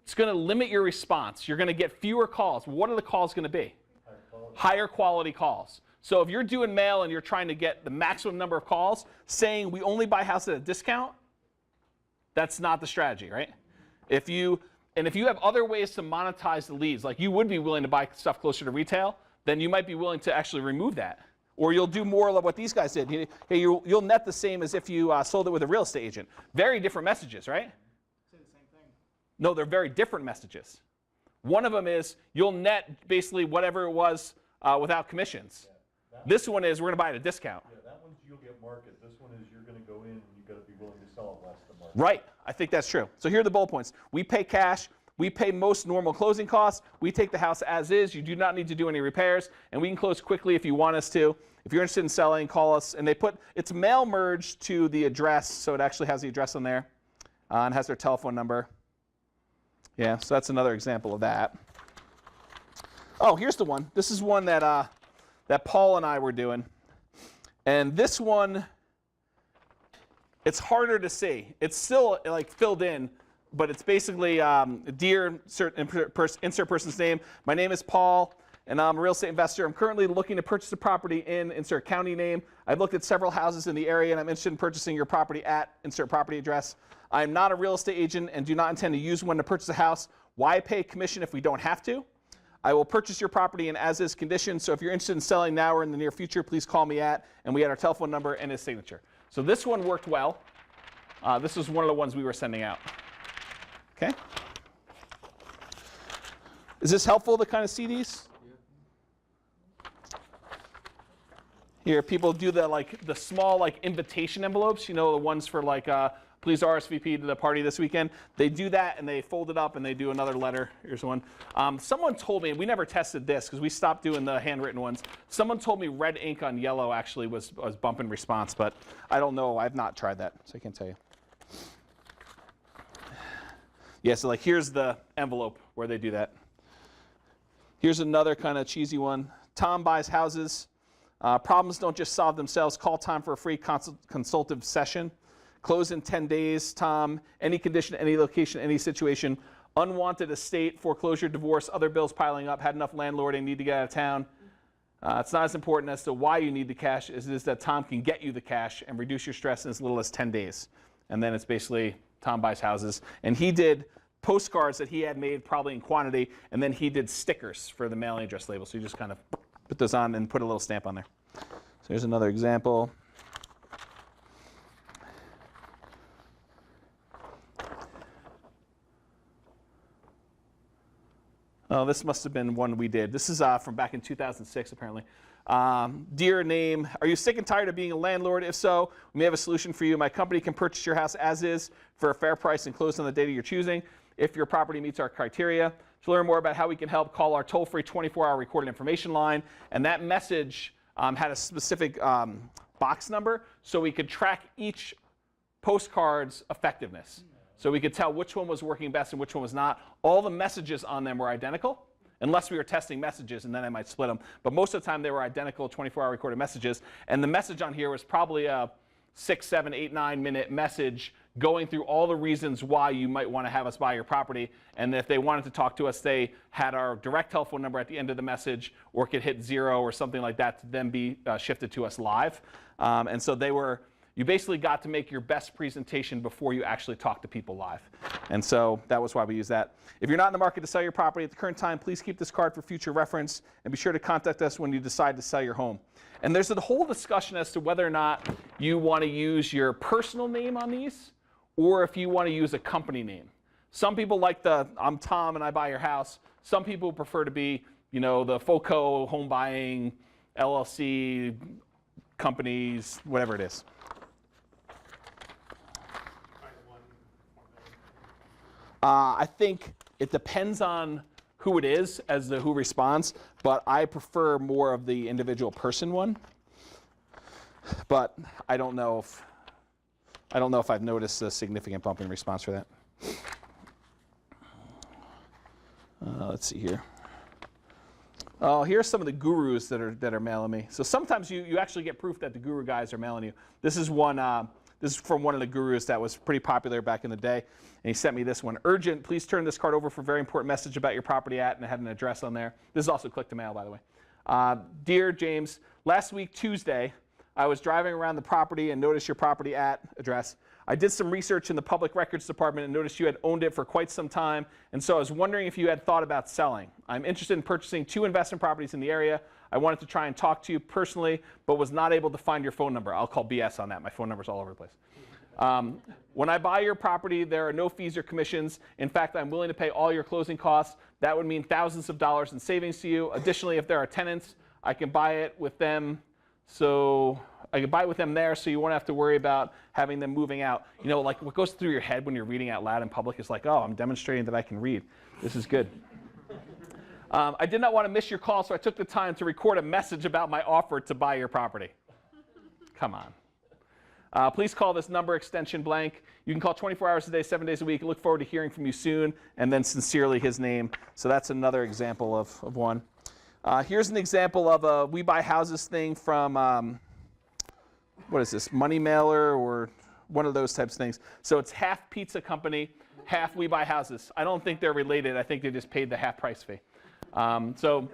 It's going to limit your response. You're going to get fewer calls. What are the calls going to be? Higher quality calls. So if you're doing mail and you're trying to get the maximum number of calls, saying we only buy houses at a discount, that's not the strategy, right? If you have other ways to monetize the leads, like you would be willing to buy stuff closer to retail, then you might be willing to actually remove that. Or you'll do more of what these guys did. You'll net the same as if you sold it with a real estate agent. Very different messages, right? Say the same thing. No, they're very different messages. One of them is you'll net basically whatever it was without commissions. Yeah, this one is we're going to buy at a discount. Yeah, that one's you'll get market. This one is you're going to go in and you've got to be willing to sell it less than market. Right. I think that's true. So here are the bullet points. We pay cash. We pay most normal closing costs. We take the house as is. You do not need to do any repairs. And we can close quickly if you want us to. If you're interested in selling, call us. And they put, it's mail merged to the address, so it actually has the address on there and has their telephone number. Yeah, so that's another example of that. Oh, here's the one. This is one that, that Paul and I were doing. And this one, it's harder to see. It's still like filled in, but it's basically dear insert person's name. My name is Paul, and I'm a real estate investor. I'm currently looking to purchase a property in insert county name. I've looked at several houses in the area, and I'm interested in purchasing your property at insert property address. I'm not a real estate agent and do not intend to use one to purchase a house. Why pay commission if we don't have to? I will purchase your property in as-is condition, so if you're interested in selling now or in the near future, please call me at, and we had our telephone number and his signature. So this one worked well. This was one of the ones we were sending out. Okay? Is this helpful to kind of see these? Here, people do the small invitation envelopes, the ones for please RSVP to the party this weekend. They do that and they fold it up and they do another letter. Here's one. Someone told me, and we never tested this because we stopped doing the handwritten ones. Someone told me red ink on yellow actually was bump in response, but I don't know. I've not tried that, so I can't tell you. Yeah, so here's the envelope where they do that. Here's another kind of cheesy one. Tom buys houses. Problems don't just solve themselves. Call Tom for a free consultative session. Close in 10 days, Tom. Any condition, any location, any situation. Unwanted estate, foreclosure, divorce, other bills piling up, had enough landlording, need to get out of town. It's not as important as to why you need the cash as it is that Tom can get you the cash and reduce your stress in as little as 10 days. And then it's basically Tom buys houses. And he did postcards that he had made probably in quantity, and then he did stickers for the mailing address label. So you just kind of put those on and put a little stamp on there. So here's another example. Oh, this must have been one we did. This is from back in 2006, apparently. Dear name, are you sick and tired of being a landlord? If so, we may have a solution for you. My company can purchase your house as is for a fair price and close on the date you're choosing if your property meets our criteria. To learn more about how we can help, call our toll-free 24-hour recorded information line. And that message had a specific box number, so we could track each postcard's effectiveness. So we could tell which one was working best and which one was not. All the messages on them were identical, unless we were testing messages, and then I might split them. But most of the time, they were identical 24-hour recorded messages. And the message on here was probably a 6, 7, 8, 9-minute message going through all the reasons why you might want to have us buy your property. And if they wanted to talk to us, they had our direct telephone number at the end of the message, or could hit 0 or something like that to then be shifted to us live. And so you basically got to make your best presentation before you actually talk to people live. And so that was why we use that. If you're not in the market to sell your property at the current time, please keep this card for future reference, and be sure to contact us when you decide to sell your home. And there's a whole discussion as to whether or not you want to use your personal name on these, or if you want to use a company name. Some people like I'm Tom and I buy your house. Some people prefer to be, the FOCO, home buying, LLC, companies, whatever it is. I think it depends on who it is as to who responds, but I prefer more of the individual person one. But I don't know if I've noticed a significant bump in response for that. Let's see here. Oh, here's some of the gurus that are mailing me. So sometimes you actually get proof that the guru guys are mailing you. This is one. This is from one of the gurus that was pretty popular back in the day, and he sent me this one. Urgent, please turn this card over for a very important message about your property at, and it had an address on there. This is also click to mail, by the way. Dear James, last week, Tuesday, I was driving around the property and noticed your property at address. I did some research in the public records department and noticed you had owned it for quite some time, and so I was wondering if you had thought about selling. I'm interested in purchasing 2 investment properties in the area. I wanted to try and talk to you personally, but was not able to find your phone number. I'll call BS on that. My phone number's all over the place. When I buy your property, there are no fees or commissions. In fact, I'm willing to pay all your closing costs. That would mean thousands of dollars in savings to you. Additionally, if there are tenants, I can buy it with them. So I can buy it with them there, so you won't have to worry about having them moving out. What goes through your head when you're reading out loud in public is like, oh, I'm demonstrating that I can read. This is good. I did not want to miss your call, so I took the time to record a message about my offer to buy your property. Come on. Please call this number extension blank. You can call 24 hours a day, 7 days a week. Look forward to hearing from you soon. And then sincerely, his name. So that's another example of one. Here's an example of a We Buy Houses thing from, what is this, Money Mailer or one of those types of things. So it's half pizza company, half We Buy Houses. I don't think they're related. I think they just paid the half price fee. So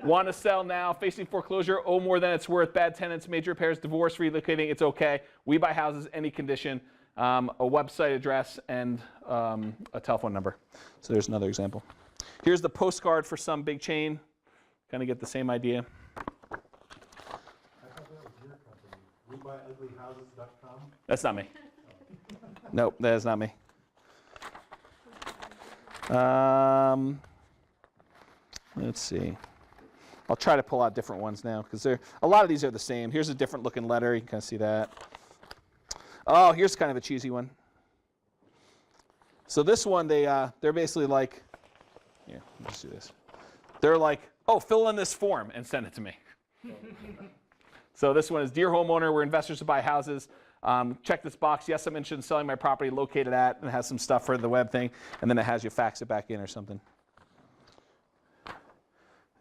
want to sell now, facing foreclosure, owe more than it's worth, bad tenants, major repairs, divorce, relocating, it's okay. We buy houses, any condition, a website address, and a telephone number. So there's another example. Here's the postcard for some big chain. Kind of get the same idea. I thought that was your company. WeBuyUglyHouses.com? That's not me. Nope, that is not me. Let's see. I'll try to pull out different ones now because a lot of these are the same. Here's a different looking letter. You can kind of see that. Oh, here's kind of a cheesy one. So this one, they're basically like, here, let's do this. They're like, oh, fill in this form and send it to me. So this one is, dear homeowner, we're investors to buy houses. Check this box. Yes, I'm interested in selling my property located at, and it has some stuff for the web thing, and then it has you fax it back in or something.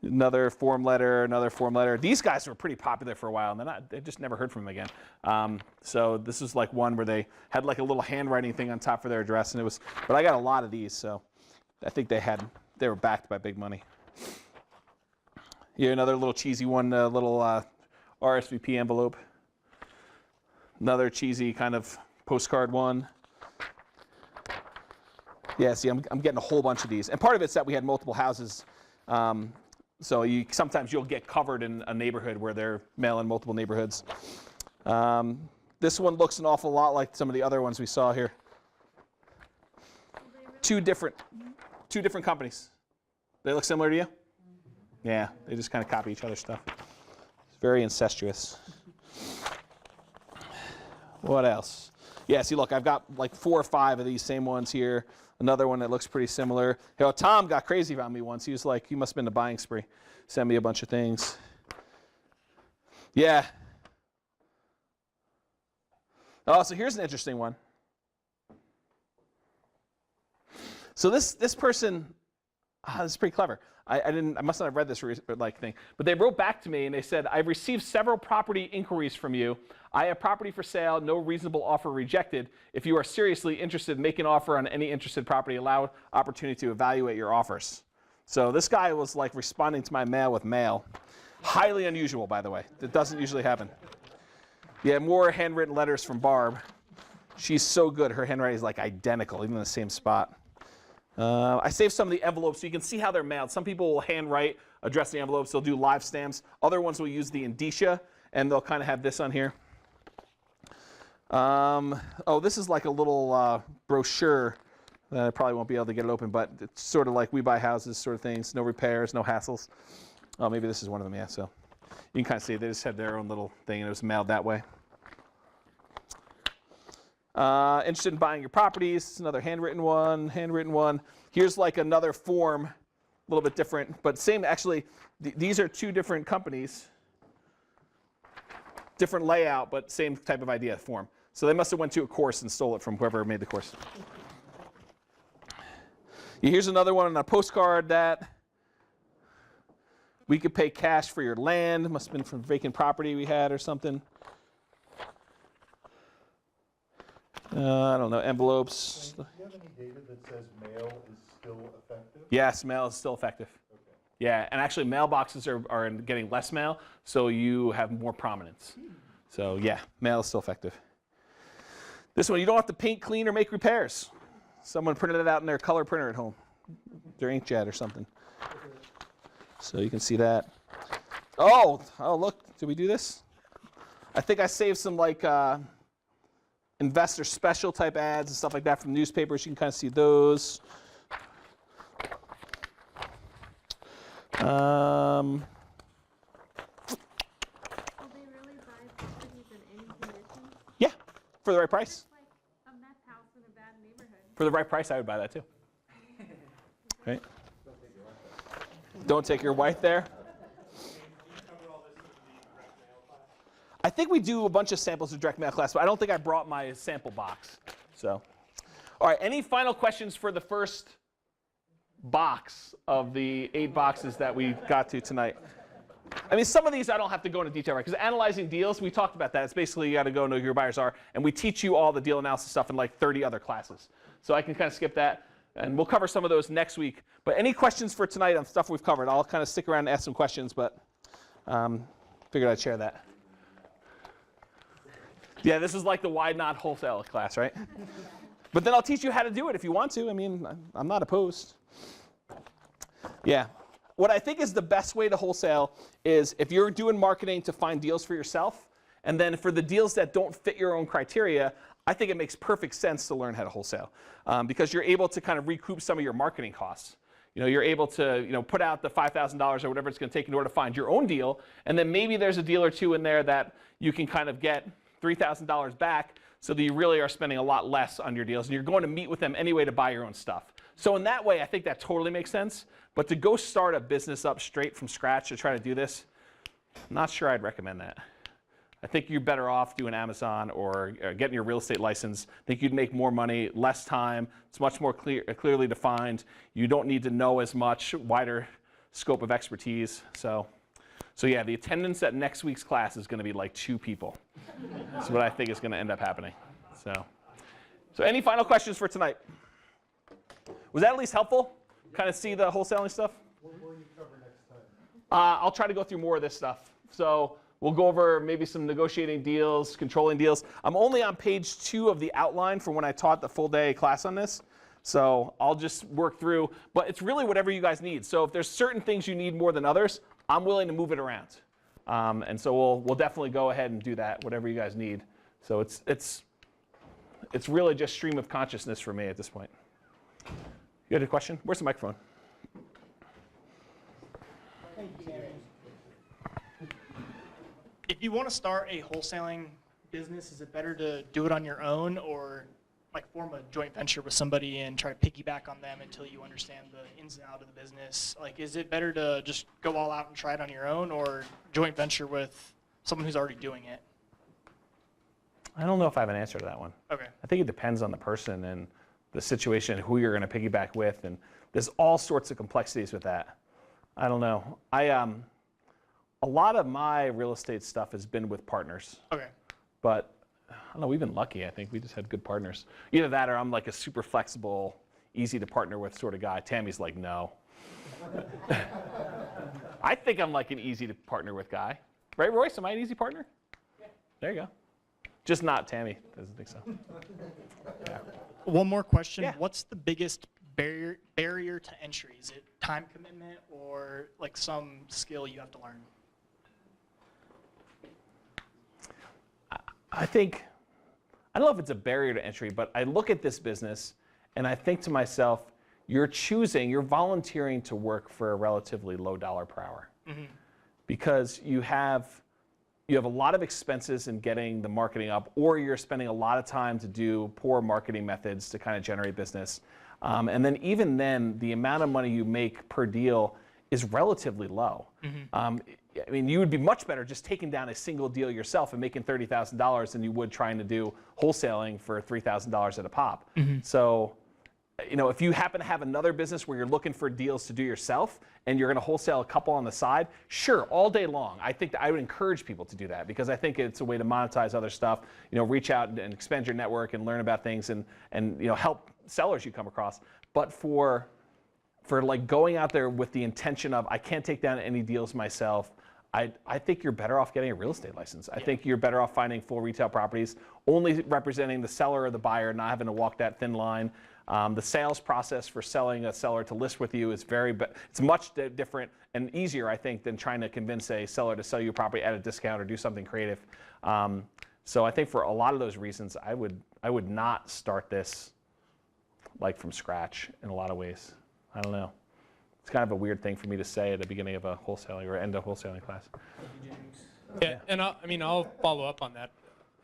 Another form letter, another form letter. These guys were pretty popular for a while, and then I just never heard from them again. So this is like one where they had like a little handwriting thing on top for their address, and it was. But I got a lot of these, so I think they were backed by big money. Here, another little cheesy one, little RSVP envelope. Another cheesy kind of postcard one. Yeah, see, I'm getting a whole bunch of these, and part of it's that we had multiple houses. So sometimes you'll get covered in a neighborhood where they're mailing multiple neighborhoods. This one looks an awful lot like some of the other ones we saw here. Two different companies. They look similar to you? Yeah, they just kind of copy each other's stuff. It's very incestuous. What else? Yeah, see, look, I've got like 4 or 5 of these same ones here. Another one that looks pretty similar. You know, Tom got crazy about me once. He was like, he must have been a buying spree. Sent me a bunch of things. Yeah. Oh, so here's an interesting one. So this person, this is pretty clever. I must not have read this thing, but they wrote back to me and they said, I've received several property inquiries from you. I have property for sale, no reasonable offer rejected. If you are seriously interested, make an offer on any interested property, allow opportunity to evaluate your offers. So this guy was like responding to my mail with mail. Highly unusual, by the way. That doesn't usually happen. Yeah, more handwritten letters from Barb. She's so good. Her handwriting is like identical, even in the same spot. I saved some of the envelopes so you can see how they're mailed. Some people will handwrite, address the envelopes. They'll do live stamps. Other ones will use the indicia, and they'll kind of have this on here. Oh, this is like a little brochure. I probably won't be able to get it open, but it's sort of like we buy houses sort of things. No repairs, no hassles. Oh, maybe this is one of them, yeah. So you can kind of see they just had their own little thing, and it was mailed that way. Interested in buying your properties, another handwritten one. Here's like another form, a little bit different, but same actually. These are 2 different companies, different layout, but same type of idea, form. So they must have went to a course and stole it from whoever made the course. Here's another one on a postcard that we could pay cash for your land. Must have been from vacant property we had or something. I don't know, envelopes. Do you have any data that says mail is still effective? Yes, mail is still effective. Okay. Yeah, and actually mailboxes are getting less mail, so you have more prominence. So yeah, mail is still effective. This one, you don't have to paint, clean, or make repairs. Someone printed it out in their color printer at home, their inkjet or something. So you can see that. Oh, look, did we do this? I think I saved some like investor special type ads and stuff like that from newspapers. You can kind of see those. Will they really buy properties in any condition? Yeah, for the right price. Like a meth house in a bad neighborhood. For the right price, I would buy that too. Right? Don't take your wife there. I think we do a bunch of samples of direct mail class, but I don't think I brought my sample box. So, all right, any final questions for the first box of the 8 boxes that we got to tonight? I mean, some of these I don't have to go into detail, right? Because analyzing deals, we talked about that. It's basically you got to go know who your buyers are, and we teach you all the deal analysis stuff in like 30 other classes. So I can kind of skip that, and we'll cover some of those next week. But any questions for tonight on stuff we've covered? I'll kind of stick around and ask some questions, but figured I'd share that. Yeah, this is like the why not wholesale class, right? But then I'll teach you how to do it if you want to. I mean, I'm not opposed. Yeah. What I think is the best way to wholesale is if you're doing marketing to find deals for yourself, and then for the deals that don't fit your own criteria, I think it makes perfect sense to learn how to wholesale because you're able to kind of recoup some of your marketing costs. you're able to, put out the $5,000 or whatever it's going to take in order to find your own deal. And then maybe there's a deal or two in there that you can kind of get $3,000 back so that you really are spending a lot less on your deals. And you're going to meet with them anyway to buy your own stuff. So in that way, I think that totally makes sense. But to go start a business up straight from scratch to try to do this, I'm not sure I'd recommend that. I think you're better off doing Amazon or getting your real estate license. I think you'd make more money, less time. It's much more clearly defined. You don't need to know as much, wider scope of expertise. So yeah, the attendance at next week's class is going to be like 2 people. That's what I think is going to end up happening. So any final questions for tonight? Was that at least helpful? Kind of see the wholesaling stuff? What will you cover next time? I'll try to go through more of this stuff. So we'll go over maybe some negotiating deals, controlling deals. I'm only on page 2 of the outline from when I taught the full day class on this. So I'll just work through, but it's really whatever you guys need. So if there's certain things you need more than others, I'm willing to move it around. And so we'll definitely go ahead and do that, whatever you guys need. So it's really just stream of consciousness for me at this point. You had a question? Where's the microphone? If you want to start a wholesaling business, is it better to do it on your own or like form a joint venture with somebody and try to piggyback on them until you understand the ins and outs of the business? Like, is it better to just go all out and try it on your own or joint venture with someone who's already doing it? I don't know if I have an answer to that one. Okay. I think it depends on the person and the situation, who you're going to piggyback with, and there's all sorts of complexities with that. I don't know. A lot of my real estate stuff has been with partners. Okay. But I don't know, we've been lucky, I think. We just had good partners. Either that or I'm like a super flexible, easy to partner with sort of guy. Tammy's like, no. I think I'm like an easy to partner with guy. Right, Royce? Am I an easy partner? Yeah. There you go. Just not Tammy. Doesn't think so. Yeah. One more question. Yeah. What's the biggest barrier to entry? Is it time commitment or like some skill you have to learn? I think, I don't know if it's a barrier to entry, but I look at this business and I think to myself, you're volunteering to work for a relatively low dollar per hour. Mm-hmm. Because you have a lot of expenses in getting the marketing up, or you're spending a lot of time to do poor marketing methods to kind of generate business. And then even then, the amount of money you make per deal is relatively low. Mm-hmm. I mean, you would be much better just taking down a single deal yourself and making $30,000 than you would trying to do wholesaling for $3,000 at a pop. Mm-hmm. So, if you happen to have another business where you're looking for deals to do yourself and you're going to wholesale a couple on the side, sure, all day long. I think that I would encourage people to do that because I think it's a way to monetize other stuff. Reach out and expand your network and learn about things and help sellers you come across. But for like going out there with the intention of I can't take down any deals myself, I think you're better off getting a real estate license. I think you're better off finding full retail properties, only representing the seller or the buyer, not having to walk that thin line. The sales process for selling a seller to list with you is it's much different and easier, I think, than trying to convince a seller to sell you a property at a discount or do something creative. So I think for a lot of those reasons, I would not start this like from scratch in a lot of ways. I don't know. It's kind of a weird thing for me to say at the beginning of a wholesaling or end of wholesaling class. Yeah, and I'll follow up on that.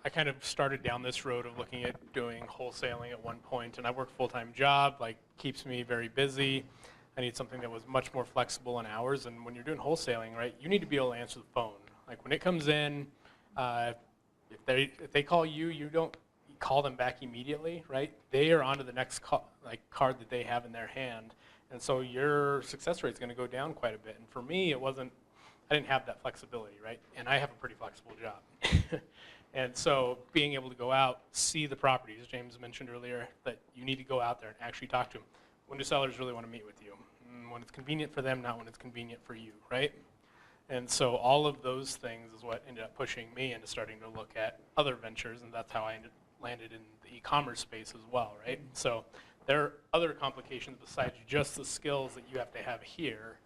I kind of started down this road of looking at doing wholesaling at one point, and I work a full-time job, like keeps me very busy. I need something that was much more flexible in hours, and when you're doing wholesaling, right, you need to be able to answer the phone. Like when it comes in, if they call you, you don't call them back immediately, right? They are on to the next card that they have in their hand, and so your success rate is going to go down quite a bit. And for me, I didn't have that flexibility, right? And I have a pretty flexible job. And so being able to go out, see the properties, James mentioned earlier, that you need to go out there and actually talk to them. When do sellers really want to meet with you? When it's convenient for them, not when it's convenient for you, right? And so all of those things is what ended up pushing me into starting to look at other ventures, and that's how I landed in the e-commerce space as well, right? So there are other complications besides just the skills that you have to have here.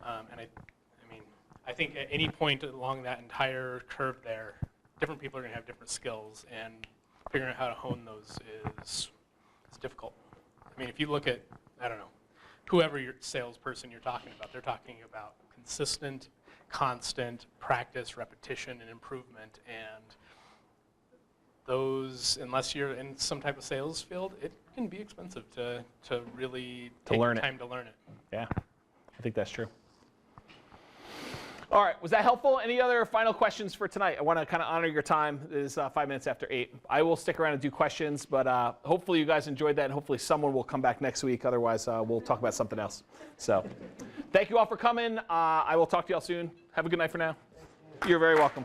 And I think at any point along that entire curve there, different people are going to have different skills, and figuring out how to hone those is difficult. I mean, if you look at, I don't know, whoever your salesperson you're talking about, they're talking about consistent, constant practice, repetition, and improvement. And those, unless you're in some type of sales field, it can be expensive to really take learn the it. time to learn it. Yeah, I think that's true. All right, was that helpful? Any other final questions for tonight? I want to kind of honor your time. It is 5 minutes after 8. I will stick around and do questions, but hopefully you guys enjoyed that, and hopefully someone will come back next week. Otherwise, we'll talk about something else. So thank you all for coming. I will talk to you all soon. Have a good night for now. You're very welcome.